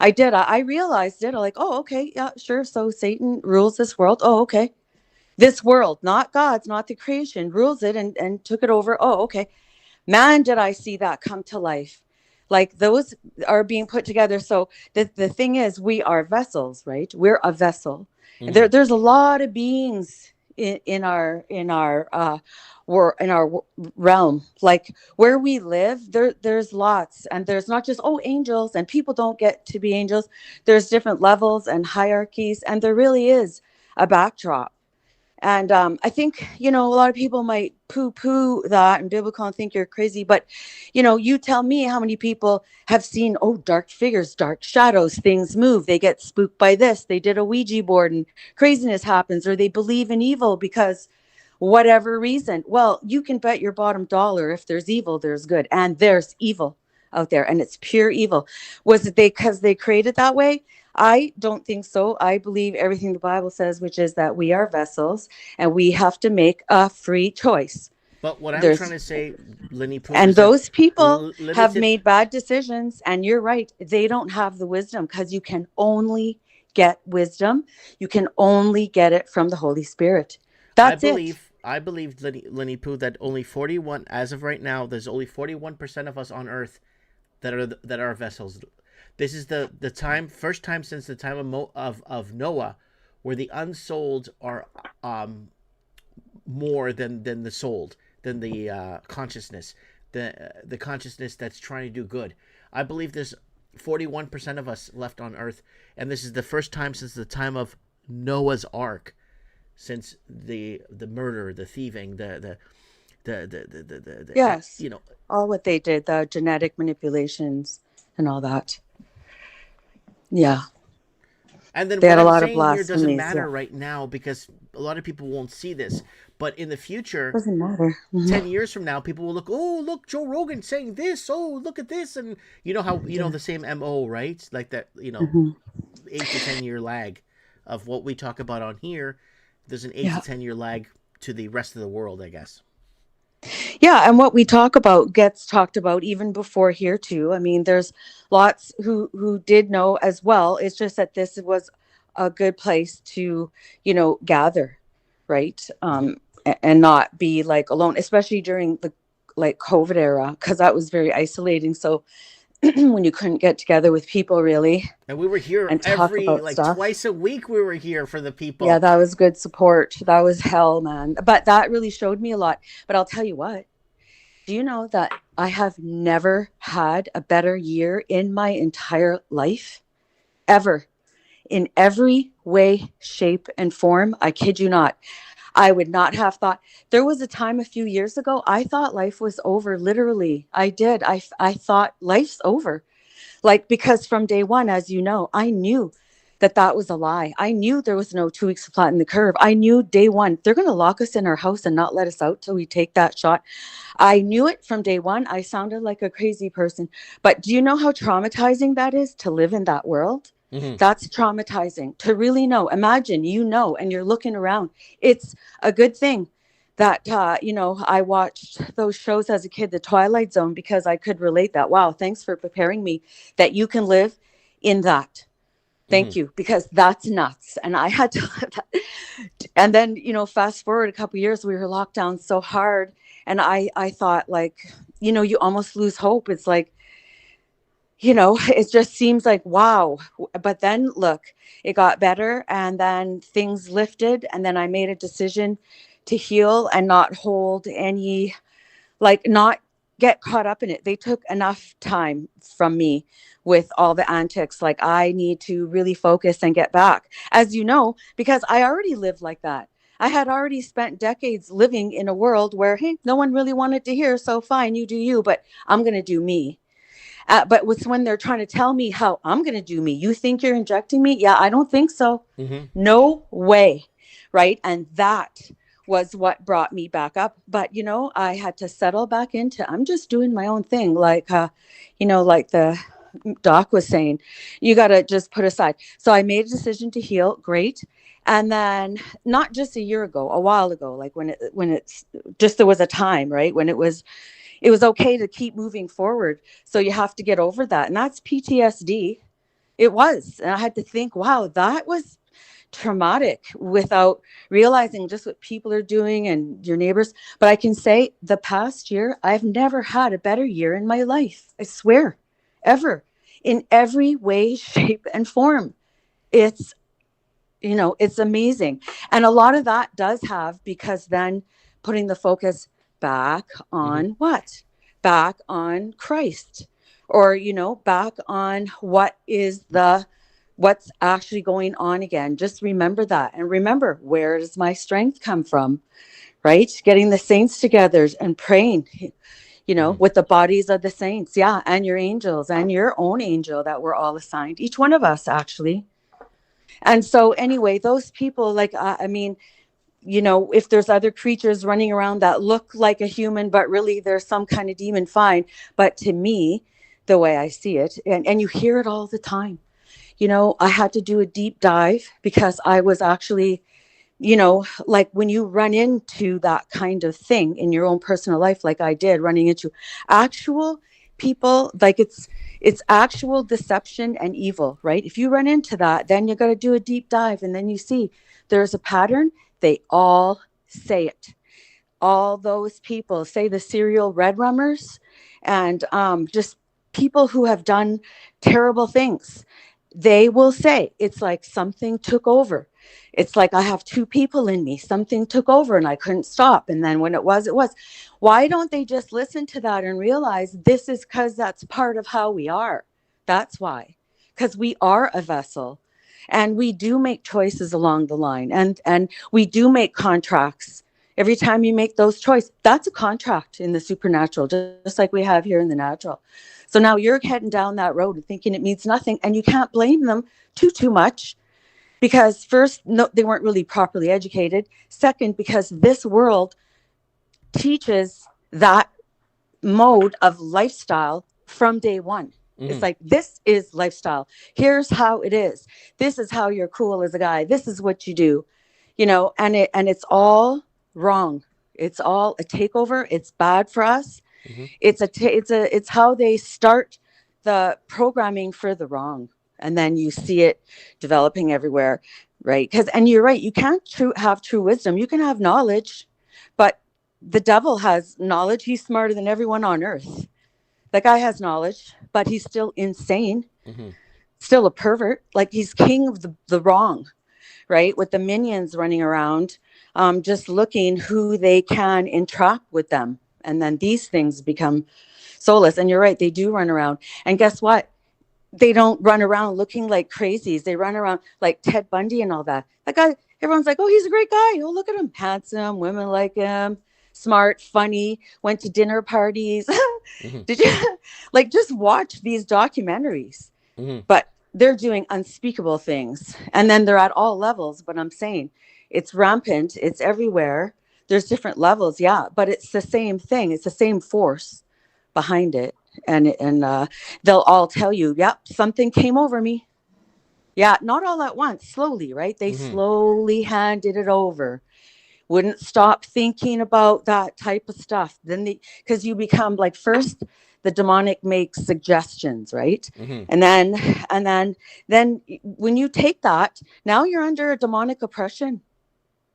I did. I realized it. I'm like, oh, okay, yeah, sure. So Satan rules this world. Oh, okay. This world, not God's, not the creation, rules it and took it over. Oh, okay. Man, did I see that come to life. Like, those are being put together. So the thing is, we are vessels, right? We're a vessel. There's a lot of beings in our realm, like where we live. There's lots, and there's not just angels, and people don't get to be angels. There's different levels and hierarchies, and there really is a backdrop. And I think, a lot of people might poo-poo that and biblical and think you're crazy. But, you tell me how many people have seen, dark figures, dark shadows, things move. They get spooked by this. They did a Ouija board and craziness happens, or they believe in evil because whatever reason. Well, you can bet your bottom dollar if there's evil, there's good. And there's evil out there, and it's pure evil. Was it because they created that way? I don't think so. I believe everything the Bible says, which is that we are vessels and we have to make a free choice. But what I'm trying There's to say, Lenny Poo, and is that those people have limited. made bad decisions, and you're right, they don't have the wisdom, because you can only get wisdom, you can only get it from the Holy Spirit. I That's it. believe, Lenny Poo, that only 41, as of right now, there's only 41% of us on Earth that are vessels. This is the time, first time since the time of Noah, where the unsold are more than the sold, than the consciousness, the consciousness that's trying to do good. I believe there's 41% of us left on Earth, and this is the first time since the time of Noah's Ark, since the murder, the thieving, Yes, you know. all what they did, the genetic manipulations and all that. Yeah, And then they what had a I'm lot of saying here doesn't blasphemies. matter Yeah, right now because a lot of people won't see this. But in the future, doesn't matter. 10 years from now, people will look, oh, look, Joe Rogan saying this. Oh, look at this. And you know how, the same MO, right? Like that, 8 to 10 year lag of what we talk about on here. There's an eight Yeah. to 10 year lag to the rest of the world, I guess. Yeah, and what we talk about gets talked about even before here too. I mean, there's lots who did know as well. It's just that this was a good place to, gather, right? And not be like alone, especially during the like COVID era, because that was very isolating. So when you couldn't get together with people really And we were here and talk every, about like, stuff. twice a week. We were here for the Yeah, people. that was good support. That was hell, man. But that really showed me a lot. But I'll tell you what. Do you know that I have never had a better year in my entire life? Ever. In every way, shape, and form. I kid you not. I would not have thought. There was a time a few years ago, I thought life was over. Literally, I did. I thought life's over. Like, because from day one, as you know, I knew that that was a lie. I knew there was no 2 weeks to flatten the curve. I knew day one, they're going to lock us in our house and not let us out till we take that shot. I knew it from day one. I sounded like a crazy person. But do you know how traumatizing that is to live in that world? Mm-hmm. That's traumatizing to really know. Imagine, and you're looking around. It's a good thing that, I watched those shows as a kid, The Twilight Zone, because I could relate that. Wow, thanks for preparing me that you can live in that. Mm-hmm. Thank you, because that's nuts. And I had to live that. And then, fast forward a couple of years, we were locked down so hard. And I thought, like, you almost lose hope. It's like, it just seems like, wow. But then look, it got better and then things lifted. And then I made a decision to heal and not hold any, like, not get caught up in it. They took enough time from me with all the antics. Like, I need to really focus and get back, as you know, because I already lived like that. I had already spent decades living in a world where, hey, no one really wanted to hear. So fine, you do you, but I'm going to do me. But when they're trying to tell me how I'm going to do me, you think you're injecting me? Yeah, I don't think so. Mm-hmm. No way. Right. And that was what brought me back up. But, I had to settle back into, I'm just doing my own thing. Like, like the doc was saying, you got to just put aside. So I made a decision to heal. Great. And then not just a year ago, a while ago, like when it's just, there was a time, right, when it was okay to keep moving forward. So you have to get over that. And that's PTSD. It was. And I had to think, wow, that was traumatic, without realizing just what people are doing and your neighbors. But I can say the past year, I've never had a better year in my life. I swear, ever, in every way, shape, and form. It's, it's amazing. And a lot of that does have, because then putting the focus back on Mm-hmm. what? Back on Christ, or, back on what's actually going on again. Just remember that. And remember, where does my strength come from? Right? Getting the saints together and praying, Mm-hmm. with the bodies of the saints. Yeah. And your angels and your own angel that we're all assigned, each one of us actually. And so anyway, those people, like, I mean, if there's other creatures running around that look like a human, but really there's some kind of demon, fine. But to me, the way I see it, and you hear it all the time, I had to do a deep dive because I was actually, like when you run into that kind of thing in your own personal life, like I did, running into actual people, like it's actual deception and evil, right? If you run into that, then you got to do a deep dive, and then you see there's a pattern. They all say it. All those people say, the serial red rummers, and just people who have done terrible things, they will say it's like something took over. It's like I have two people in me, something took over and I couldn't stop, and then when it was, it was. Why don't they just listen to that and realize this is because that's part of how we are? That's why, because we are a vessel, and we do make choices along the line, and we do make contracts. Every time you make those choices, that's a contract in the supernatural, just like we have here in the natural. So now you're heading down that road and thinking it means nothing, and you can't blame them too much, because first, no, they weren't really properly educated. Second, because this world teaches that mode of lifestyle from day one. It's like, this is lifestyle. Here's how it is. This is how you're cool as a guy. This is what you do, and it's all wrong. It's all a takeover. It's bad for us. It's how they start the programming for the wrong, and then you see it developing everywhere, right? And you're right. You can't have true wisdom. You can have knowledge, but the devil has knowledge. He's smarter than everyone on earth. That guy has knowledge, but he's still insane, still a pervert. Like, he's king of the wrong, right? With the minions running around, just looking who they can entrap with them. And then these things become soulless. And you're right, they do run around. And guess what? They don't run around looking like crazies. They run around like Ted Bundy and all that. That guy, everyone's like, oh, he's a great guy. Oh, look at him. Handsome. Women like him. Smart, funny, went to dinner parties. Did you just watch these documentaries? But they're doing unspeakable things. And then they're at all levels. But I'm saying it's rampant. It's everywhere. There's different levels. Yeah. But it's the same thing. It's the same force behind it. And they'll all tell you, yep, something came over me. Yeah. Not all at once. Slowly, right? They slowly handed it over. Wouldn't stop thinking about that type of stuff. Then because you become like, first the demonic makes suggestions, right? And then when you take that, now you're under a demonic oppression.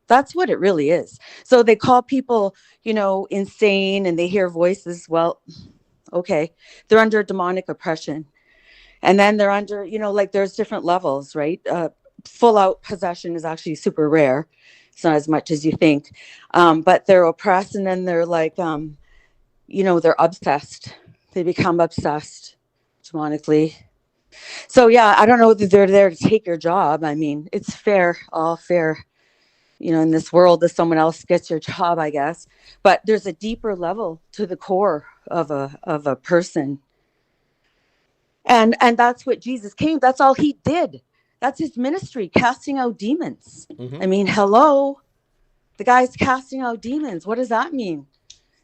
That's what it really is. So they call people, insane, and they hear voices. Well, okay, they're under demonic oppression. And then they're under, like, there's different levels, right? Full out possession is actually super rare. It's not as much as you think. But they're oppressed, and then they're like, they're obsessed. They become obsessed demonically. So, yeah, I don't know that they're there to take your job. I mean, it's fair, all fair, in this world, that someone else gets your job, I guess. But there's a deeper level to the core of a person. And that's what Jesus came. That's all he did. That's his ministry, casting out demons. I mean, hello, the guy's casting out demons. What does that mean?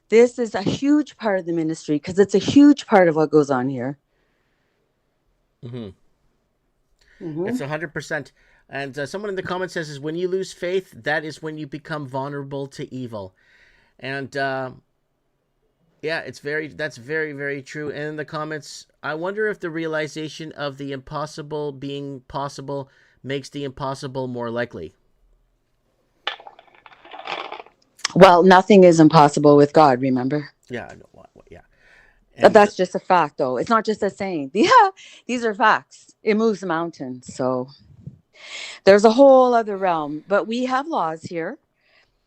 This is a huge part of the ministry, because it's a huge part of what goes on here. It's 100%. And someone in the comments says, is when you lose faith, that is when you become vulnerable to evil. And yeah, that's very, very true. And in the comments, I wonder if the realization of the impossible being possible makes the impossible more likely. Well, nothing is impossible with God, remember? Yeah, I know. Yeah. And that's just a fact, though. It's not just a saying. Yeah, these are facts. It moves mountains. So there's a whole other realm. But we have laws here.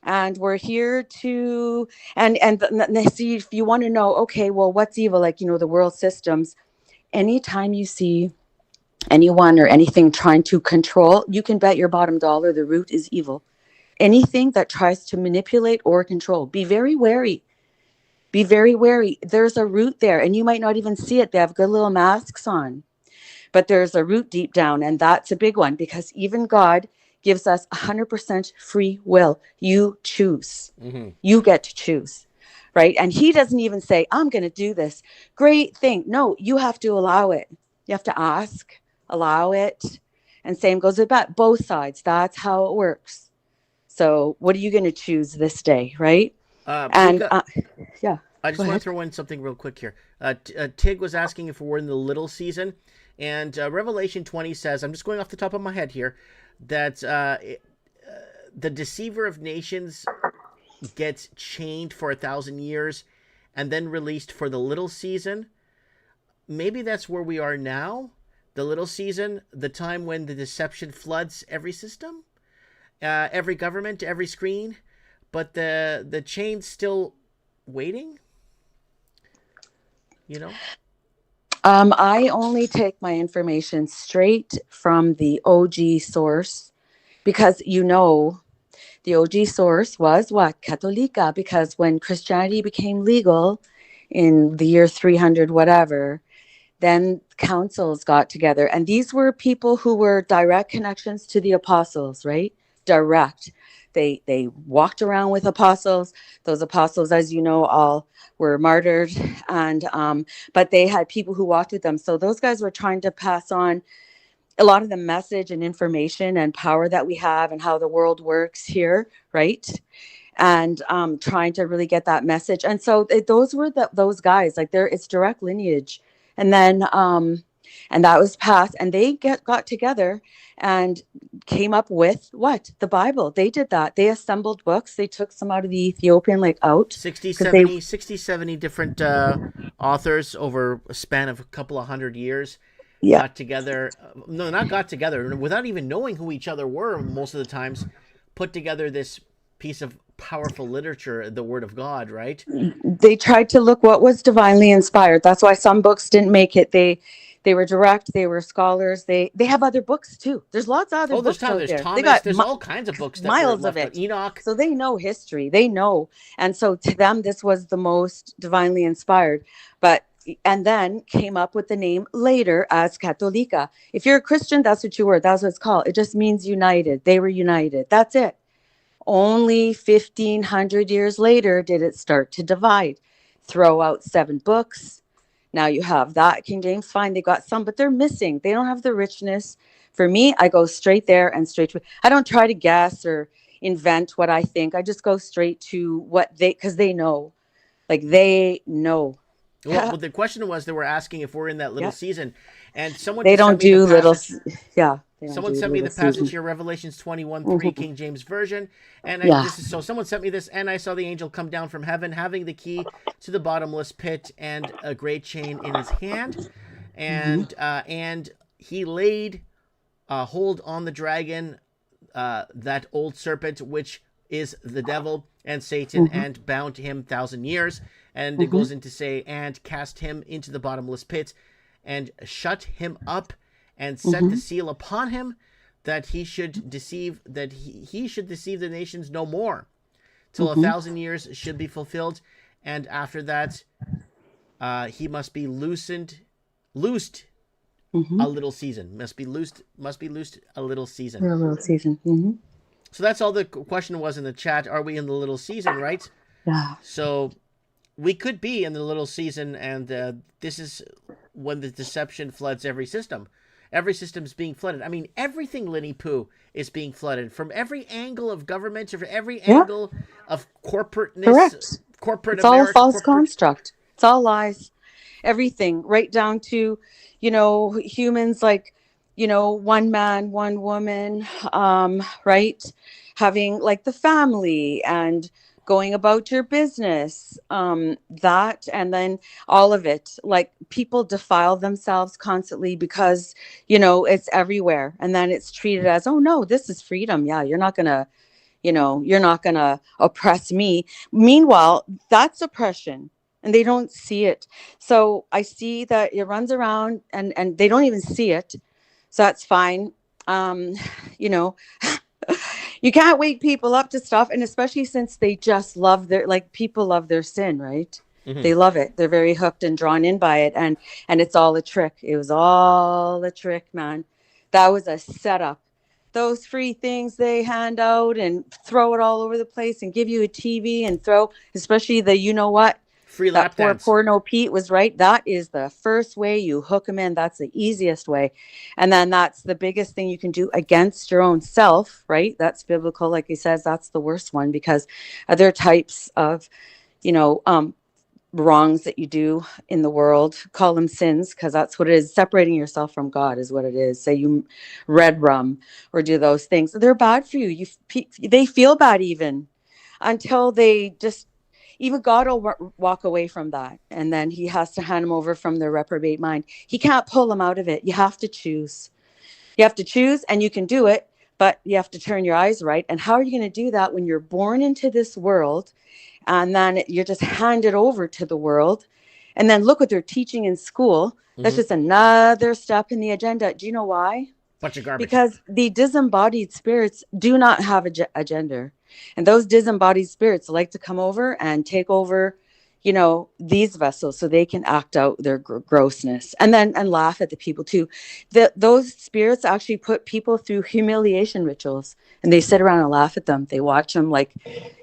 And we're here to, and see, if you want to know, okay, well, what's evil? Like, the world systems. Anytime you see anyone or anything trying to control, you can bet your bottom dollar the root is evil. Anything that tries to manipulate or control, be very wary. Be very wary. There's a root there, and you might not even see it. They have good little masks on. But there's a root deep down, and that's a big one, because even God gives us 100% free will. You choose. You get to choose, right? And he doesn't even say, I'm going to do this great thing. No, you have to allow it. You have to ask, allow it. And same goes with that, both sides. That's how it works. So what are you going to choose this day, right? We And got. yeah, I go just want ahead. to throw in something real quick here. Tig was asking if we're in the little season, and Revelation 20 says, I'm just going off the top of my head here, that the deceiver of nations gets chained for 1,000 years and then released for the little season. Maybe that's where we are now. The little season, the time when the deception floods every system, every government, every screen, but the chain's still waiting. You know. I only take my information straight from the OG source because the OG source was what? Católica, because when Christianity became legal in the year 300, whatever, then councils got together. And these were people who were direct connections to the apostles, right? Direct. They walked around with apostles. Those apostles, as you know, all were martyred. And but they had people who walked with them. So those guys were trying to pass on a lot of the message and information and power that we have and how the world works here, right? And trying to really get that message. And so those were those guys, like it's direct lineage. And then and that was passed, and they got together and came up with what? The Bible. They did that. They assembled books. They took some out of the Ethiopian, like out 60, because they 70, 60, 70 different authors over a span of a couple of 100 years yeah. got together. No, not got together, without even knowing who each other were most of the times, put together this piece of powerful literature, the Word of God, right? They tried to look what was divinely inspired. That's why some books didn't make it. They were direct. They were scholars. They have other books too. There's lots of other Oh, there's books time. out There's there. They Thomas. got There's all kinds of books that were miles of left out. it. Enoch. So they know history. They know. And so to them, this was the most divinely inspired. But and then came up with the name later as Católica. If you're a Christian, that's what you were. That's what it's called. It just means united. They were united. That's it. Only 1,500 years later did it start to divide. Throw out 7 books. Now you have that. King James, fine, they got some, but they're missing. They don't have the richness. For me, I go straight there and straight to. I don't try to guess or invent what I think. I just go straight to what because they know. Like they know. Well, the question was, they were asking if we're in that little Yeah. season, and someone They just don't sent me the do little. passage. Yeah. They don't Someone do sent me the little passage season. here, Revelations 21:3, Mhm. King James Version, and Yeah. this is so. Someone sent me this, and I saw the angel come down from heaven, having the key to the bottomless pit and a great chain in his hand, and he laid hold on the dragon, that old serpent, which is the devil and Satan, and bound him 1,000 years. And it goes into say, and cast him into the bottomless pit, and shut him up, and set the seal upon him, that he should deceive he should deceive the nations no more, till 1,000 years should be fulfilled, and after that, he must be loosed a little season. Must be loosed a little season. For a little season. Mm-hmm. So that's all the question was in the chat. Are we in the little season, right? Yeah. So we could be in the little season, and this is when the deception floods every system. Every system is being flooded. I mean, everything, Linny Poo, is being flooded from every angle of government, or every angle of corporateness. Correct. Corporate It's all a America. false construct. It's all lies. Everything, right down to, humans like, one man, one woman, right? Having like the family and going about your business, that, and then all of it, like people defile themselves constantly because, it's everywhere. And then it's treated as, oh no, this is freedom. Yeah, you're not gonna oppress me. Meanwhile, that's oppression, and they don't see it. So I see that it runs around, and they don't even see it. So that's fine. You know, you can't wake people up to stuff, and especially since they just love people love their sin, right? They love it. They're very hooked and drawn in by it, and it's all a trick. It was all a trick, man. That was a setup. Those free things they hand out and throw it all over the place and give you a TV and throw, especially the, you know what, Free That lap dance. poor no Pete was right. That is the first way you hook them in. That's the easiest way. And then that's the biggest thing you can do against your own self, right? That's biblical. Like he says, that's the worst one, because other types of, you know, wrongs that you do in the world, call them sins, because that's what it is. Separating yourself from God is what it is. Say you red rum or do those things. They're bad for you. They feel bad even until they just, even God will walk away from that. And then he has to hand them over from their reprobate mind. He can't pull them out of it. You have to choose. You have to choose, and you can do it, but you have to turn your eyes right. And how are you going to do that when you're born into this world and then you're just handed over to the world? And then look what they're teaching in school. That's just another step in the agenda. Do you know why? Bunch of garbage. Because the disembodied spirits do not have a gender. And those disembodied spirits like to come over and take over, you know, these vessels so they can act out their grossness and laugh at the people too. Those spirits actually put people through humiliation rituals, and they sit around and laugh at them. They watch them, like,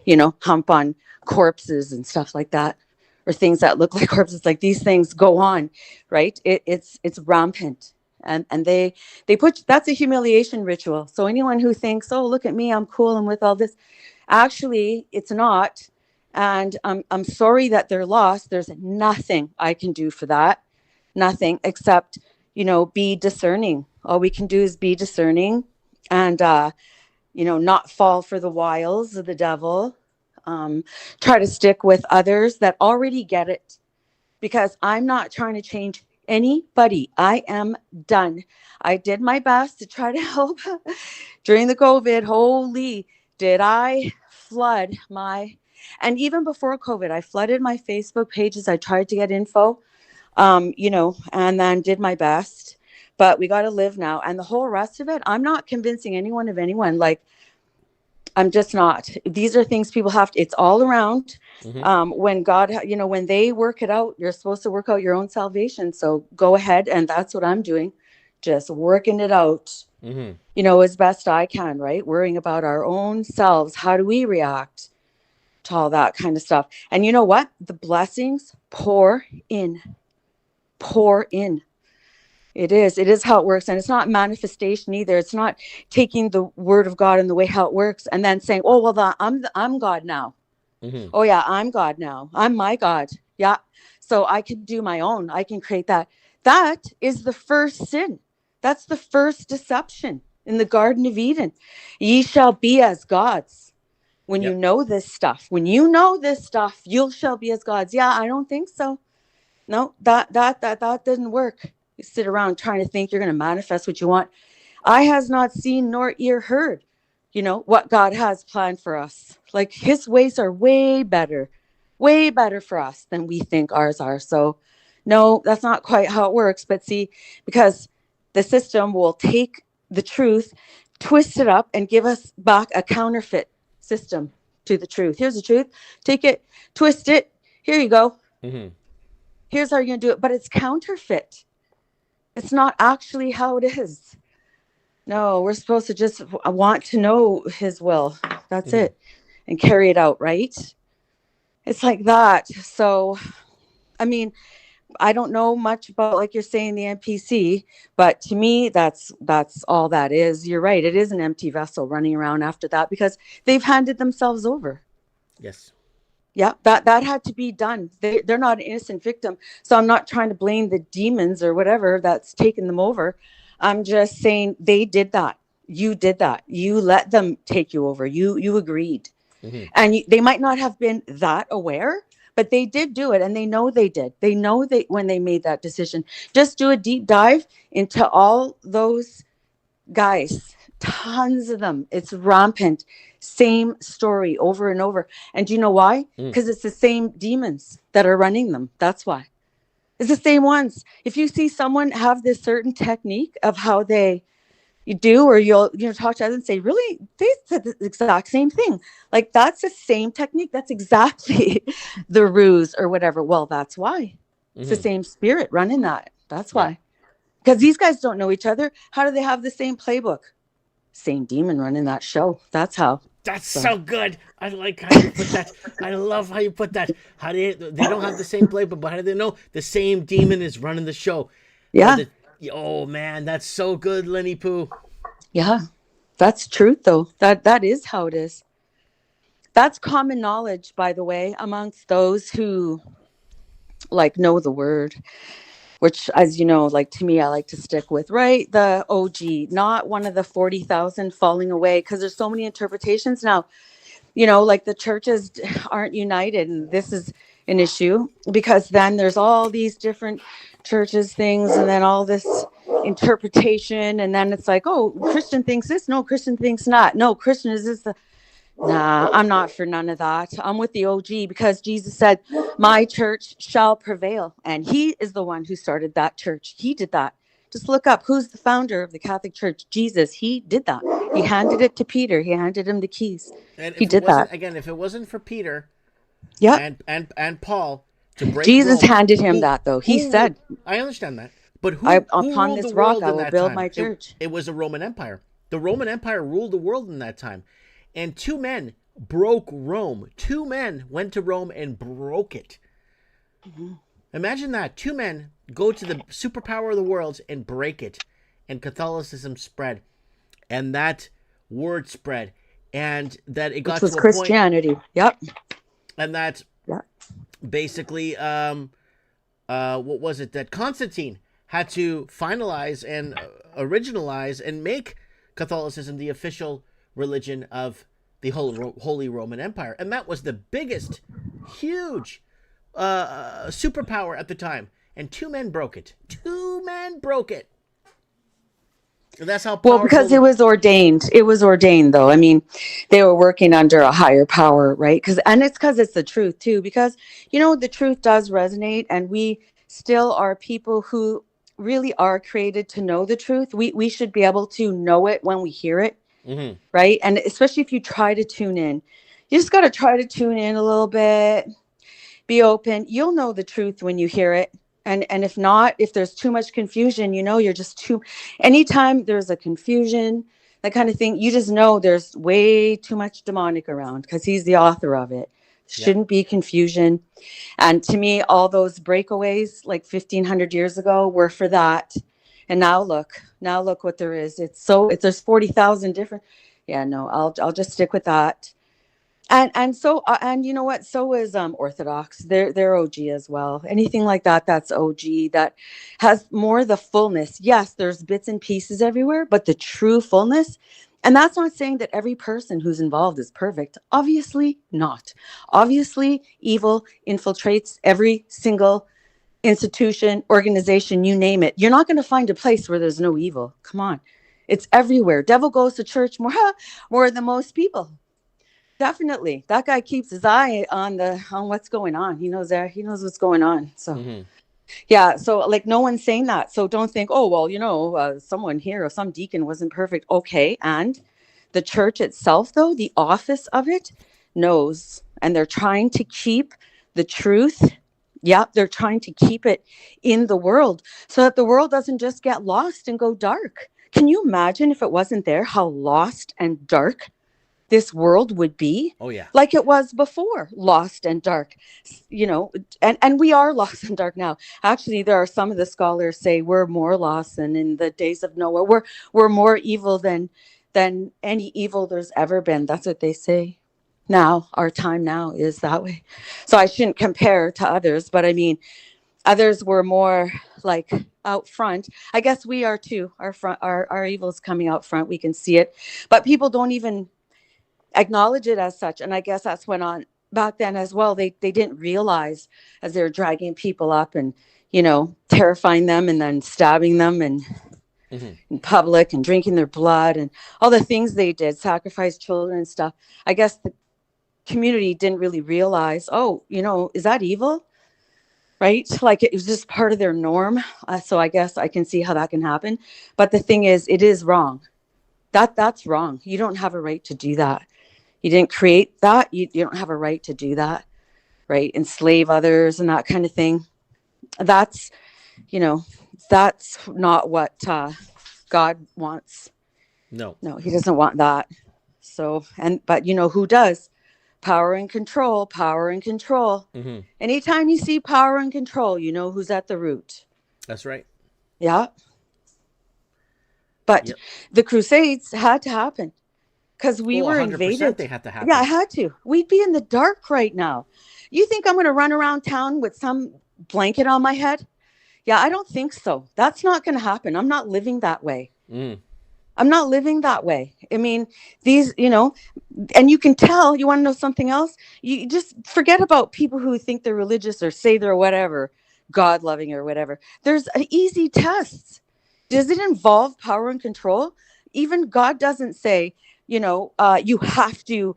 you know, hump on corpses and stuff like that, or things that look like corpses. Like, these things go on, right? It's rampant. And they put, that's a humiliation ritual. So anyone who thinks, oh, look at me, I'm cool, I'm with all this, actually it's not. And I'm sorry that they're lost. There's nothing I can do for that. Nothing except, you know, be discerning. All we can do is be discerning and, you know, not fall for the wiles of the devil. Try to stick with others that already get it, because I'm not trying to change anybody. I am done. I did my best to try to help during the COVID. Holy, did I flood my, and even before COVID, I flooded my Facebook pages. I tried to get info, you know, and then did my best, but we got to live now. And the whole rest of it, I'm not convincing anyone of anyone. Like, I'm just not. These are things people have to, it's all around. When God, you know, when they work it out, you're supposed to work out your own salvation. So go ahead. And that's what I'm doing. Just working it out, you know, as best I can, right? Worrying about our own selves. How do we react to all that kind of stuff? And you know what? The blessings pour in. Pour in. It is how it works. And it's not manifestation either. It's not taking the word of God and the way how it works and then saying, oh, well, I'm God now. Oh yeah, I'm God now. I'm my God. Yeah. So I can do my own. I can create that. That is the first sin. That's the first deception in the Garden of Eden. Ye shall be as gods. When you know this stuff, you shall be as gods. Yeah, I don't think so. No, that didn't work. You sit around trying to think you're going to manifest what you want. Eye has not seen nor ear heard, you know, what God has planned for us. Like, his ways are way better for us than we think ours are. So no, that's not quite how it works. But see, because the system will take the truth, twist it up, and give us back a counterfeit system to the truth. Here's the truth. Take it, twist it. Here you go. Here's how you're going to do it. But it's counterfeit. It's not actually how it is. No, we're supposed to just want to know his will. That's it. And carry it out, right? It's like that. So, I mean, I don't know much about, like you're saying, the NPC, but to me, that's all that is. You're right. It is an empty vessel running around after that, because they've handed themselves over. Yes. Yeah, that had to be done. They're not an innocent victim. So I'm not trying to blame the demons or whatever that's taken them over. I'm just saying they did that. You did that. You let them take you over. You agreed. And they might not have been that aware, but they did do it. And they know they did. They know when they made that decision. Just do a deep dive into all those guys. Tons of them. It's rampant. Same story over and over. And do you know why? Because it's the same demons that are running them. That's why. It's the same ones. If you see someone have this certain technique of how you do, or you'll talk to others and say, really, they said the exact same thing. Like, that's the same technique. That's exactly the ruse or whatever. Well, that's why. It's the same spirit running that. That's why. Because these guys don't know each other. How do they have the same playbook? Same demon running that show. That's how. That's so good. I like how you put that. I love how you put that. How they don't have the same playbook, but how do they know the same demon is running the show? Yeah. Oh man, that's so good, Lenny Poo. Yeah. That's truth though. That is how it is. That's common knowledge, by the way, amongst those who like know the word, which, as you know, like to me, I like to stick with, right? The OG, not one of the 40,000 falling away, because there's so many interpretations now. Like the churches aren't united, and this is an issue because then there's all these different churches things, and then all this interpretation, and then it's like, oh, Christian thinks this, no, Christian thinks not, no, Christian is this. Nah, I'm not for none of that. I'm with the OG because Jesus said, my church shall prevail. And he is the one who started that church. He did that. Just look up who's the founder of the Catholic Church. Jesus. He did that. He handed it to Peter. He handed him the keys. And he did that. Again, if it wasn't for Peter, yeah, and Paul to break Jesus Rome, handed him that though. He said, I understand that. But upon this rock I will build my church. It was the Roman Empire. The Roman Empire ruled the world in that time. And 2 men broke Rome. 2 men went to Rome and broke it. Mm-hmm. Imagine that. 2 men go to the superpower of the world and break it. And Catholicism spread. And that word spread. And that it got to a point. Which was Christianity. Yep. And that basically, what was it? That Constantine had to finalize and originalize and make Catholicism the official religion of the Holy Roman Empire. And that was the biggest, huge superpower at the time. And 2 men broke it. 2 men broke it. And that's how powerful. Well, because it was ordained. It was ordained, though. I mean, they were working under a higher power, right? And it's because it's the truth, too. Because, the truth does resonate. And we still are people who really are created to know the truth. We should be able to know it when we hear it. Mm-hmm. Right. And especially if you try to tune in, you just got to try to tune in a little bit, be open. You'll know the truth when you hear it. And if not, if there's too much confusion, you're just anytime there's a confusion, that kind of thing, you just know there's way too much demonic around because he's the author of it. Shouldn't be confusion. And to me, all those breakaways like 1500 years ago were for that. And now look what there is. There's 40,000 different. Yeah, no, I'll just stick with that. And so you know what? So is Orthodox. They're OG as well. Anything like that, that's OG. That has more the fullness. Yes, there's bits and pieces everywhere, but the true fullness. And that's not saying that every person who's involved is perfect. Obviously not. Obviously, evil infiltrates every single institution, organization, you name it. You're not going to find a place where there's no evil. Come on. It's everywhere. Devil goes to church more than most people. Definitely. That guy keeps his eye on what's going on. He knows what's going on. So yeah. So like no one's saying that. So don't think, oh, well, someone here or some deacon wasn't perfect. Okay. And the church itself, though, the office of it knows, and they're trying to keep the truth. Yeah, they're trying to keep it in the world so that the world doesn't just get lost and go dark. Can you imagine if it wasn't there, how lost and dark this world would be? Oh, yeah. Like it was before, lost and dark, and we are lost and dark now. Actually, there are some of the scholars say we're more lost than in the days of Noah. We're more evil than any evil there's ever been. That's what they say. Now, our time now is that way. So I shouldn't compare to others, but I mean, others were more like out front. I guess we are too. Our evil is coming out front. We can see it, but people don't even acknowledge it as such. And I guess that's went on back then as well. They didn't realize as they were dragging people up and, terrifying them and then stabbing them and in public and drinking their blood and all the things they did, sacrifice children and stuff. I guess the community didn't really realize, is that evil? Right? Like it was just part of their norm. So I guess I can see how that can happen. But the thing is, it is wrong. That's wrong. You don't have a right to do that. You didn't create that. You don't have a right to do that. Right? Enslave others and that kind of thing. That's not what God wants. No, he doesn't want that. So, but who does? Power and control, power and control. Mm-hmm. Anytime you see power and control, you know who's at the root. That's right. Yeah. But Yep. the Crusades had to happen because we Oh, were 100% invaded. they had to happen. Yeah, I had to. We'd be in the dark right now. You think I'm going to run around town with some blanket on my head? Yeah, I don't think so. That's not going to happen. I'm not living that way. Mm. I'm not living that way. I mean, these, and you can tell, you want to know something else? You just forget about people who think they're religious or say they're whatever, God loving or whatever. There's an easy test. Does it involve power and control? Even God doesn't say, you have to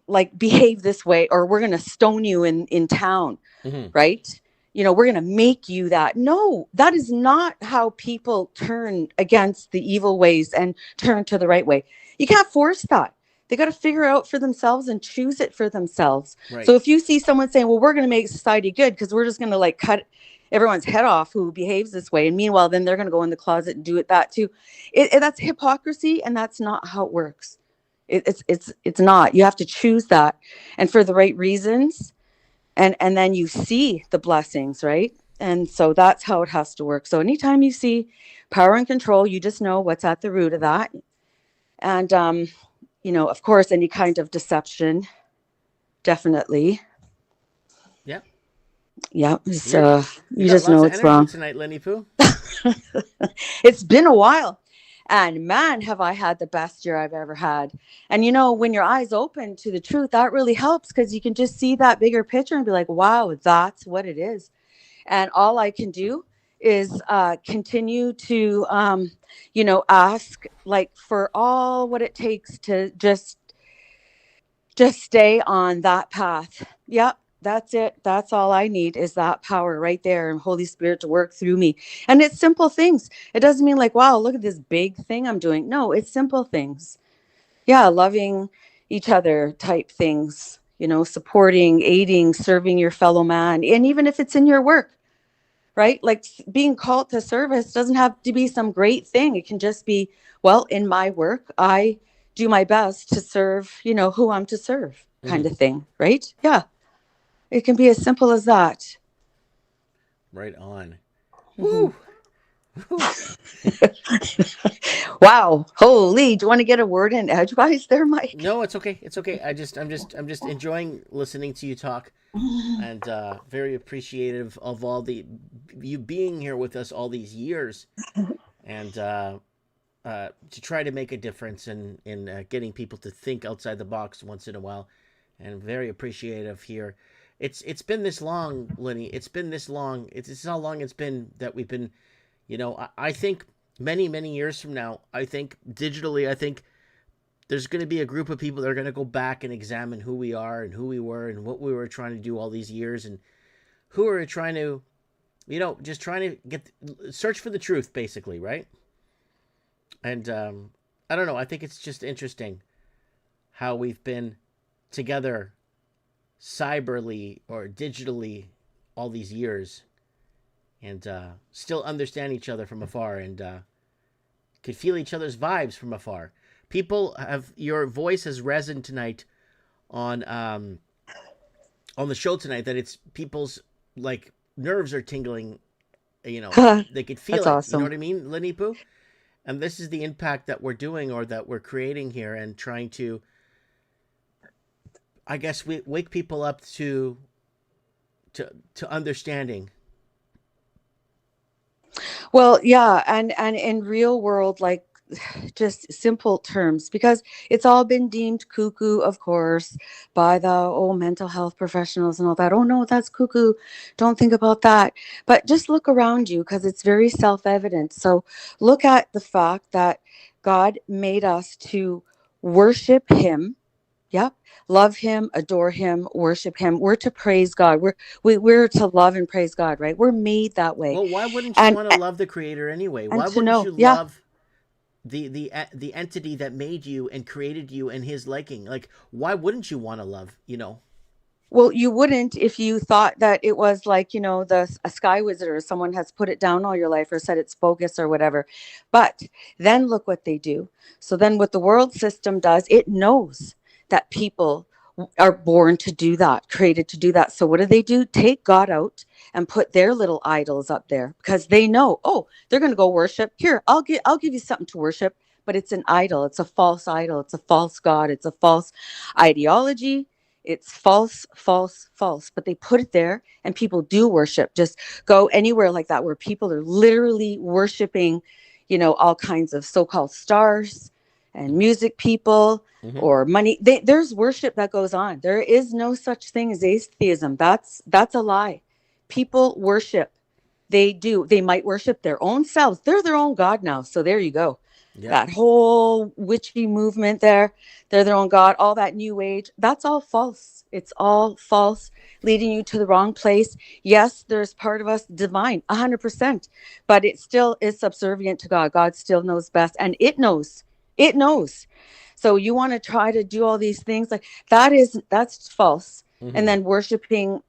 like behave this way or we're going to stone you in town, Mm-hmm. right? We're going to make you that. No, that is not how people turn against the evil ways and turn to the right way. You can't force that. They got to figure out for themselves and choose it for themselves. Right. So if you see someone saying, well, we're going to make society good because we're just going to like cut everyone's head off who behaves this way. And meanwhile, then they're going to go in the closet and do that too. That's hypocrisy. And that's not how it works. It's not. You have to choose that and for the right reasons. And then you see the blessings, right? And so that's how it has to work. So anytime you see power and control, you just know what's at the root of that. And, of course, any kind of deception, definitely. Yep. Yeah. You You got just lots know of it's energy wrong. tonight, Lenny Poo. It's been a while. And man, have I had the best year I've ever had. And when your eyes open to the truth, that really helps because you can just see that bigger picture and be like, wow, that's what it is. And all I can do is continue to, ask like for all what it takes to just stay on that path. Yep. That's it. That's all I need is that power right there and Holy Spirit to work through me. And it's simple things. It doesn't mean like, wow, look at this big thing I'm doing. No, it's simple things. Yeah, loving each other type things, supporting, aiding, serving your fellow man. And even if it's in your work, right? Like being called to service doesn't have to be some great thing. It can just be, well, in my work, I do my best to serve, who I'm to serve kind of thing, right? Yeah. It can be as simple as that. Right on. Mhm. Wow. Holy, do you want to get a word in edgewise there, Mike? No, it's okay. It's okay. I'm just enjoying listening to you talk, and very appreciative of all you being here with us all these years, and to try to make a difference in getting people to think outside the box once in a while, and very appreciative here. It's been this long, Lenny. It's been this long. It's how long it's been that we've been. I think many years from now, I think digitally, I think there's going to be a group of people that are going to go back and examine who we are and who we were and what we were trying to do all these years and who are trying to, just trying to search for the truth, basically, right? And I don't know. I think it's just interesting how we've been together cyberly or digitally all these years and still understand each other from afar and could feel each other's vibes from afar. People your voice has resonated tonight on the show tonight that it's people's like nerves are tingling, they could feel That's it. awesome. You know what I mean, Lenny Poo? And this is the impact that we're doing or that we're creating here and trying to, I guess, we wake people up to understanding. Well, yeah, and in real world, like just simple terms, because it's all been deemed cuckoo, of course, by the mental health professionals and all that. Oh no, that's cuckoo. Don't think about that. But just look around you because it's very self-evident. So look at the fact that God made us to worship Him. Yep. Love him, adore him, worship him. We're to praise God. We're to love and praise God, right? We're made that way. Well, why wouldn't you And want to love the creator anyway? and Why to wouldn't know, you yeah. love the entity that made you and created you and his liking? Like, why wouldn't you want to love, Well, you wouldn't if you thought that it was like, a sky wizard or someone has put it down all your life or said it's bogus or whatever. But then look what they do. So then what the world system does, it knows that people are born to do that, created to do that. So what do? Take God out and put their little idols up there because they know, oh, they're going to go worship. Here, I'll give you something to worship, but it's an idol. It's a false idol. It's a false God. It's a false ideology. It's false, false, false, but they put it there and people do worship. Just go anywhere like that where people are literally worshiping, all kinds of so-called stars and music people or money. There's worship that goes on. There is no such thing as atheism. That's a lie. People worship. They do. They might worship their own selves. They're their own God now. So there you go. Yeah. That whole witchy movement there, they're their own God, all that new age, that's all false. It's all false, leading you to the wrong place. Yes, there's part of us divine, 100%, but it still is subservient to God. God still knows best, and it knows. It knows. So you want to try to do all these things like that's false. And then worshiping,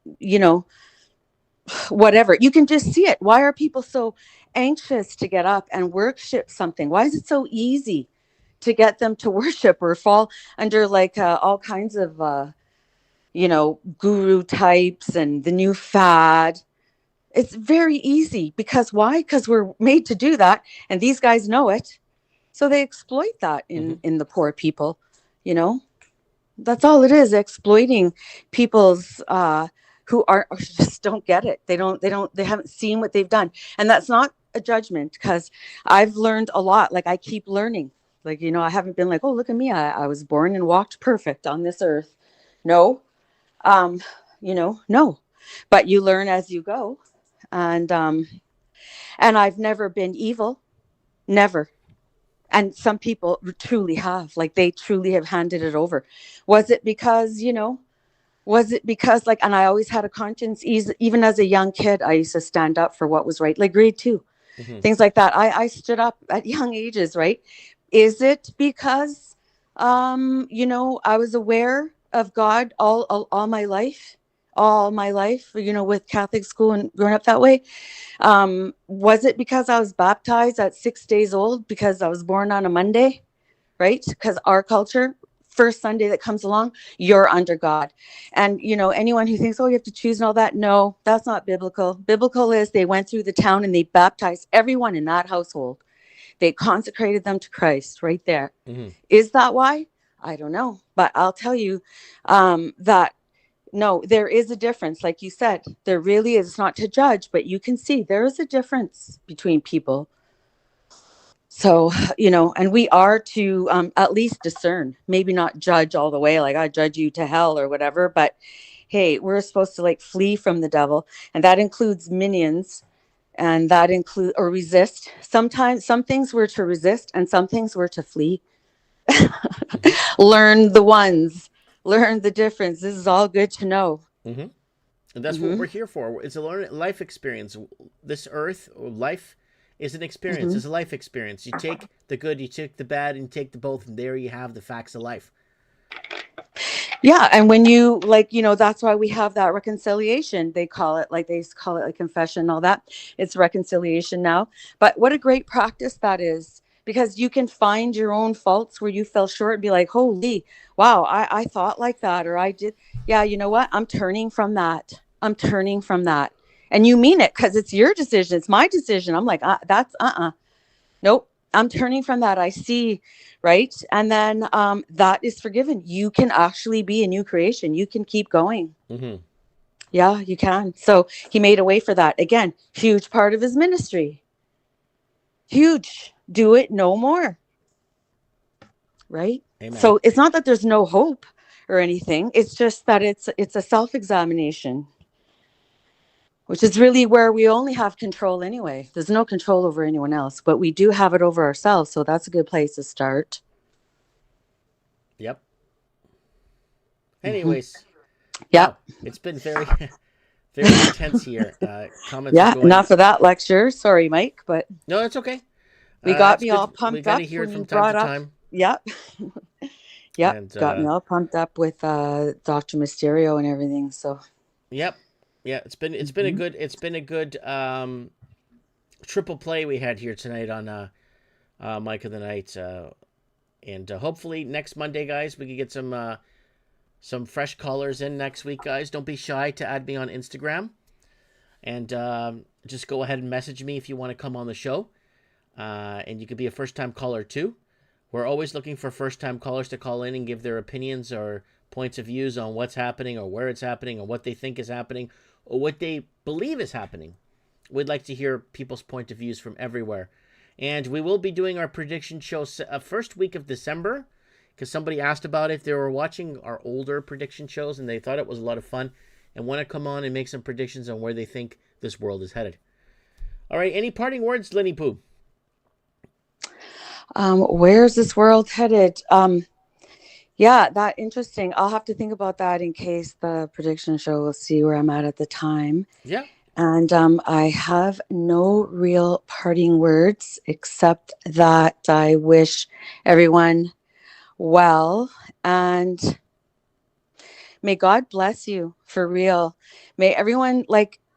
whatever, you can just see it. Why are people so anxious to get up and worship something? Why is it so easy to get them to worship or fall under like all kinds of guru types and the new fad? It's very easy because why? Because we're made to do that, and these guys know it, so they exploit that in the poor people. That's all it is, exploiting people's who just don't get it. They haven't seen what they've done. And that's not a judgment, because I've learned a lot. Like I keep learning. Like, I haven't been like, oh, look at me. I was born and walked perfect on this earth. No. No. But you learn as you go. And I've never been evil. Never. And some people truly have, like they truly have handed it over. Was it because, like, and I always had a conscience, even as a young kid, I used to stand up for what was right, like grade 2, things like that. I stood up at young ages, right? Is it because, I was aware of God all my life, with Catholic school and growing up that way? Was it because I was baptized at 6 days old because I was born on a Monday, right? Because our culture, first Sunday that comes along, you're under God. And, anyone who thinks, oh, you have to choose and all that, no, that's not biblical. Biblical is they went through the town and they baptized everyone in that household. They consecrated them to Christ right there. Is that why? I don't know. But I'll tell you that, no, there is a difference. Like you said, there really is. It's not to judge, but you can see there is a difference between people. So, and we are to at least discern, maybe not judge all the way, like I judge you to hell or whatever. But hey, we're supposed to like flee from the devil. And that includes minions, and that include or resist. Sometimes some things we're to resist and some things we're to flee. Learn the difference. This is all good to know. And that's what we're here for. It's a life experience. This earth or life is an experience. It's a life experience. You take the good, you take the bad, and you take the both, and there you have the facts of life. Yeah, and when you that's why we have that reconciliation. They call it like confession and all that. It's reconciliation now. But what a great practice that is, because you can find your own faults where you fell short and be like, holy, wow, I thought like that, or I did. Yeah, you know what? I'm turning from that. And you mean it because it's your decision. It's my decision. I'm like, that's nope. I'm turning from that. I see, right? And then that is forgiven. You can actually be a new creation. You can keep going. Yeah, you can. So he made a way for that. Again, huge part of his ministry. Huge. Do it no more. Right? Amen. So it's not that there's no hope or anything. It's just that it's a self-examination, which is really where we only have control anyway. There's no control over anyone else, but we do have it over ourselves. So that's a good place to start. Yep. Anyways. Yep. Wow, it's been very, very intense here. Comments. Yeah. Enough of that lecture. Sorry, Mike, but no, that's okay. we got me all pumped we gotta up hear it when from you time brought to up. time. Yep. Yep, And got me all pumped up with Dr. Mysterio and everything. So, yep, yeah, Mhm. it's been a good triple play we had here tonight on Mike of the Night, and hopefully next Monday, guys, we can get some fresh callers in next week, guys. Don't be shy to add me on Instagram, and just go ahead and message me if you want to come on the show, and you could be a first time caller too. We're always looking for first time callers to call in and give their opinions or points of views on what's happening or where it's happening or what they think is happening or what they believe is happening. We'd like to hear people's point of views from everywhere. And we will be doing our prediction show first week of December because somebody asked about it. They were watching our older prediction shows and they thought it was a lot of fun and want to come on and make some predictions on where they think this world is headed. All right, any parting words, Lenny Poo? Where's this world headed? Yeah, that interesting. I'll have to think about that in case the prediction show. We'll see where I'm at the time. Yeah. And I have no real parting words except that I wish everyone well and may God bless you for real. May everyone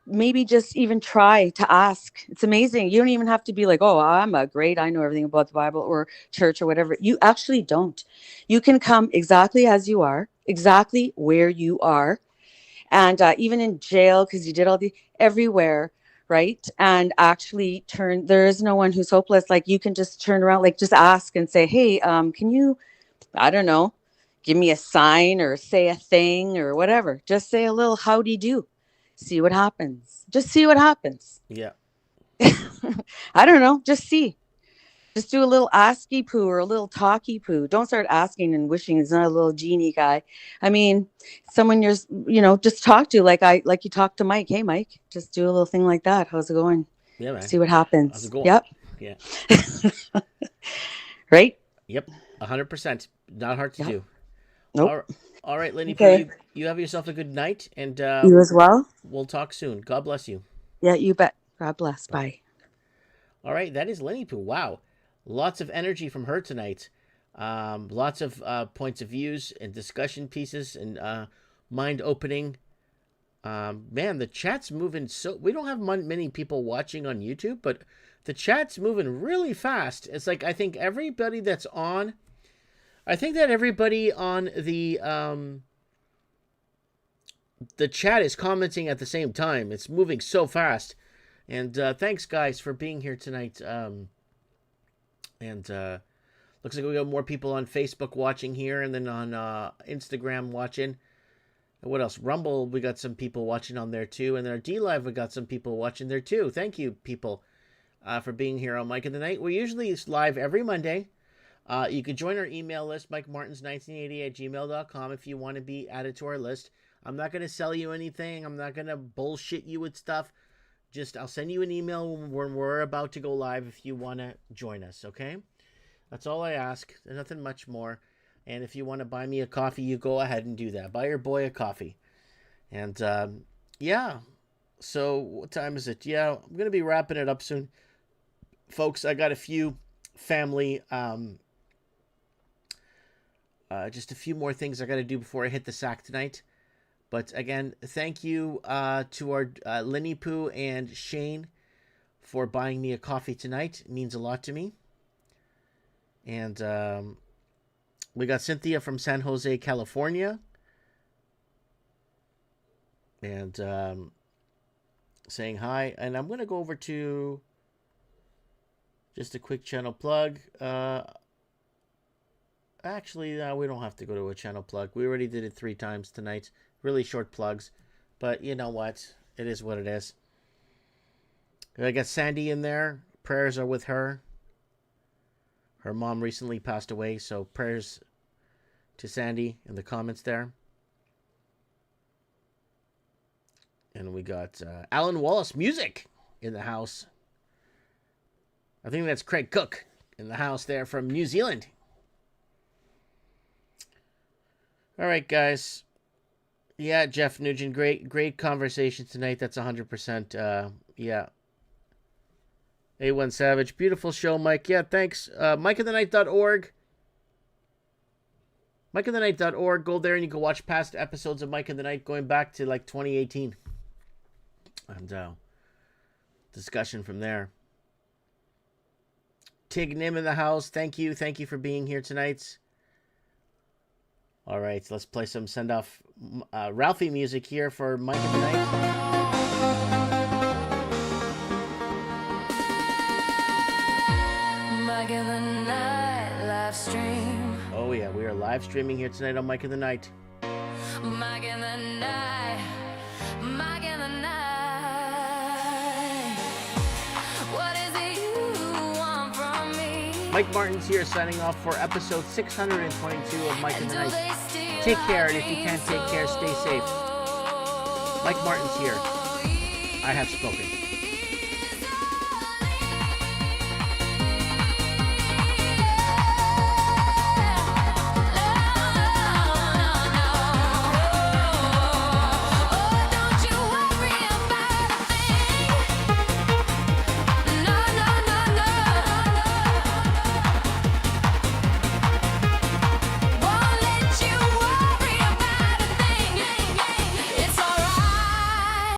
maybe just even try to ask. It's amazing. You don't even have to be like, oh, I know everything about the Bible or church or whatever. You actually don't. You can come exactly as you are, exactly where you are. And even in jail, because you did everywhere, right? And actually there is no one who's hopeless. Like you can just turn around, like just ask and say, hey, can you, I don't know, give me a sign or say a thing or whatever. Just say a little howdy do. See what happens. Just see what happens. Yeah. I don't know. Just see. Just do a little asky poo or a little talky poo. Don't start asking and wishing it's not a little genie guy. I mean, someone just talk to like you talk to Mike. Hey, Mike, just do a little thing like that. How's it going? Yeah, man. See what How's happens. it going? Yep. Yeah. Right? Yep. 100%. Not hard to Yep. do. Nope. All right, Lenny Poo, Okay. you have yourself a good night, and You as well? we'll talk soon. God bless you. Yeah, you bet. God bless. Bye. All right, that is Lenny Poo. Wow. Lots of energy from her tonight. Lots of points of views and discussion pieces and mind opening. Man, the chat's moving so. We don't have many people watching on YouTube, but the chat's moving really fast. It's like I think everybody that's on. I think that everybody on the chat is commenting at the same time. It's moving so fast. And thanks, guys, for being here tonight. And looks like we got more people on Facebook watching here, and then on Instagram watching. And what else? Rumble, we got some people watching on there too, and then our D Live, we got some people watching there too. Thank you, people, for being here on Mike of the Night. We're usually live every Monday. You can join our email list, MikeMartins1980@gmail.com, if you want to be added to our list. I'm not going to sell you anything. I'm not going to bullshit you with stuff. Just I'll send you an email when we're about to go live if you want to join us, okay? That's all I ask. There's nothing much more. And if you want to buy me a coffee, you go ahead and do that. Buy your boy a coffee. And yeah. So what time is it? Yeah, I'm going to be wrapping it up soon. Folks, I got a few family just a few more things I got to do before I hit the sack tonight. But again, thank you to our Lenny Poo and Shane for buying me a coffee tonight. It means a lot to me. And we got Cynthia from San Jose, California. And saying hi. And I'm going to go over to just a quick channel plug. Actually, we don't have to go to a channel plug. We already did it 3 times tonight. Really short plugs. But you know what? It is what it is. I got Sandy in there. Prayers are with her. Her mom recently passed away, so prayers to Sandy in the comments there. And we got Alan Wallace Music in the house. I think that's Craig Cook in the house there from New Zealand. All right, guys. Yeah, Jeff Nugent, great conversation tonight. That's 100%. Yeah. A1 Savage, beautiful show, Mike. Yeah, thanks. MikeoftheNight.org. MikeInTheNight.org. Go there and you can watch past episodes of Mike in the Night going back to like 2018. And discussion from there. Tig Nim in the house. Thank you. Thank you for being here tonight. All right, let's play some send-off Ralphie music here for Mike in the Night. Mike in the Night live stream. Oh yeah, we are live streaming here tonight on Mike in the Night. Mike in the Night. Mike in the Night. What is it you want from me? Mike Martin's here signing off for episode 622 of Mike in the Do Night. they still Take care, and love if you me can't take care, stay safe. so? Mike Martin's here. I have spoken.